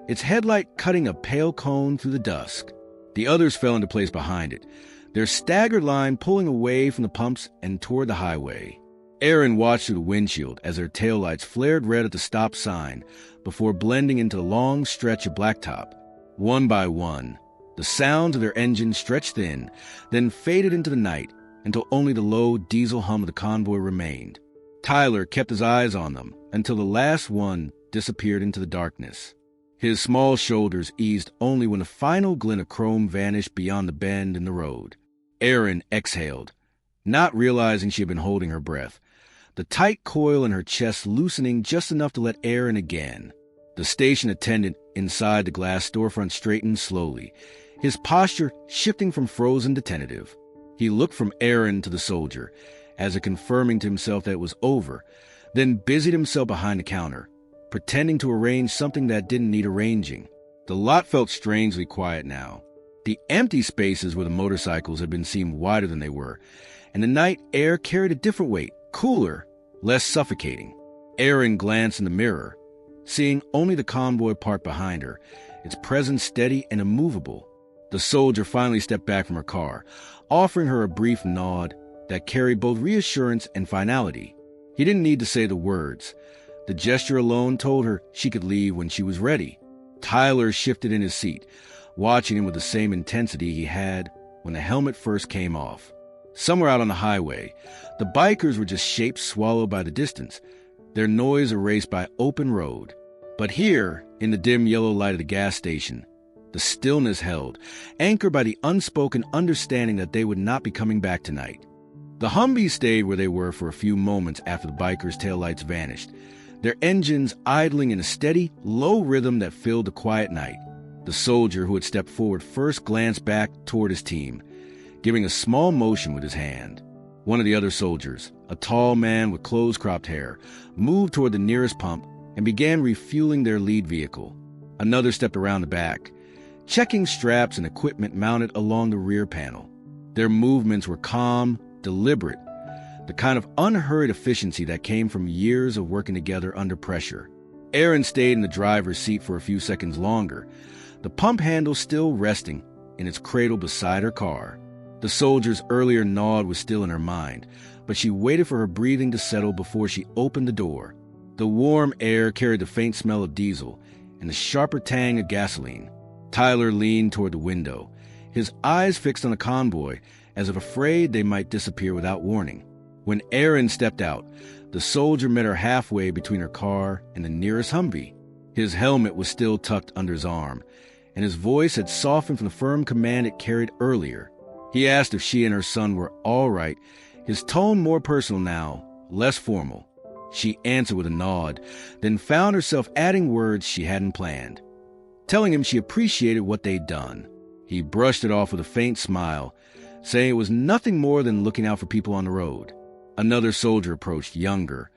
its headlight cutting a pale cone through the dusk. The others fell into place behind it, their staggered line pulling away from the pumps and toward the highway. Aaron watched through the windshield as their taillights flared red at the stop sign before blending into the long stretch of blacktop. One by one, the sounds of their engines stretched thin, then faded into the night until only the low diesel hum of the convoy remained. Tyler kept his eyes on them until the last one disappeared into the darkness. His small shoulders eased only when the final glint of chrome vanished beyond the bend in the road. Aaron exhaled, not realizing she had been holding her breath, the tight coil in her chest loosening just enough to let air in again. The station attendant inside the glass storefront straightened slowly, his posture shifting from frozen to tentative. He looked from Aaron to the soldier, as if confirming to himself that it was over, then busied himself behind the counter, pretending to arrange something that didn't need arranging. The lot felt strangely quiet now. The empty spaces where the motorcycles had been seemed wider than they were, and the night air carried a different weight, cooler, less suffocating. Aaron glanced in the mirror, seeing only the convoy parked behind her, its presence steady and immovable. The soldier finally stepped back from her car, offering her a brief nod that carried both reassurance and finality. He didn't need to say the words. The gesture alone told her she could leave when she was ready. Tyler shifted in his seat, watching him with the same intensity he had when the helmet first came off. Somewhere out on the highway, the bikers were just shapes swallowed by the distance, their noise erased by open road. But here, in the dim yellow light of the gas station, the stillness held, anchored by the unspoken understanding that they would not be coming back tonight. The Humvees stayed where they were for a few moments after the bikers' taillights vanished, their engines idling in a steady, low rhythm that filled the quiet night. The soldier who had stepped forward first glanced back toward his team, giving a small motion with his hand. One of the other soldiers, a tall man with close-cropped hair, moved toward the nearest pump and began refueling their lead vehicle. Another stepped around the back, checking straps and equipment mounted along the rear panel. Their movements were calm, deliberate, the kind of unhurried efficiency that came from years of working together under pressure. Aaron stayed in the driver's seat for a few seconds longer, the pump handle still resting in its cradle beside her car. The soldier's earlier nod was still in her mind, but she waited for her breathing to settle before she opened the door. The warm air carried the faint smell of diesel and the sharper tang of gasoline. Tyler leaned toward the window, his eyes fixed on the convoy, as if afraid they might disappear without warning. When Aaron stepped out, the soldier met her halfway between her car and the nearest Humvee. His helmet was still tucked under his arm, and his voice had softened from the firm command it carried earlier. He asked if she and her son were all right, his tone more personal now, less formal. She answered with a nod, then found herself adding words she hadn't planned, telling him she appreciated what they'd done. He brushed it off with a faint smile, saying it was nothing more than looking out for people on the road. Another soldier approached, younger,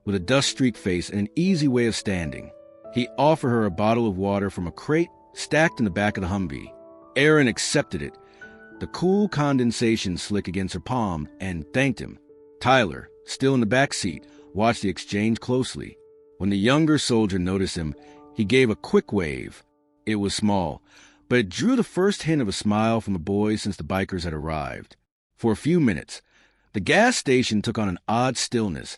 with a dust-streaked face and an easy way of standing. He offered her a bottle of water from a crate stacked in the back of the Humvee. Aaron accepted it, the cool condensation slick against her palm, and thanked him. Tyler, still in the back seat, watched the exchange closely. When the younger soldier noticed him, he gave a quick wave. It was small, but it drew the first hint of a smile from the boys since the bikers had arrived. For a few minutes, the gas station took on an odd stillness,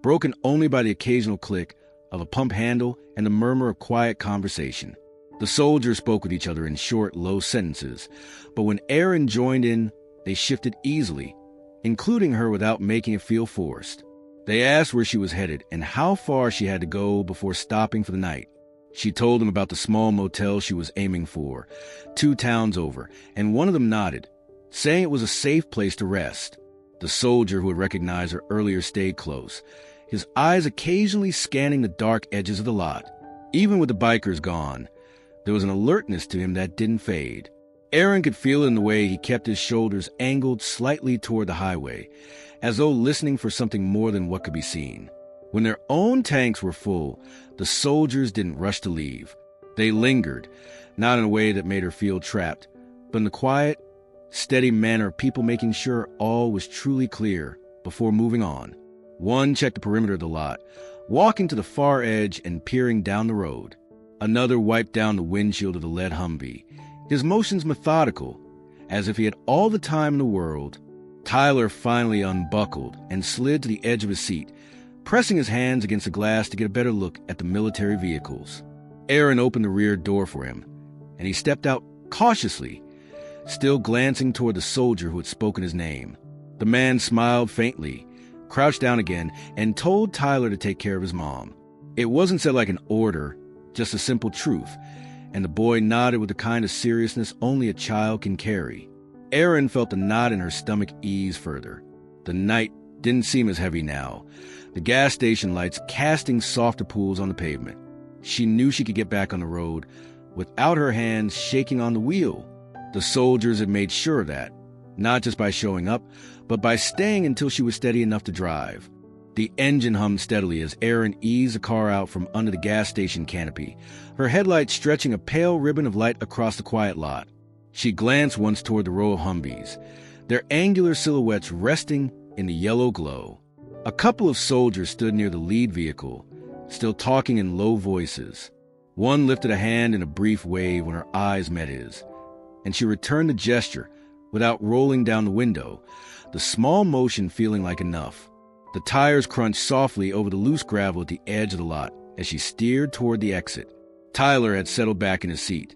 broken only by the occasional click of a pump handle and the murmur of quiet conversation. The soldiers spoke with each other in short, low sentences, but when Aaron joined in, they shifted easily, including her without making it feel forced. They asked where she was headed and how far she had to go before stopping for the night. She told them about the small motel she was aiming for, 2 towns over, and one of them nodded, saying it was a safe place to rest. The soldier who had recognized her earlier stayed close, his eyes occasionally scanning the dark edges of the lot. Even with the bikers gone, there was an alertness to him that didn't fade. Aaron could feel it in the way he kept his shoulders angled slightly toward the highway, as though listening for something more than what could be seen. When their own tanks were full, the soldiers didn't rush to leave. They lingered, not in a way that made her feel trapped, but in the quiet, steady manner of people making sure all was truly clear before moving on. One checked the perimeter of the lot, walking to the far edge and peering down the road. Another wiped down the windshield of the lead Humvee, his motions methodical, as if he had all the time in the world. Tyler finally unbuckled and slid to the edge of his seat, pressing his hands against the glass to get a better look at the military vehicles. Aaron opened the rear door for him, and he stepped out cautiously, still glancing toward the soldier who had spoken his name. The man smiled faintly, crouched down again, and told Tyler to take care of his mom. It wasn't said like an order, just a simple truth, and the boy nodded with the kind of seriousness only a child can carry. Aaron felt the knot in her stomach ease further. The night didn't seem as heavy now, the gas station lights casting softer pools on the pavement. She knew she could get back on the road without her hands shaking on the wheel. The soldiers had made sure of that, not just by showing up, but by staying until she was steady enough to drive. The engine hummed steadily as Aaron eased the car out from under the gas station canopy, her headlights stretching a pale ribbon of light across the quiet lot. She glanced once toward the row of Humvees, their angular silhouettes resting in the yellow glow. A couple of soldiers stood near the lead vehicle, still talking in low voices. One lifted a hand in a brief wave when her eyes met his, and she returned the gesture without rolling down the window, the small motion feeling like enough. The tires crunched softly over the loose gravel at the edge of the lot as she steered toward the exit. Tyler had settled back in his seat,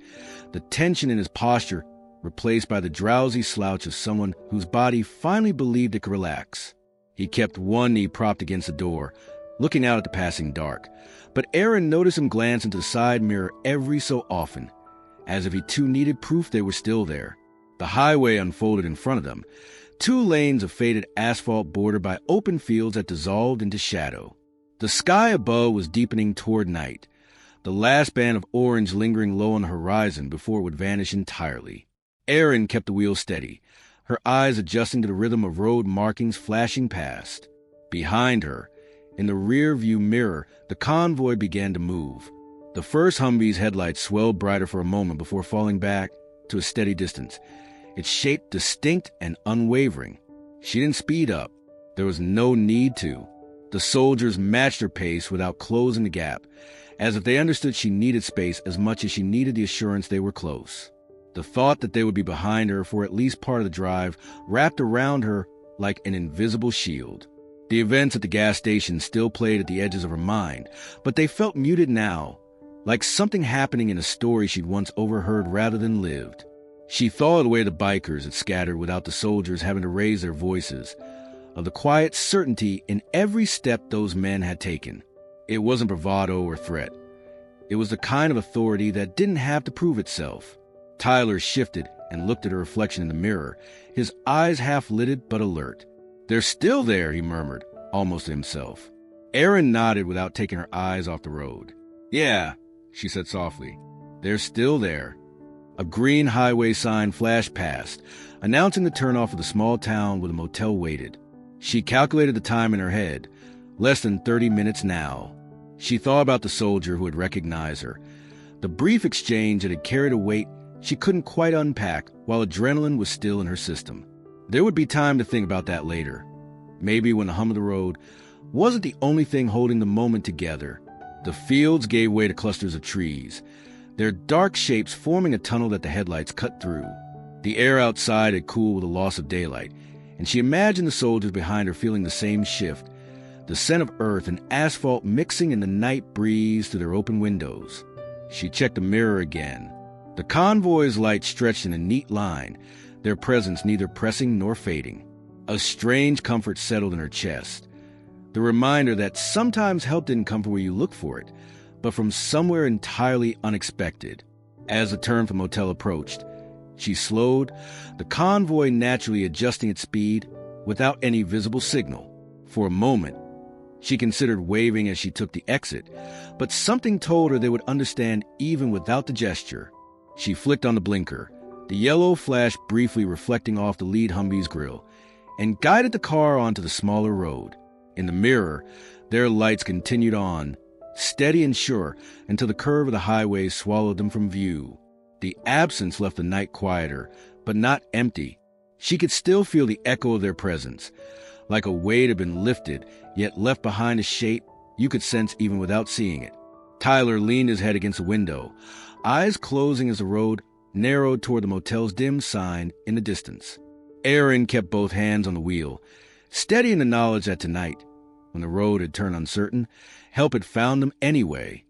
the tension in his posture replaced by the drowsy slouch of someone whose body finally believed it could relax. He kept one knee propped against the door, looking out at the passing dark, but Aaron noticed him glance into the side mirror every so often, as if he too needed proof they were still there. The highway unfolded in front of them, 2 lanes of faded asphalt bordered by open fields that dissolved into shadow. The sky above was deepening toward night, the last band of orange lingering low on the horizon before it would vanish entirely. Aaron kept the wheel steady, her eyes adjusting to the rhythm of road markings flashing past. Behind her, in the rear-view mirror, the convoy began to move. The first Humvee's headlights swelled brighter for a moment before falling back to a steady distance, its shape distinct and unwavering. She didn't speed up. There was no need to. The soldiers matched her pace without closing the gap, as if they understood she needed space as much as she needed the assurance they were close. The thought that they would be behind her for at least part of the drive wrapped around her like an invisible shield. The events at the gas station still played at the edges of her mind, but they felt muted now, like something happening in a story she'd once overheard rather than lived. She thought of the way the bikers had scattered without the soldiers having to raise their voices, of the quiet certainty in every step those men had taken. It wasn't bravado or threat. It was the kind of authority that didn't have to prove itself. Tyler shifted and looked at her reflection in the mirror, his eyes half-lidded but alert. "They're still there," he murmured, almost to himself. Erin nodded without taking her eyes off the road. "Yeah," she said softly. "They're still there." A green highway sign flashed past, announcing the turnoff of the small town where the motel waited. She calculated the time in her head. Less than 30 minutes now. She thought about the soldier who had recognized her. The brief exchange that had carried a weight she couldn't quite unpack while adrenaline was still in her system. There would be time to think about that later. Maybe when the hum of the road wasn't the only thing holding the moment together. The fields gave way to clusters of trees, their dark shapes forming a tunnel that the headlights cut through. The air outside had cooled with the loss of daylight, and she imagined the soldiers behind her feeling the same shift, the scent of earth and asphalt mixing in the night breeze through their open windows. She checked the mirror again. The convoy's lights stretched in a neat line, their presence neither pressing nor fading. A strange comfort settled in her chest. The reminder that sometimes help didn't come from where you look for it, but from somewhere entirely unexpected. As the turn from motel approached, she slowed, the convoy naturally adjusting its speed without any visible signal. For a moment, she considered waving as she took the exit, but something told her they would understand even without the gesture. She flicked on the blinker, the yellow flash briefly reflecting off the lead Humvee's grill, and guided the car onto the smaller road. In the mirror, their lights continued on, steady and sure, until the curve of the highway swallowed them from view. The absence left the night quieter, but not empty. She could still feel the echo of their presence, like a weight had been lifted, yet left behind a shape you could sense even without seeing it. Tyler leaned his head against the window, eyes closing as the road narrowed toward the motel's dim sign in the distance. Erin kept both hands on the wheel, steady in the knowledge that tonight, when the road had turned uncertain, help had found them anyway.